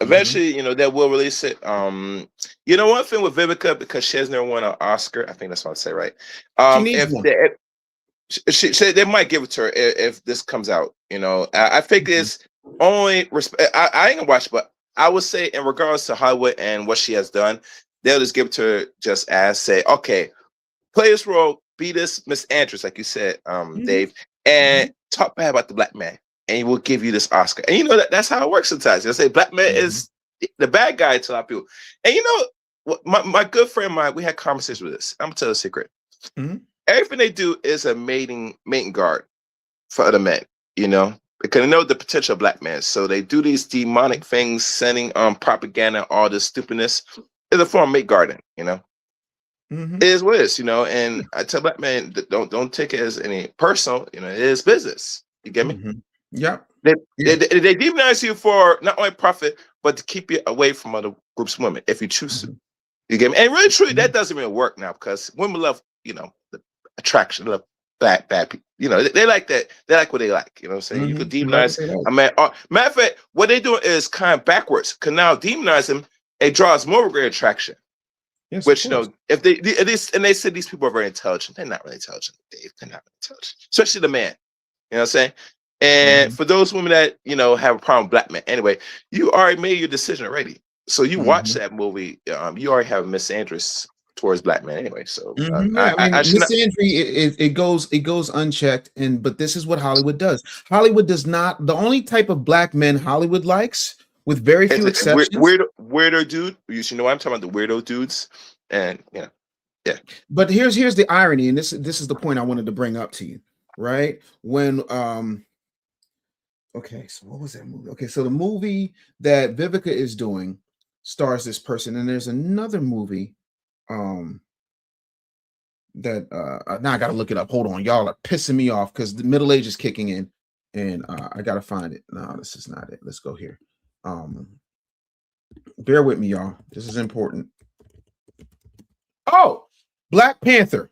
Eventually, they will release it. One thing with Vivica, because she has never won an Oscar, I think that's what I say, right? She needs one. They might give it to her if this comes out. I think it's only respect. I ain't gonna watch, but I would say in regards to Hollywood and what she has done, they'll just give it to her just as say, okay, play this role, be this Miss Andrews, like you said, Dave, and talk bad about the black man, and we'll give you this Oscar. And that's how it works sometimes. They'll say black man is the bad guy to a lot of people. And my good friend mine, we had conversations with this. I'm gonna tell you a secret. Everything they do is a mating guard for other men, because they know the potential of black men. So they do these demonic things, sending propaganda, all this stupidness. It's a form of mate guarding, It is what it is, and I tell black men that don't take it as any personal, it is business. You get me? Yeah. They demonize you for not only profit, but to keep you away from other groups of women if you choose to. You get me? And really truly, that doesn't really work now, because women love, the attraction, love bad people. They like that. They like what they like. You know what I'm saying? You could demonize a man. Matter of fact, what they do is kind of backwards. Because now demonize them, it draws more great attraction. Yes, which if they say these people are very intelligent, they're not really intelligent, Dave. They're not really intelligent, especially the man. You know what I'm saying? And for those women that have a problem with black men, anyway, you already made your decision already. So you watch that movie, you already have misinterest towards black men anyway. So misandry, it goes unchecked, but this is what Hollywood does. Hollywood does not. The only type of black men Hollywood likes, with very few exceptions, weirdo dude. You know what I'm talking about, the weirdo dudes, and yeah. But here's the irony, and this is the point I wanted to bring up to you, right? When okay, so what was that movie? Okay, so the movie that Vivica is doing stars this person, and there's another movie that now I gotta look it up. Hold on, y'all are pissing me off because the middle age is kicking in, and I gotta find it. No, this is not it. Let's go here. Bear with me, y'all. This is important. Oh, Black Panther.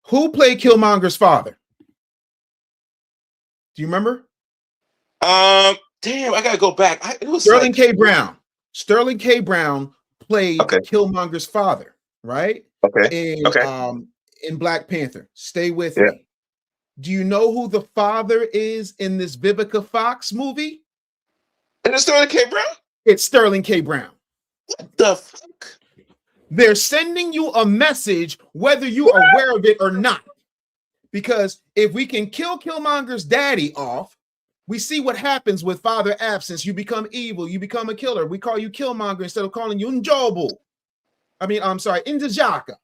Who played Killmonger's father? Do you remember? Damn, I gotta go back. It was Sterling K. Brown. Sterling K. Brown played Killmonger's father, right? In Black Panther. Stay with me. Do you know who the father is in this Vivica Fox movie? Is it Sterling K. Brown? It's Sterling K. Brown. What the fuck? They're sending you a message whether you're aware of it or not. Because if we can kill Killmonger's daddy off, we see what happens with father absence. You become evil. You become a killer. We call you Killmonger instead of calling you Njobu. I'm sorry, Ndjaka.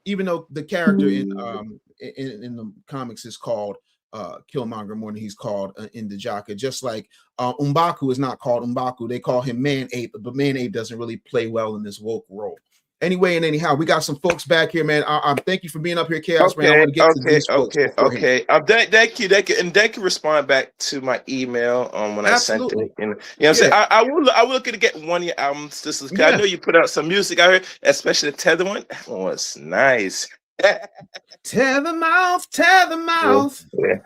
Even though the character in the comics is called Killmonger more than he's called Ndjaka. Just like M'Baku is not called M'Baku. They call him Man Ape, but Man Ape doesn't really play well in this woke role. Anyway, and anyhow, we got some folks back here, man. Thank you for being up here, Chaos, man. I want to get to these folks. Thank you, and thank you. Respond back to my email when I sent it. And, you know what I'm saying? I will look at get one of your albums. I know you put out some music out here, especially the Tether one. That one was nice. Tear the mouth, tear the mouth. Yeah.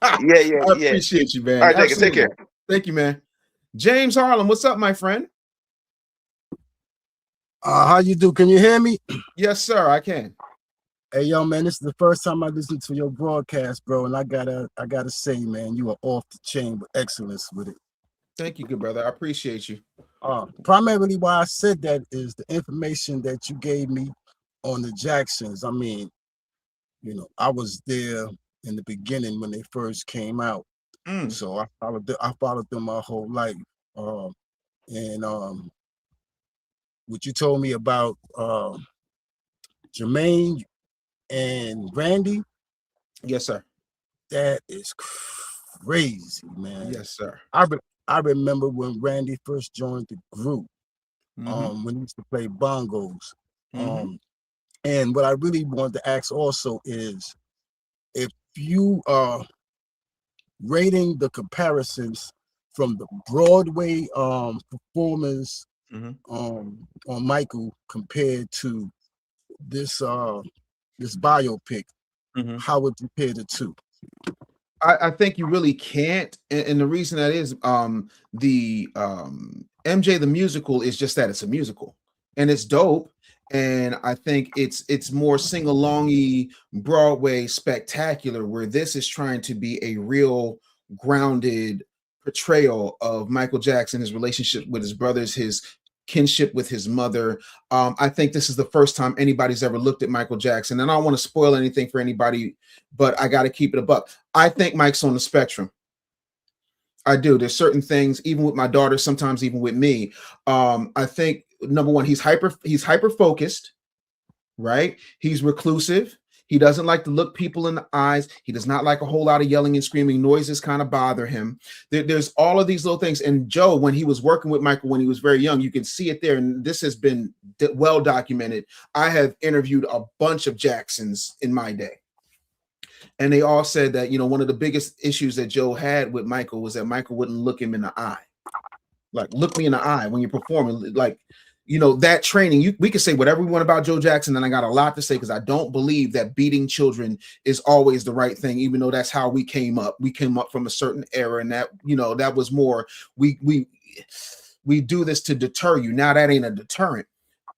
I appreciate you, man. All right, take care. Thank you, man. James Harlem, what's up, my friend? How you do? Can you hear me? Yes, sir, I can. Hey, yo, man, this is the first time I listened to your broadcast, bro, and I gotta say, man, you are off the chain with excellence with it. Thank you, good brother. I appreciate you. Primarily why I said that is the information that you gave me on the Jacksons. I mean, I was there in the beginning when they first came out, so I followed them my whole life, and what you told me about Jermaine and Randy. Yes, sir. That is crazy, man. Yes, sir. I remember when Randy first joined the group, when he used to play bongos. And what I really wanted to ask also is if you are rating the comparisons from the Broadway performers on Michael compared to this this biopic. How would you compare the two? I think you really can't, and the reason that is the MJ the musical is just that it's a musical, and it's dope, and I think it's more sing-alongy Broadway spectacular, where this is trying to be a real grounded portrayal of Michael Jackson, his relationship with his brothers, his kinship with his mother. I think this is the first time anybody's ever looked at Michael Jackson, and I don't want to spoil anything for anybody, but I got to keep it a buck. I think Mike's on the spectrum. I do. There's certain things, even with my daughter, sometimes even with me. I think number one, he's hyper focused, right? He's reclusive. He doesn't like to look people in the eyes. He does not like a whole lot of yelling and screaming. Noises kind of bother him. There's all of these little things. And Joe, when he was working with Michael when he was very young, you can see it there. And this has been well documented. I have interviewed a bunch of Jacksons in my day. And they all said that, you know, one of the biggest issues that Joe had with Michael was that Michael wouldn't look him in the eye. Like, look me in the eye when you're performing. Like, you know, that training, we can say whatever we want about Joe Jackson, and I got a lot to say because I don't believe that beating children is always the right thing, even though that's how we came up. We came up from a certain era, and that, you know, that was more, we do this to deter you. Now that ain't a deterrent.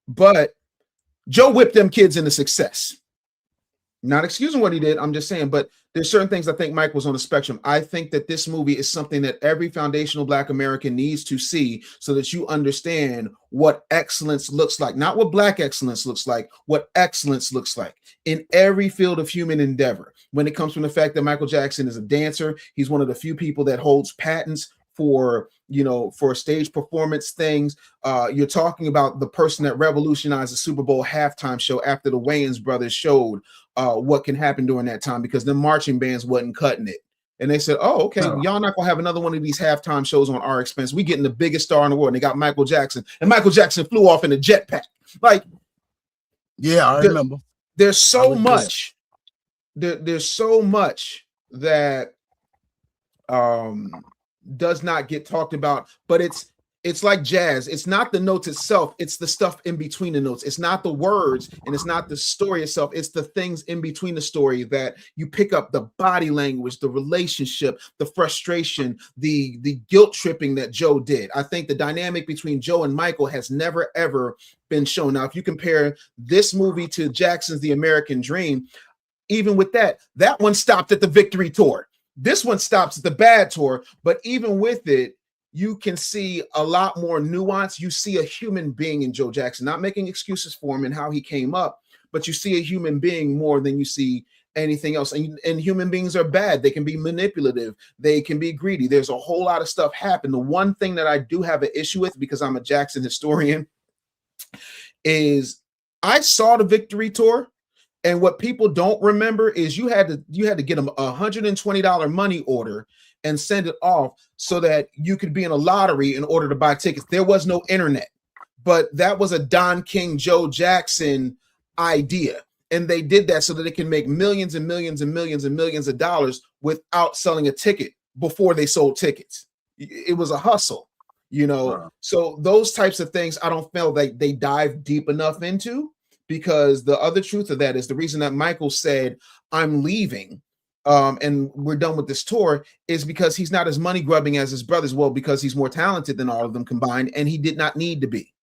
But Joe whipped them kids into success. Not excusing what he did, I'm just saying, but there's certain things I think Mike was on the spectrum. I think that this movie is something that every foundational Black American needs to see so that you understand what excellence looks like. Not what Black excellence looks like, what excellence looks like in every field of human endeavor. When it comes from the fact that Michael Jackson is a dancer, he's one of the few people that holds patents for, you know, for stage performance things. You're talking about the person that revolutionized the Super Bowl halftime show after the Wayans brothers showed what can happen during that time, because the marching bands wasn't cutting it. And they said, oh, okay, y'all not gonna have another one of these halftime shows on our expense. We getting the biggest star in the world. And they got Michael Jackson, and Michael Jackson flew off in a jetpack. Like, yeah, I remember. There's so much. There's so much that does not get talked about, but it's like jazz. It's not the notes itself, it's the stuff in between the notes. It's not the words, and it's not the story itself, it's the things in between the story that you pick up: the body language, the relationship, the frustration, the guilt tripping that Joe did. I think the dynamic between Joe and Michael has never ever been shown. Now, if you compare this movie to Jackson's The American Dream, even with that one stopped at the victory tour. This one stops at the bad tour, but even with it, you can see a lot more nuance. You see a human being in Joe Jackson, not making excuses for him and how he came up, but you see a human being more than you see anything else. And human beings are bad. They can be manipulative. They can be greedy. There's a whole lot of stuff happen. The one thing that I do have an issue with, because I'm a Jackson historian, is I saw the victory tour. And what people don't remember is you had to get them a $120 money order and send it off so that you could be in a lottery in order to buy tickets. There was no internet, but that was a Don King, Joe Jackson idea. And they did that so that they can make millions and millions and millions and millions of dollars without selling a ticket before they sold tickets. It was a hustle, you know? Wow. So those types of things, I don't feel like they dive deep enough into. Because the other truth of that is the reason that Michael said, I'm leaving and we're done with this tour is because he's not as money grubbing as his brothers. Well, because he's more talented than all of them combined, and he did not need to be.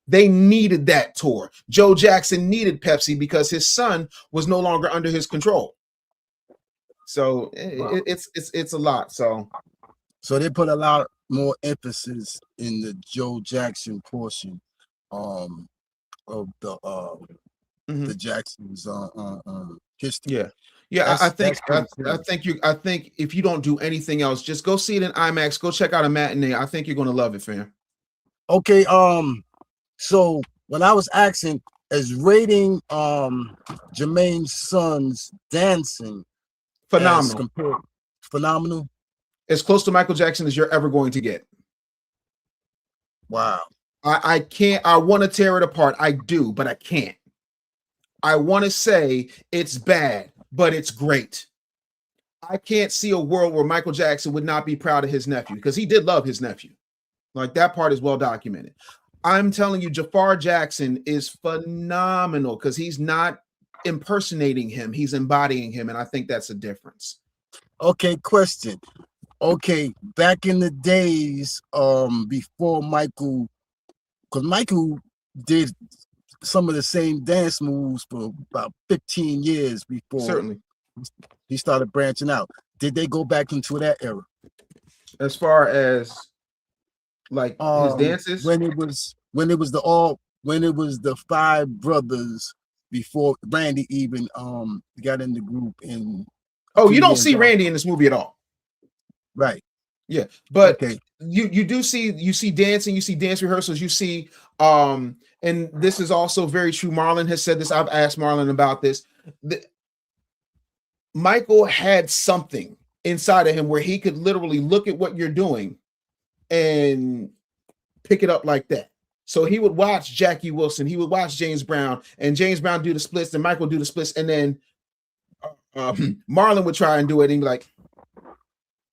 They needed that tour. Joe Jackson needed Pepsi because his son was no longer under his control. So wow. It's a lot. So they put a lot more emphasis in the Joe Jackson portion. Of the Jacksons history. Yeah. I think if you don't do anything else, just go see it in IMAX. Go check out a matinee. I think you're gonna love it, fam. Okay. So when I was asking, is rating Jermaine's son's dancing phenomenal, as close to Michael Jackson as you're ever going to get. Wow. I can't. I want to tear it apart. I do, but I can't. I want to say it's bad, but it's great. I can't see a world where Michael Jackson would not be proud of his nephew, because he did love his nephew. Like, that part is well documented. I'm telling you, Jafar Jackson is phenomenal because he's not impersonating him, he's embodying him, and I think that's a difference. Okay, question. Okay, back in the days, before Michael, because Michael did some of the same dance moves for about 15 years before Certainly he started branching out. Did they go back into that era? As far as like his dances, when it was the five brothers before Randy even got in the group in you don't see Randy in this movie at all. Right. Yeah, but okay. you do see dancing, you see dance rehearsals, you see and this is also very true. Marlon has said this. I've asked Marlon about this. Michael had something inside of him where he could literally look at what you're doing and pick it up like that. So he would watch Jackie Wilson, he would watch James Brown, and James Brown do the splits, and Michael do the splits, and then Marlon would try and do it, and be like,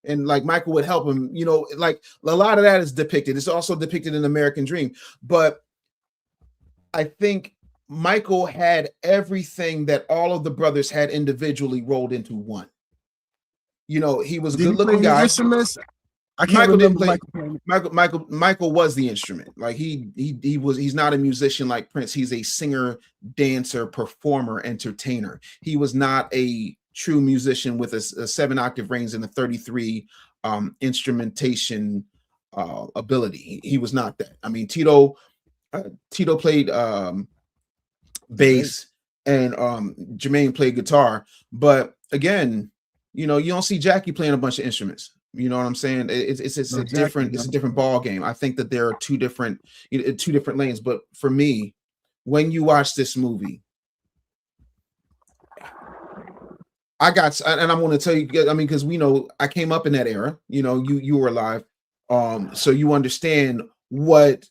and like Michael would help him, you know, like a lot of that is depicted. It's also depicted in American Dream. But I think Michael had everything that all of the brothers had individually rolled into one. You know, he was a good-looking guy. I can't remember Michael was the instrument. Like he's not a musician like Prince. He's a singer, dancer, performer, entertainer. He was not a true musician with a 7-octave range and a 33 instrumentation ability. He was not that. I mean, Tito played bass and Jermaine played guitar, but again, you know, you don't see Jackie playing a bunch of instruments. You know what I'm saying? It's a different ball game. I think that there are two different lanes. But for me, when you watch this movie, and I'm going to tell you, I mean, because we know I came up in that era. You know, you were alive, so you understand what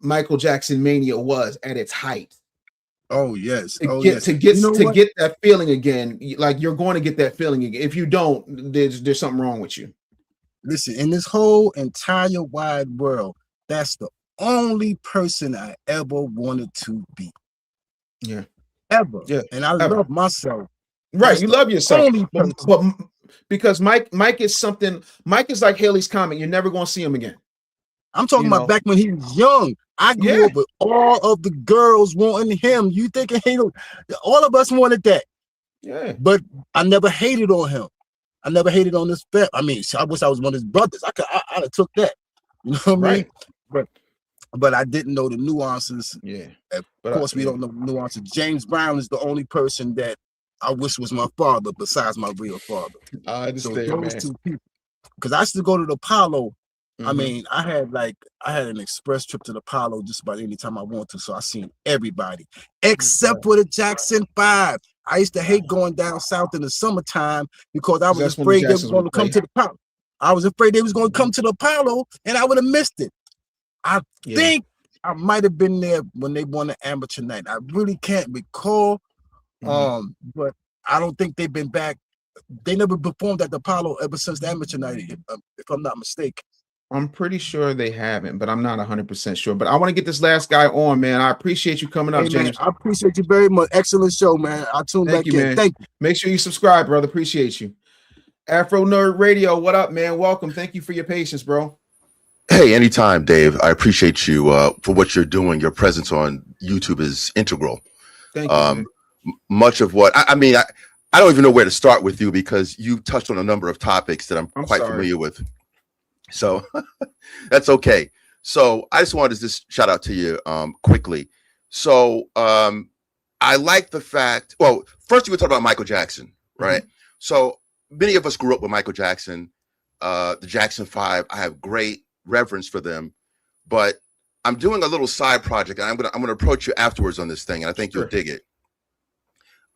Michael Jackson mania was at its height. Oh yes. To get that feeling again, like you're going to get that feeling again. If you don't, there's something wrong with you. Listen, in this whole entire wide world, that's the only person I ever wanted to be. Yeah. Ever. Yeah. And I love myself. Right. You love yourself. But because Mike is like Halley's Comet. You're never going to see him again. I'm talking about back when he was young. I grew up with all of the girls wanting him. You think all of us wanted that? Yeah. But I never hated on him. I never hated on this fat. I mean, I wish I was one of his brothers. I'd have took that. You know what I mean? But I didn't know the nuances. Yeah. Of course, we don't know the nuances. James Brown is the only person that I wish was my father besides my real father. I understand, so those two people. Because I used to go to the Apollo. I mean, I had an express trip to the Apollo just about any time I want to, so I seen everybody except for the Jackson 5. I used to hate going down south in the summertime because I was afraid they was going to come to the Apollo. I was afraid they was going to come to the Apollo, and I would have missed it. I think I might have been there when they won the amateur night. I really can't recall, but I don't think they've been back. They never performed at the Apollo ever since the amateur night, if I'm not mistaken. I'm pretty sure they haven't, but I'm not 100% sure. But I want to get this last guy on, man. I appreciate you coming up, James. Man, I appreciate you very much. Excellent show, man. I'll tune back in. Man. Thank you. Make sure you subscribe, brother. Appreciate you. Afro Nerd Radio, what up, man? Welcome. Thank you for your patience, bro. Hey, anytime, Dave. I appreciate you for what you're doing. Your presence on YouTube is integral. Thank you. Much of what I mean, I don't even know where to start with you because you touched on a number of topics that I'm quite familiar with. So that's okay. So I just wanted to just shout out to you quickly. So I like the fact, well, first you were talking about Michael Jackson, right? So many of us grew up with Michael Jackson, the Jackson 5. I have great reverence for them, but I'm doing a little side project, and I'm gonna approach you afterwards on this thing, and I think you'll dig it.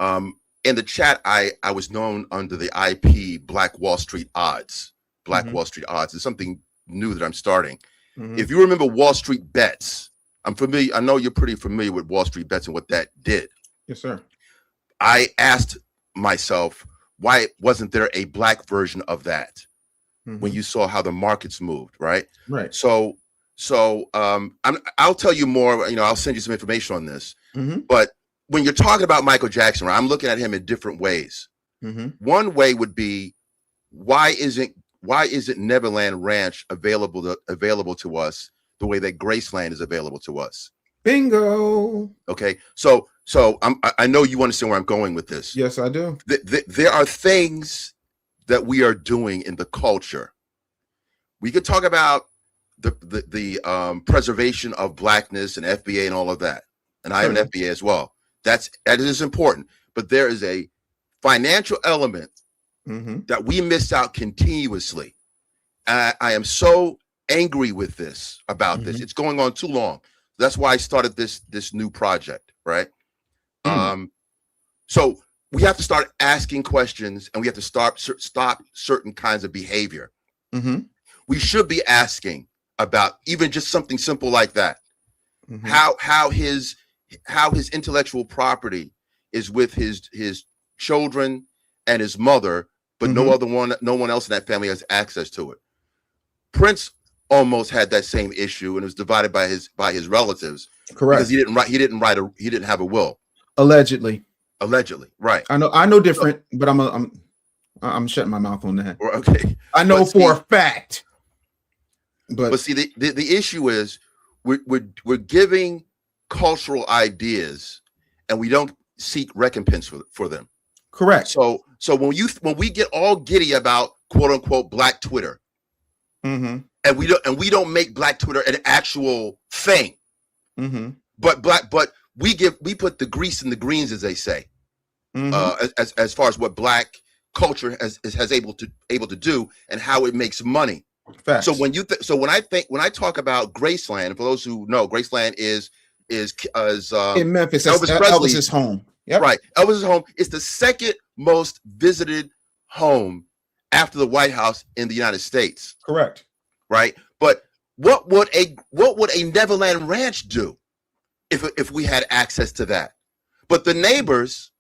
In the chat, I was known under the IP Black Wall Street Odds. Wall Street Odds is something new that I'm starting. If you remember Wall Street Bets, I'm familiar. I know you're pretty familiar with Wall Street Bets and what that did. Yes, sir. I asked myself, why wasn't there a black version of that when you saw how the markets moved, right? Right. So So I'll tell you more. I'll send you some information on this. Mm-hmm. But when you're talking about Michael Jackson, right, I'm looking at him in different ways. Mm-hmm. One way would be, why isn't Neverland Ranch available to us the way that Graceland is available to us? Bingo. Okay, so I know you understand where I'm going with this. Yes, I do. There are things that we are doing in the culture. We could talk about the preservation of blackness and FBA and all of that, and I have an FBA as well. That is important, but there is a financial element that we miss out continuously. I am so angry with this about this. It's going on too long. That's why I started this new project, right? So we have to start asking questions, and we have to stop certain kinds of behavior. We should be asking about even just something simple like that. How his intellectual property is with his children and his mother, but no one else in that family has access to it. Prince almost had that same issue, and it was divided by his relatives. Correct. Because he didn't have a will. Allegedly, right. I know different, but I'm shutting my mouth on that. Okay. I know for a fact. But see, the issue is we're giving cultural ideas, and we don't seek recompense for them. Correct. So when we get all giddy about quote unquote Black Twitter, and we don't make Black Twitter an actual thing, but we put the grease in the greens, as they say, as far as what Black culture has able to do and how it makes money. Facts. So when I talk about Graceland, for those who know, Graceland is in Memphis, Elvis Presley's Elvis's home. Yep. Right. Elvis's home is the second most visited home after the White House in the United States. Correct. Right. But what would a Neverland Ranch do if we had access to that? But the neighbors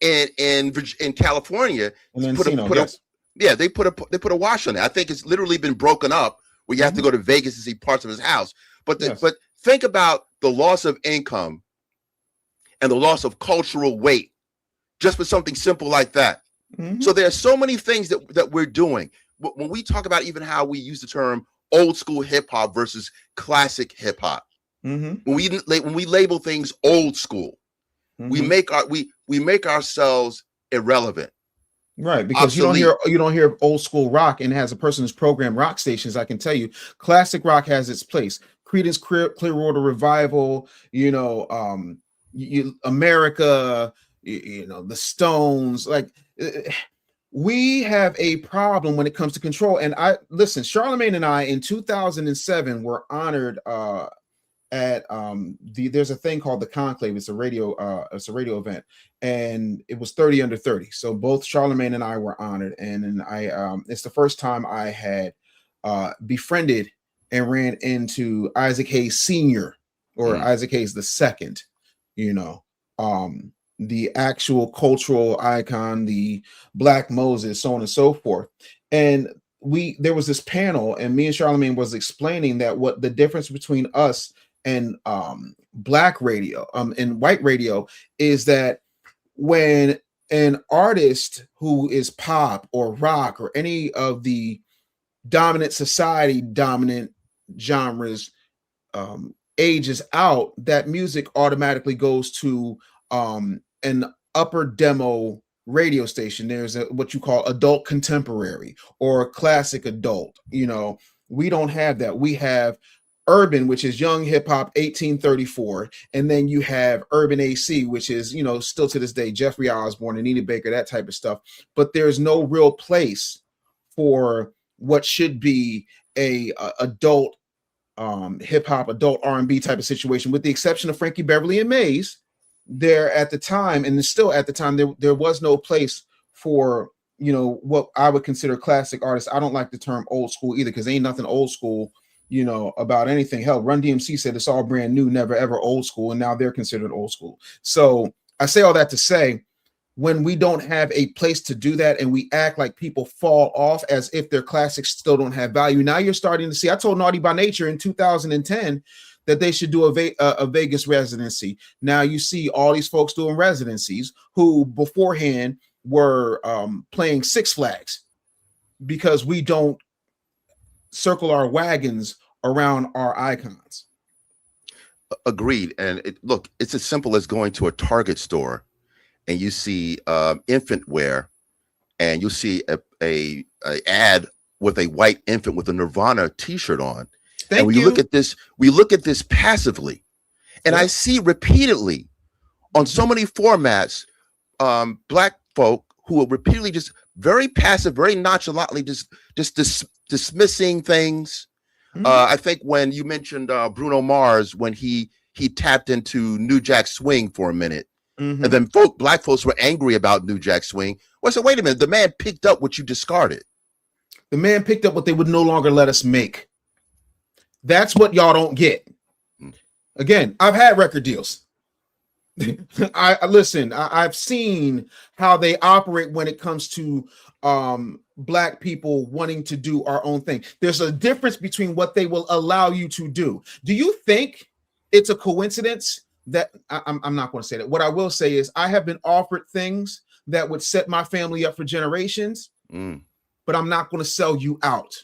in California they put a wash on it. I think it's literally been broken up where you have to go to Vegas to see parts of his house. But think about the loss of income and the loss of cultural weight just for something simple like that. So there are so many things that we're doing. When we talk about even how we use the term old school hip hop versus classic hip hop, when we label things old school, we make ourselves irrelevant. Right, because you don't hear old school rock, and as a person who's programmed rock stations, I can tell you, classic rock has its place. Creedence Clearwater Revival, America, the Stones. Like, we have a problem when it comes to control. And Charlemagne and I in 2007 were honored at there's a thing called the Conclave. It's a radio event, and it was 30 under 30. So both Charlemagne and I were honored, and it's the first time I had befriended and ran into Isaac Hayes Sr. or Isaac Hayes II, the actual cultural icon, the Black Moses, so on and so forth. And there was this panel, and me and Charlemagne was explaining that what the difference between us and Black radio and white radio is that when an artist who is pop or rock or any of the dominant genres ages out, that music automatically goes to an upper demo radio station. There's what you call adult contemporary or classic adult. We don't have that. We have urban, which is young hip hop 1834, and then you have urban AC, which is still to this day Jeffrey Osborne, Anita Baker, that type of stuff. But there's no real place for what should be a adult hip hop, adult R&B type of situation, with the exception of Frankie Beverly and Maze. There at the time, and still at the time, there was no place for what I would consider classic artists. I don't like the term old school either, because ain't nothing old school about anything. Hell, Run DMC said it's all brand new, never ever old school, and now they're considered old school. So I say all that to say, when we don't have a place to do that and we act like people fall off as if their classics still don't have value. Now you're starting to see, I told Naughty by Nature in 2010 that they should do a Vegas residency. Now you see all these folks doing residencies who beforehand were playing Six Flags because we don't circle our wagons around our icons. Agreed. And look, it's as simple as going to a Target store and you see infant wear, and you'll see a ad with a white infant with a Nirvana t-shirt on. And we look at this passively. And I see repeatedly on so many formats, Black folk who are repeatedly just very passive, very nonchalantly just dismissing things. I think when you mentioned Bruno Mars, when he tapped into New Jack Swing for a minute, and then Black folks were angry about New Jack Swing. Well, so wait a minute, the man picked up what you discarded. The man picked up what they would no longer let us make. That's what y'all don't get. Again, I've had record deals. I've seen how they operate when it comes to Black people wanting to do our own thing. There's a difference between what they will allow you to do. Do you think it's a coincidence that I'm not going to say that? What I will say is I have been offered things that would set my family up for generations, but I'm not going to sell you out.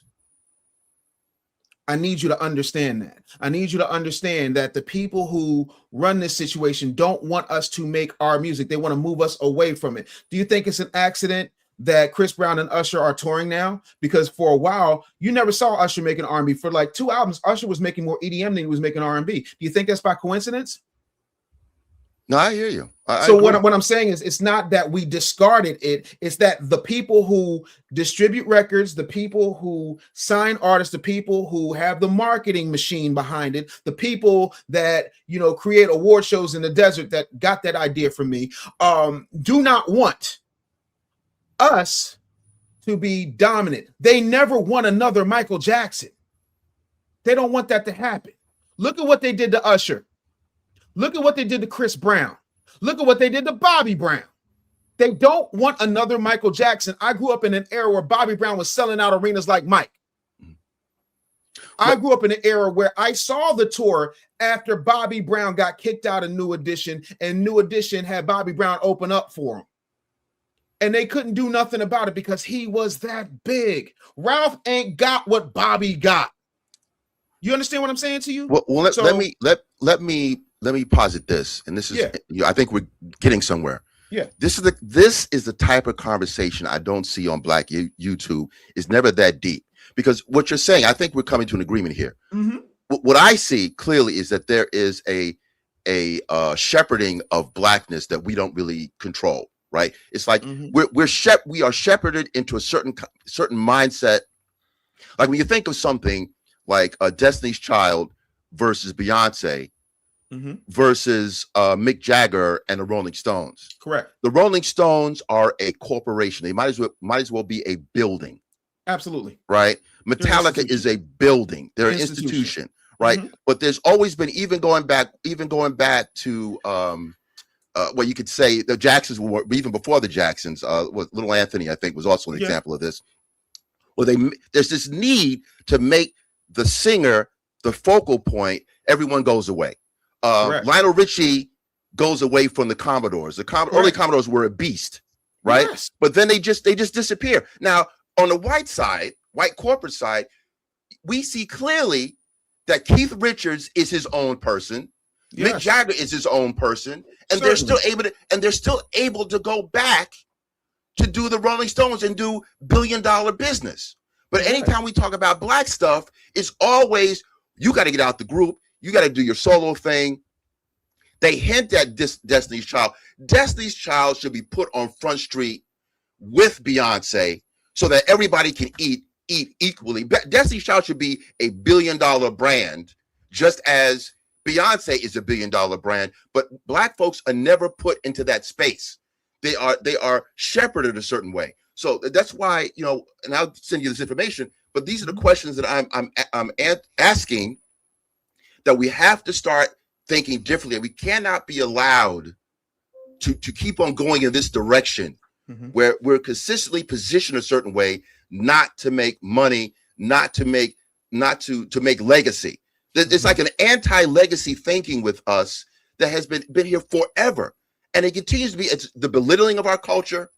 I need you to understand that. I need you to understand that the people who run this situation don't want us to make our music. They want to move us away from it. Do you think it's an accident that Chris Brown and Usher are touring now? Because for a while, you never saw Usher making R&B. For like 2 albums, Usher was making more EDM than he was making R&B. Do you think that's by coincidence? No, I hear you. So what I'm saying is it's not that we discarded it. It's that the people who distribute records, the people who sign artists, the people who have the marketing machine behind it, the people that, create award shows in the desert that got that idea from me, do not want us to be dominant. They never want another Michael Jackson. They don't want that to happen. Look at what they did to Usher. Look at what they did to Chris Brown. Look at what they did to Bobby Brown. They don't want another Michael Jackson. I grew up in an era where Bobby Brown was selling out arenas like Mike. I grew up in an era where I saw the tour after Bobby Brown got kicked out of New Edition, and New Edition had Bobby Brown open up for him. And they couldn't do nothing about it because he was that big. Ralph ain't got what Bobby got. You understand what I'm saying to you? Well, let me posit this, and this is, I think we're getting somewhere. Yeah, this is the type of conversation I don't see on Black YouTube. It's never that deep, because what you're saying, I think we're coming to an agreement here. What I see clearly is that there is a shepherding of Blackness that we don't really control. Right? It's like we are shepherded into a certain mindset. Like when you think of something like Destiny's Child versus Beyonce versus Mick Jagger and the Rolling Stones. Correct. The Rolling Stones are a corporation. They might as well be a building. Absolutely. Right. Metallica is a building. They're an institution. Right. But there's always been, even going back to well, you could say the Jacksons were even before the Jacksons. Little Anthony, I think, was also an example of this. Well, there's this need to make the singer the focal point. Everyone goes away. Lionel Richie goes away from the Commodores. Early Commodores were a beast, right? Yes. But then they just disappear. Now, on the white corporate side, we see clearly that Keith Richards is his own person. Yes. Mick Jagger is his own person, and they're still able to go back to do the Rolling Stones and do billion-dollar business. But anytime we talk about Black stuff, it's always, you got to get out the group, you got to do your solo thing. They hint at Destiny's Child. Destiny's Child should be put on Front Street with Beyonce so that everybody can eat equally. Destiny's Child should be a billion-dollar brand, just as Beyonce is a billion-dollar brand, but Black folks are never put into that space. They are shepherded a certain way. So that's why, and I'll send you this information, but these are the questions that I'm asking, that we have to start thinking differently. We cannot be allowed to keep on going in this direction where we're consistently positioned a certain way, not to make money, not to make legacy. It's like an anti-legacy thinking with us that has been here forever. And it continues to be. It's the belittling of our culture.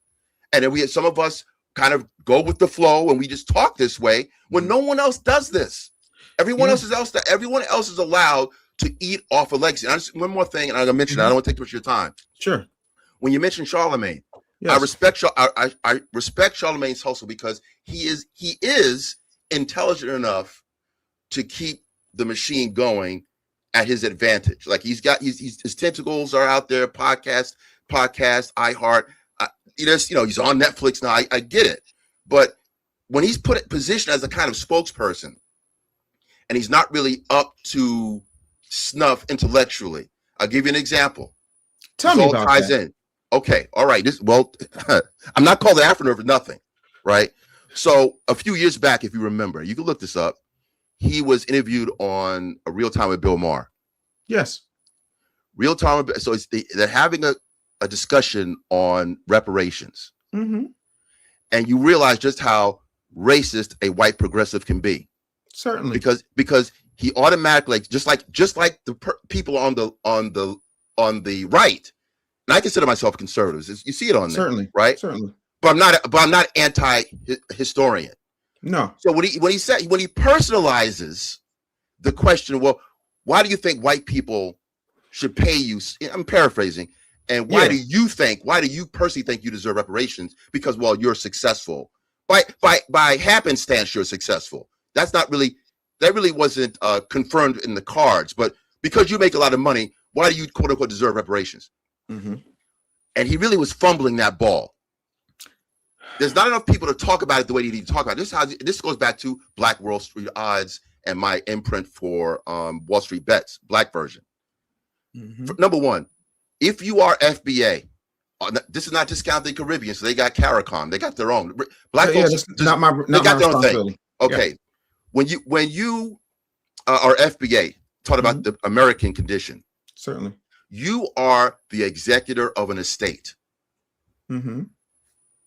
And then some of us kind of go with the flow and we just talk this way when no one else does this. Everyone else is allowed to eat off a legacy. One more thing, and I'm gonna mention it. I don't want to take too much of your time. Sure. When you mentioned Charlemagne, yes. I respect Charlemagne's hustle because he is intelligent enough to keep the machine going at his advantage. Like his tentacles are out there. Podcast, iHeart. He's on Netflix now. I get it, but when he's positioned as a kind of spokesperson, and he's not really up to snuff intellectually. I'll give you an example. Tell me about ties that. In. Okay, all right. I'm not called an Afro for nothing, right? So a few years back, if you remember, you can look this up. He was interviewed on a Real Time with Bill Maher. Yes. Real Time. So they're having a discussion on reparations, and you realize just how racist a white progressive can be. Certainly, because he automatically, just like the people on the right, and I consider myself conservative. You see it on there, certainly, right? Certainly, but I'm not anti-historian. No. So when he personalizes the question, well, why do you think white people should pay you? I'm paraphrasing. And why do you personally think you deserve reparations? Because, well, you're successful. By happenstance, you're successful. That really wasn't confirmed in the cards. But because you make a lot of money, why do you quote unquote deserve reparations? And he really was fumbling that ball. There's not enough people to talk about it the way you need to talk about it. This goes back to Black Wall Street Odds and my imprint for Wall Street Bets, Black version. Number one, if you are FBA, this is not discounting Caribbean, so they got CARICOM, they got their own. Black folks, they got their own thing. Okay, yeah. when you are FBA, talk about the American condition. Certainly, you are the executor of an estate.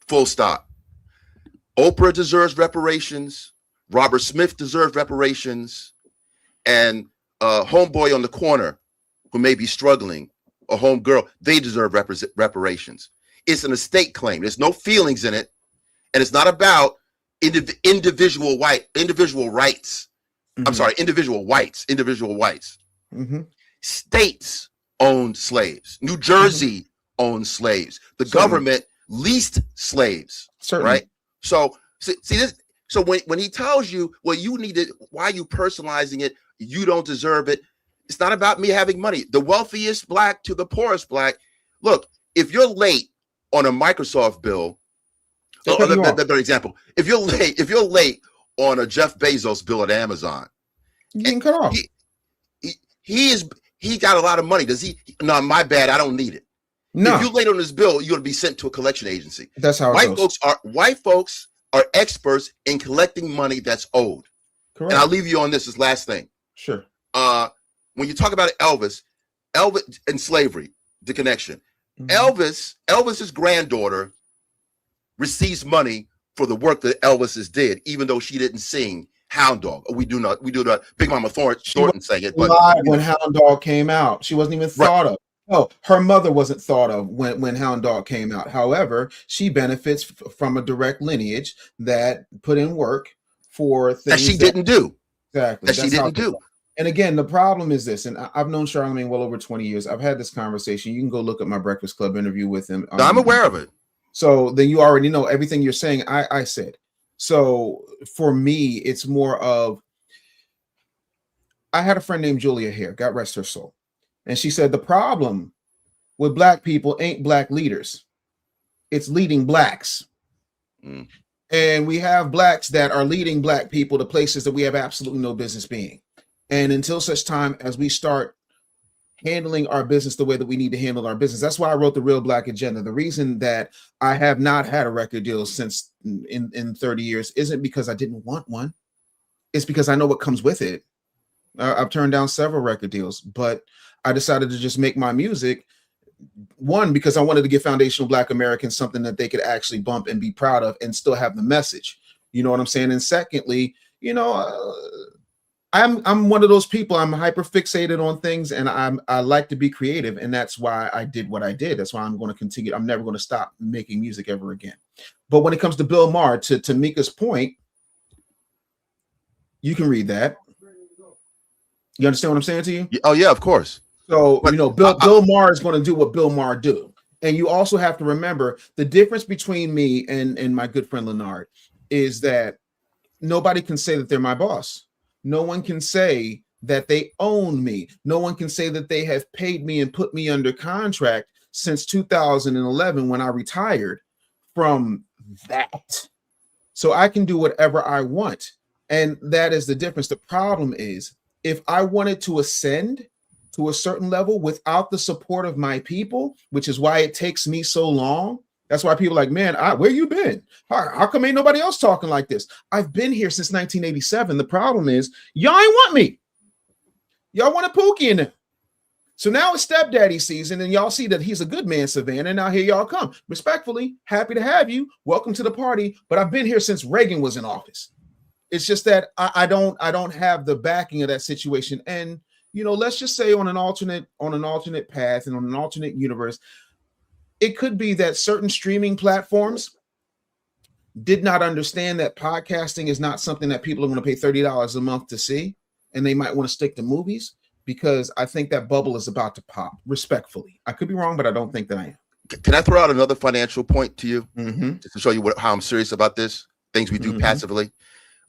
Full stop. Oprah deserves reparations. Robert Smith deserves reparations, and homeboy on the corner who may be struggling, a homegirl, they deserve reparations. It's an estate claim. There's no feelings in it, and it's not about individual rights. I'm sorry, individual whites. States owned slaves. New Jersey owned slaves. The government leased slaves. Right? So see this. So when he tells you, well, you need it, why are you personalizing it? You don't deserve it. It's not about me having money. The wealthiest Black to the poorest Black. Look, if you're late on a Microsoft bill, better example. If you're late on a Jeff Bezos bill at Amazon, you can cut off. He got a lot of money. Does he? No, my bad. I don't need it. No. If you're late on this bill, you're going to be sent to a collection agency. That's how white folks are experts in collecting money that's owed. Correct. And I'll leave you on this last thing. Sure. When you talk about Elvis and slavery, the connection, Elvis's granddaughter receives money for the work that Elvis did, even though she didn't sing Hound Dog. We do not. Big Mama Thornton sang it. But when Hound Dog came out, she wasn't even thought of. Oh, her mother wasn't thought of when Hound Dog came out. However, she benefits from a direct lineage that put in work for things that she didn't do. Exactly. That she didn't do. And again, the problem is this, and I've known Charlemagne well over 20 years. I've had this conversation. You can go look at my Breakfast Club interview with him. No, I'm aware of it. So then you already know everything you're saying. I said. So for me, it's more of, I had a friend named Julia here, God rest her soul. And she said, the problem with Black people ain't Black leaders. It's leading Blacks. And we have Blacks that are leading Black people to places that we have absolutely no business being. And until such time as we start handling our business the way that we need to handle our business, that's why I wrote the Real Black Agenda. The reason that I have not had a record deal since in 30 years isn't because I didn't want one. It's because I know what comes with it. I've turned down several record deals, but I decided to just make my music one, because I wanted to give foundational Black Americans something that they could actually bump and be proud of and still have the message. You know what I'm saying? And secondly, you know, I'm one of those people. I'm hyper fixated on things, and I like to be creative, and that's why I did what I did. That's why I'm going to continue. I'm never going to stop making music ever again. But when it comes to Bill Maher, to Mika's point, you can read that. You understand what I'm saying to you? Oh yeah, of course. So But you know, Bill Maher is going to do what Bill Maher do, and you also have to remember the difference between me and my good friend Leonard is that nobody can say that they're my boss. No one can say that they own me. No one can say that they have paid me and put me under contract since 2011 when I retired from that. So I can do whatever I want. And that is the difference. The problem is if I wanted to ascend to a certain level without the support of my people, which is why it takes me so long. That's why people are like, man, where you been? How come ain't nobody else talking like this? I've been here since 1987. The problem is y'all ain't want me. Y'all want a Pookie in them. So now it's stepdaddy season, and y'all see that he's a good man, Savannah. And now here y'all come. Respectfully, happy to have you. Welcome to the party. But I've been here since Reagan was in office. It's just that I don't have the backing of that situation. And you know, let's just say on an alternate path and on an alternate universe, it could be that certain streaming platforms did not understand that podcasting is not something that people are going to pay $30 a month to see, and they might want to stick to movies, because I think that bubble is about to pop. Respectfully, I could be wrong, but I don't think that I am. Can I throw out another financial point to you Mm-hmm. to show you how I'm serious about this? Things we do passively.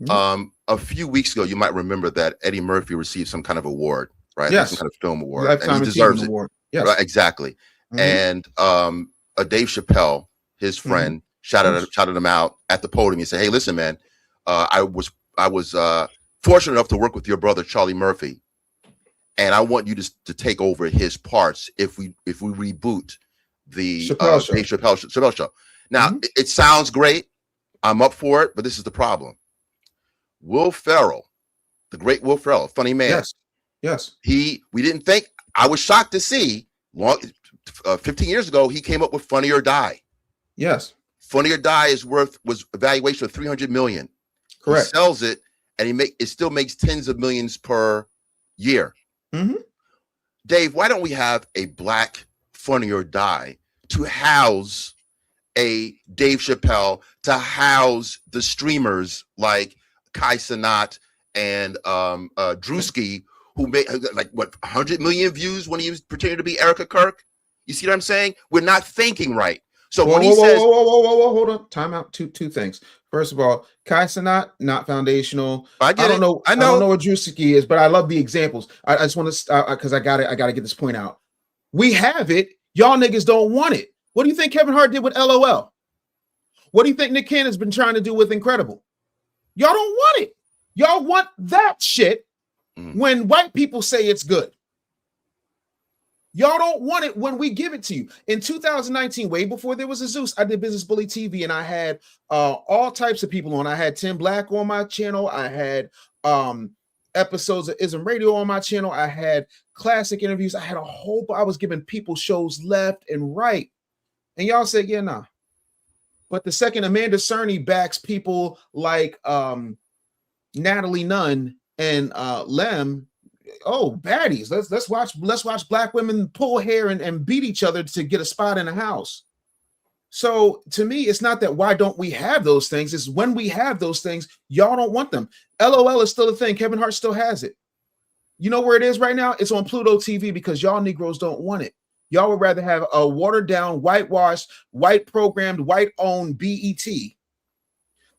A few weeks ago, you might remember that Eddie Murphy received some kind of award, right? Yes. Some kind of film award, Lifetime and he deserves Achievement it. Award. Yes. Right, exactly. And Dave Chappelle, his friend, shouted him out at the podium. He said, "Hey, listen, man, I was fortunate enough to work with your brother Charlie Murphy, and I want you to take over his parts if we reboot the Dave Chappelle show." Now, it sounds great. I'm up for it, but this is the problem. Will Ferrell, the great Will Ferrell, funny man. Yes. We didn't think. I was shocked to see 15 years ago he came up with Funny or Die. Yes. Funny or Die was a valuation of $300 million. Correct. He sells it, and it still makes tens of millions per year. Dave, why don't we have a Black Funny or Die to house a Dave Chappelle, to house the streamers like Kai Cenat and Drewski, who made like 100 million views when he was pretending to be Erica Kirk? You see what I'm saying? We're not thinking right. So when he says, hold on, time out. Two things. First of all, Kai Cenat, not foundational. I don't know what Drewski is, but I love the examples. I just want to because I gotta get this point out. We have it. Y'all niggas don't want it. What do you think Kevin Hart did with LOL? What do you think Nick Cannon's been trying to do with Incredible? Y'all don't want it. Y'all want that shit when white people say it's good. Y'all don't want it when we give it to you. In 2019, way before there was a Zeus, I did Business Bully TV, and I had all types of people on. I had Tim Black on my channel. I had episodes of Ism Radio on my channel. I had classic interviews. I had a whole, I was giving people shows left and right. And y'all said, yeah, nah. But the second Amanda Cerny backs people like Natalie Nunn and Lem, oh, baddies. Let's watch Black women pull hair and beat each other to get a spot in a house. So to me, it's not that why don't we have those things? It's when we have those things, y'all don't want them. LOL is still a thing. Kevin Hart still has it. You know where it is right now? It's on Pluto TV because y'all Negroes don't want it. Y'all would rather have a watered down, whitewashed, white programmed, white owned BET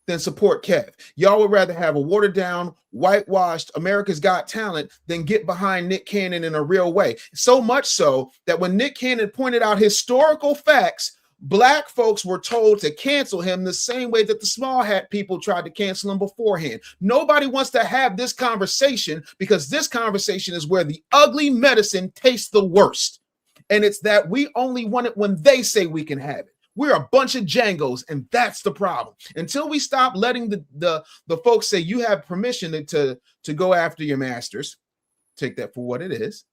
than support Kev. Y'all would rather have a watered down, whitewashed America's Got Talent than get behind Nick Cannon in a real way. So much so that when Nick Cannon pointed out historical facts, Black folks were told to cancel him the same way that the small hat people tried to cancel him beforehand. Nobody wants to have this conversation because this conversation is where the ugly medicine tastes the worst. And it's that we only want it when they say we can have it. We're a bunch of Django's, and that's the problem. Until we stop letting the folks say you have permission to go after your masters, take that for what it is.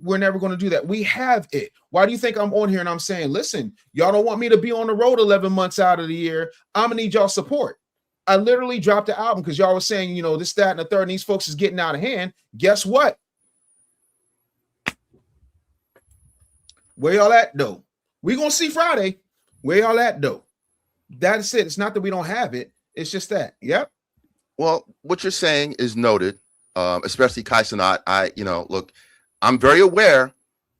we're never going to do that. We have it. Why do you think I'm on here and I'm saying, listen, y'all don't want me to be on the road 11 months out of the year. I'm gonna need y'all support. I literally dropped the album because y'all was saying, you know, this, that, and the third, and these folks is getting out of hand. Guess what? Where y'all at though? We gonna see Friday. Where y'all at though? That's it. It's not that we don't have it. It's just that. Yep. Well, what you're saying is noted, especially Kai Cenat. Look, I'm very aware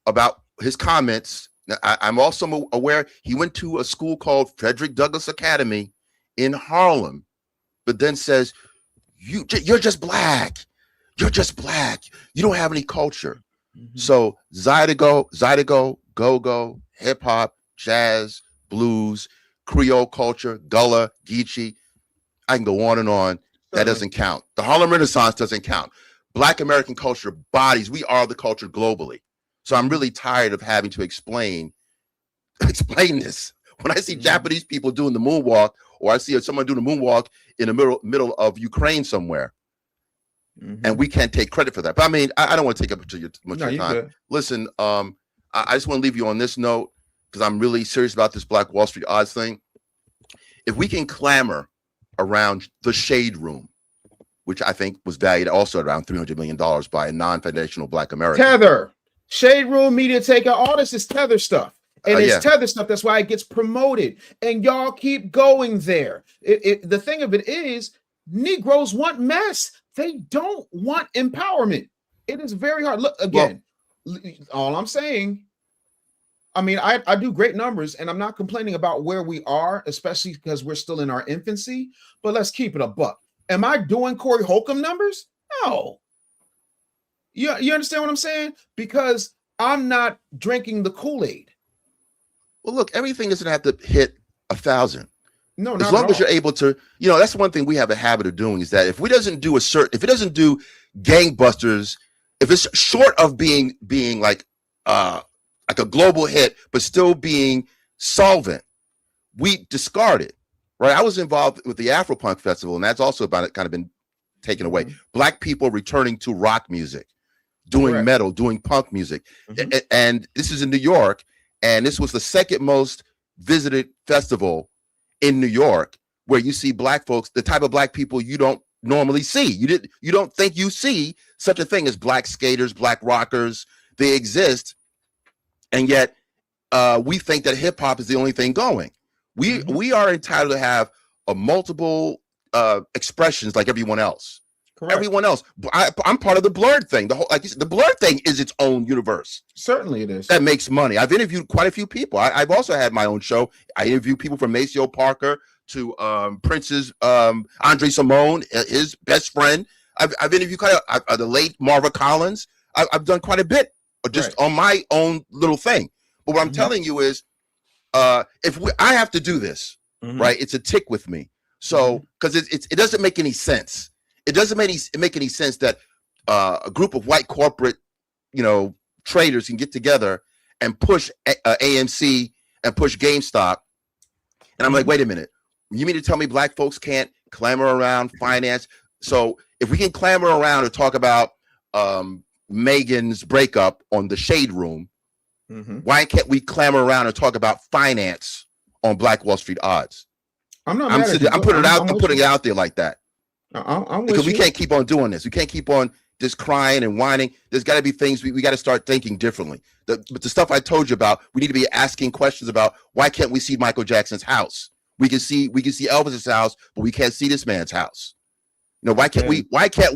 about his comments. I'm also aware he went to a school called Frederick Douglass Academy in Harlem, but then says, you're just black. You're just black. You don't have any culture. Mm-hmm. So Zydeco, go-go, hip-hop, jazz, blues, Creole culture, Gullah, Geechee. I can go on and on. That doesn't count. The Harlem Renaissance doesn't count. Black American culture bodies. We are the culture globally. So I'm really tired of having to explain this. When I see Japanese people doing the moonwalk, or I see someone doing the moonwalk in the middle of Ukraine somewhere, and we can't take credit for that. But I mean, I don't want to take up too much of your time. Good. Listen, I just want to leave you on this note because I'm really serious about this Black Wall Street odds thing. If we can clamor around the Shade Room, which I think was valued also around $300 million by a non-foundational Black American. Tether, Shade Room, Media Taker, all this is Tether stuff. And it's Tether stuff. That's why it gets promoted. And y'all keep going there. The thing of it is, Negroes want mess. They don't want empowerment. It is very hard. Look, again, all I'm saying, I mean, I do great numbers, and I'm not complaining about where we are, especially because we're still in our infancy. But let's keep it a buck. Am I doing Corey Holcomb numbers? No. You understand what I'm saying? Because I'm not drinking the Kool-Aid. Well, look, everything doesn't have to hit 1,000. No, as long as you're able to, that's one thing we have a habit of doing is that if it doesn't do gangbusters, if it's short of being like a global hit, but still being solvent, we discard it. Right? I was involved with the Afropunk Festival, and that's also kind of been taken away. Black people returning to rock music, doing metal, doing punk music, and this is in New York. And this was the second most visited festival in New York, where you see Black folks, the type of Black people you don't normally see. You don't think you see such a thing as Black skaters, Black rockers. They exist, and yet we think that hip hop is the only thing going. We are entitled to have a multiple expressions like everyone else. Correct. Everyone else. I'm part of the Blurred thing. The whole, like you said, the Blurred thing is its own universe. Certainly it is. That makes money. I've interviewed quite a few people. I've also had my own show. I interviewed people from Maceo Parker to Prince's Andre Simone, his best friend. I've interviewed the late Marva Collins. I've done quite a bit just on my own little thing. But what I'm telling you is, I have to do this, right? It's a tick with me. So because it doesn't make any sense. It doesn't make any sense that a group of white corporate, traders can get together and push AMC and push GameStop. And I'm like, wait a minute. You mean to tell me Black folks can't clamor around finance? So if we can clamor around and talk about Megan's breakup on the Shade Room, why can't we clamor around and talk about finance on Black Wall Street odds? I'm putting it out there like that. Because we can't keep on doing this. We can't keep on just crying and whining. There's got to be things we got to start thinking differently. But the stuff I told you about, we need to be asking questions about why can't we see Michael Jackson's house? We can see Elvis's house, but we can't see this man's house. Why can't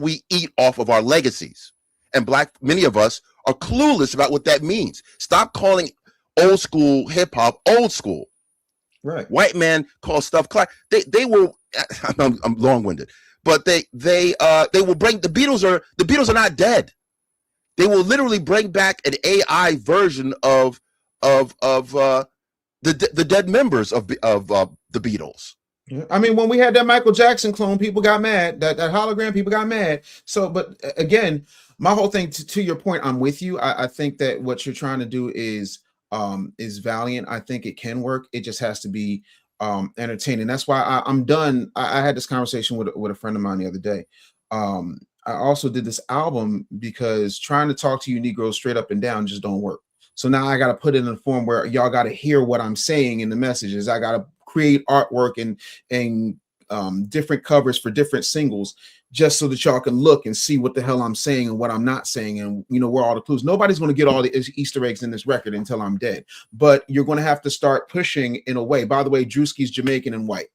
we eat off of our legacies? And many of us are clueless about what that means. Stop calling old school hip hop old school. Right. White man call stuff Clark. They will. I'm long-winded. But they will bring the Beatles are not dead. They will literally bring back an AI version of the dead members of the Beatles. I mean, when we had that Michael Jackson clone, people got mad. That hologram, people got mad. So, but again, my whole thing to your point, I'm with you. I think that what you're trying to do is valiant. I think it can work. It just has to be entertaining. That's why I'm done. I had this conversation with a friend of mine the other day. I also did this album because trying to talk to you Negroes straight up and down just don't work. So now I got to put it in a form where y'all got to hear what I'm saying in the messages. I got to create artwork and different covers for different singles just so that y'all can look and see what the hell I'm saying and what I'm not saying, and where all the clues. Nobody's going to get all the Easter eggs in this record until I'm dead, but you're going to have to start pushing in a way. By the way, Drewski's Jamaican and white,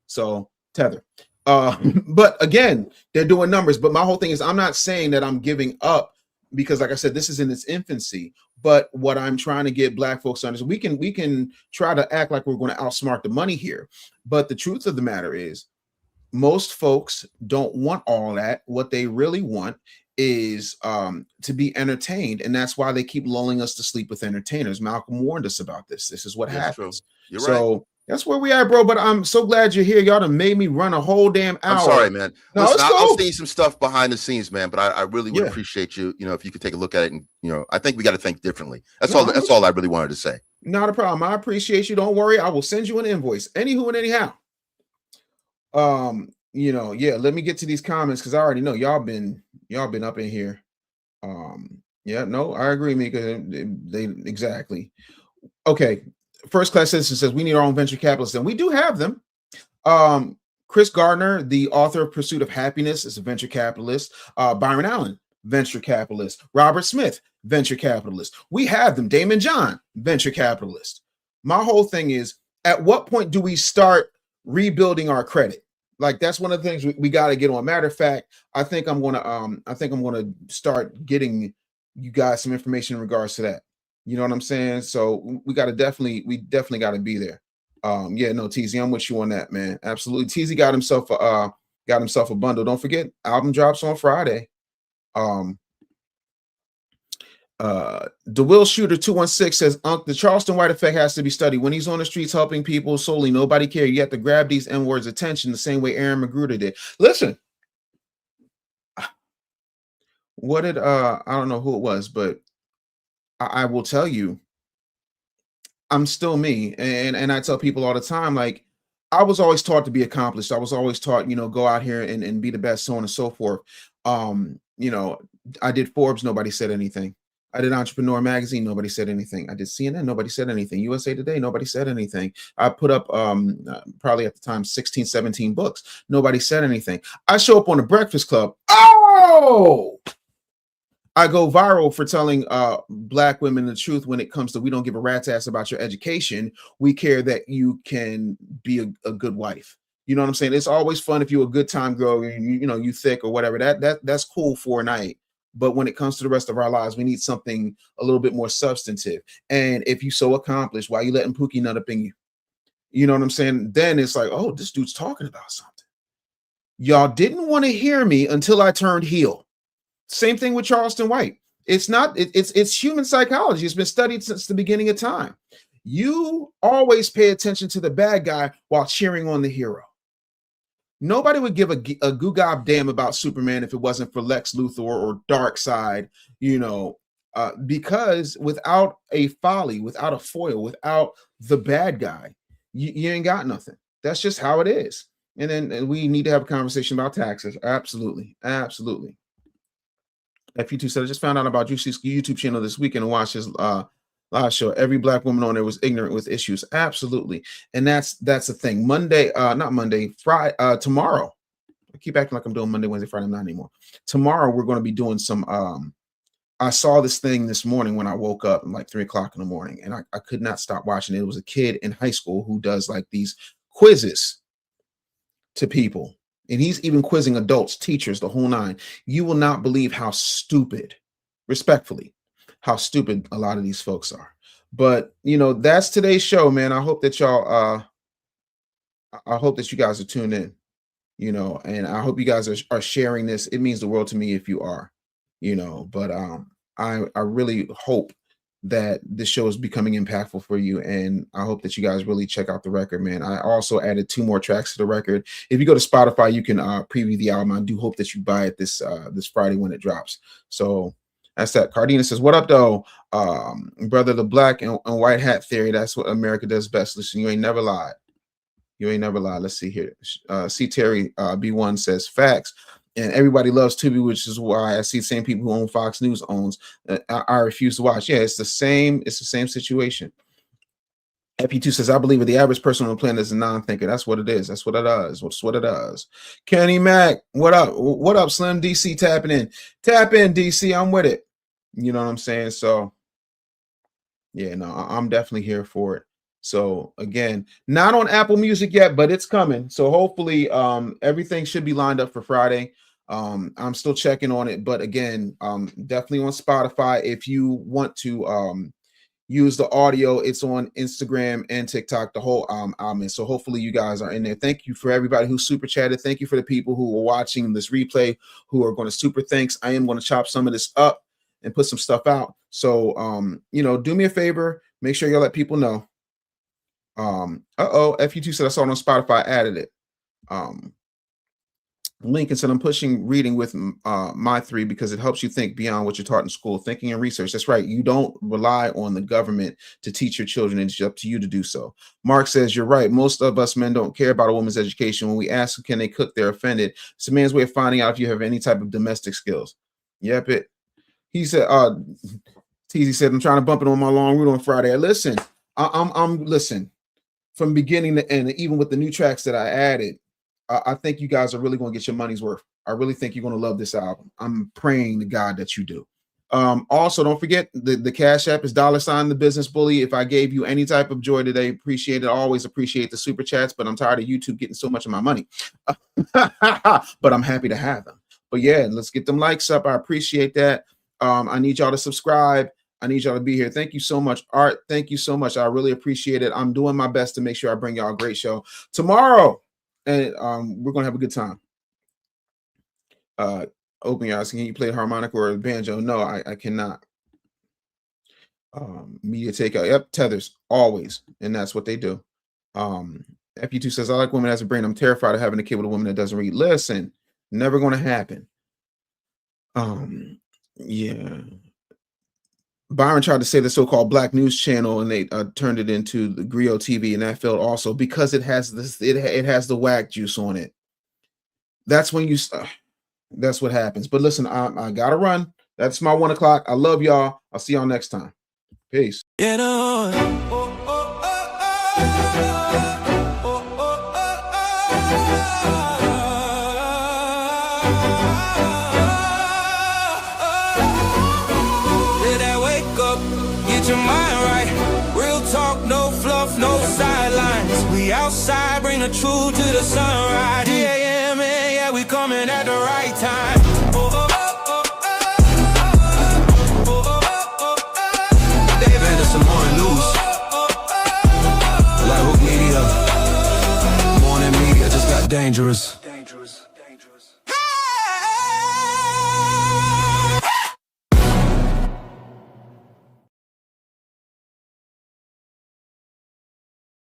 so tether. But again, they're doing numbers. But my whole thing is, I'm not saying that I'm giving up, because like I said, this is in its infancy. But what I'm trying to get Black folks to understand, we can try to act like we're going to outsmart the money here, but the truth of the matter is, most folks don't want all that. What they really want is to be entertained, and that's why they keep lulling us to sleep with entertainers. Malcolm warned us about this. This is what happens. You're so right. That's where we are, bro. But I'm so glad you're here. Y'all done made me run a whole damn hour. I'm sorry, man. No, listen, it's cool. I'll see some stuff behind the scenes, man. But I really would appreciate you, if you could take a look at it, and I think we got to think differently. That's all. That's all I really wanted to say. Not a problem. I appreciate you. Don't worry. I will send you an invoice. Anywho and anyhow. Let me get to these comments because I already know y'all been up in here. I agree, Mika. They exactly. Okay. First class citizen says we need our own venture capitalists, and we do have them. Chris Gardner, the author of Pursuit of Happiness, is a venture capitalist. Byron Allen, venture capitalist. Robert Smith, venture capitalist. We have them. Damon John, venture capitalist. My whole thing is, at what point do we start rebuilding our credit? Like, that's one of the things we got to get on. Matter of fact, I think I'm gonna start getting you guys some information in regards to that. You know what I'm saying? So we definitely got to be there. TZ, I'm with you on that, man. Absolutely. TZ got himself a bundle. Don't forget, album drops on Friday. DeWill Shooter 216 says, the Charleston White effect has to be studied. When he's on the streets helping people solely, nobody cares. You have to grab these N-words attention the same way Aaron Magruder did. Listen, what did I don't know who it was, but I will tell you, I'm still me. And I tell people all the time, like, I was always taught to be accomplished. I was always taught, go out here and be the best, so on and so forth. I did Forbes, nobody said anything. I did Entrepreneur Magazine, nobody said anything. I did CNN, nobody said anything. USA Today, nobody said anything. I put up probably at the time 16, 17 books. Nobody said anything. I show up on the Breakfast Club. Oh! I go viral for telling Black women the truth when it comes to, we don't give a rat's ass about your education. We care that you can be a good wife. You know what I'm saying? It's always fun if you're a good time girl and you thick or whatever. That's cool for a night. But when it comes to the rest of our lives, we need something a little bit more substantive. And if you so accomplished, why you letting Pookie nut up in you? You know what I'm saying? Then it's like, oh, this dude's talking about something. Y'all didn't want to hear me until I turned heel. Same thing with Charleston White. It's human psychology. It's been studied since the beginning of time. You always pay attention to the bad guy while cheering on the hero. Nobody would give a goo gob damn about Superman if it wasn't for Lex Luthor or Darkseid, because without a folly, without a foil, without the bad guy, you ain't got nothing. That's just how it is. And then we need to have a conversation about taxes. Absolutely. Absolutely. F2 said, I just found out about Juicy's YouTube channel this weekend and watched his live show. Every Black woman on there was ignorant with issues. Absolutely. And that's the thing. Friday, tomorrow. I keep acting like I'm doing Monday, Wednesday, Friday. I'm not anymore. Tomorrow, we're going to be doing some, I saw this thing this morning when I woke up at like 3 o'clock in the morning, and I could not stop watching it. It was a kid in high school who does like these quizzes to people. And he's even quizzing adults, teachers, the whole nine. You will not believe how stupid, respectfully, how stupid a lot of these folks are. But, that's today's show, man. I hope that y'all, I hope that you guys are tuned in, and I hope you guys are sharing this. It means the world to me if you are, but I really hope that this show is becoming impactful for you. And I hope that you guys really check out the record, man. I also added 2 more tracks to the record. If you go to Spotify, you can preview the album. I do hope that you buy it this Friday when it drops. So that's that. Cardina says, what up, though? Brother, the black and white hat theory. That's what America does best. Listen, you ain't never lied. You ain't never lied. Let's see here. C. Terry B1 says, facts. And everybody loves Tubi, which is why I see the same people who own Fox News owns. I refuse to watch. Yeah, it's the same situation. FP2 says, I believe the average person on the planet is a non-thinker. That's what it is. That's what it does. That's what it does. Kenny Mac, what up? What up, Slim? DC tapping in. Tap in, DC. I'm with it. You know what I'm saying? So, yeah, no, I'm definitely here for it. So, again, not on Apple Music yet, but it's coming. So, hopefully, everything should be lined up for Friday. I'm still checking on it. But, again, definitely on Spotify. If you want to use the audio, it's on Instagram and TikTok, the whole album. So hopefully you guys are in there. Thank you for everybody who super chatted. Thank you for the people who are watching this replay, who are going to super thanks. I am going to chop some of this up and put some stuff out. So, you know, do me a favor. Make sure you let people know. FU2 said I saw it on Spotify, added it. Lincoln said, I'm pushing reading with my 3 because it helps you think beyond what you're taught in school. Thinking and research. That's right. You don't rely on the government to teach your children. It's up to you to do so. Mark says, you're right. Most of us men don't care about a woman's education. When we ask them, can they cook, they're offended. It's a man's way of finding out if you have any type of domestic skills. Yep. He said, TZ said, I'm trying to bump it on my long route on Friday. Listen, I'm listen from beginning to end, even with the new tracks that I added. I think you guys are really going to get your money's worth. I really think you're going to love this album. I'm praying to God that you do. Also, don't forget the Cash App is $the Business Bully. If I gave you any type of joy today, appreciate it. I always appreciate the super chats, but I'm tired of YouTube getting so much of my money. But I'm happy to have them. But yeah, let's get them likes up. I appreciate that. I need y'all to subscribe. I need y'all to be here. Thank you so much, Art. Thank you so much. I really appreciate it. I'm doing my best to make sure I bring y'all a great show tomorrow. And we're gonna have a good time. Open your eyes. Can you play the harmonica or the banjo? No, I cannot. Media takeout. Yep, tethers always, and that's what they do. FU2 says, I like women as a brain. I'm terrified of having a kid with a woman that doesn't read. Listen, never gonna happen. Yeah. Byron tried to say the so-called Black News Channel, and they turned it into the Griot TV, and that failed also because it has this. It has the whack juice on it. That's when you. That's what happens. But listen, I gotta run. That's my 1 o'clock. I love y'all. I'll see y'all next time. Peace. Your mind right, real talk, no fluff, no sidelines. We outside, bring the truth to the sunrise. Yeah, man, yeah, we coming at the right time. Dave Anderson, morning news. Like Hook Media, morning media just got dangerous.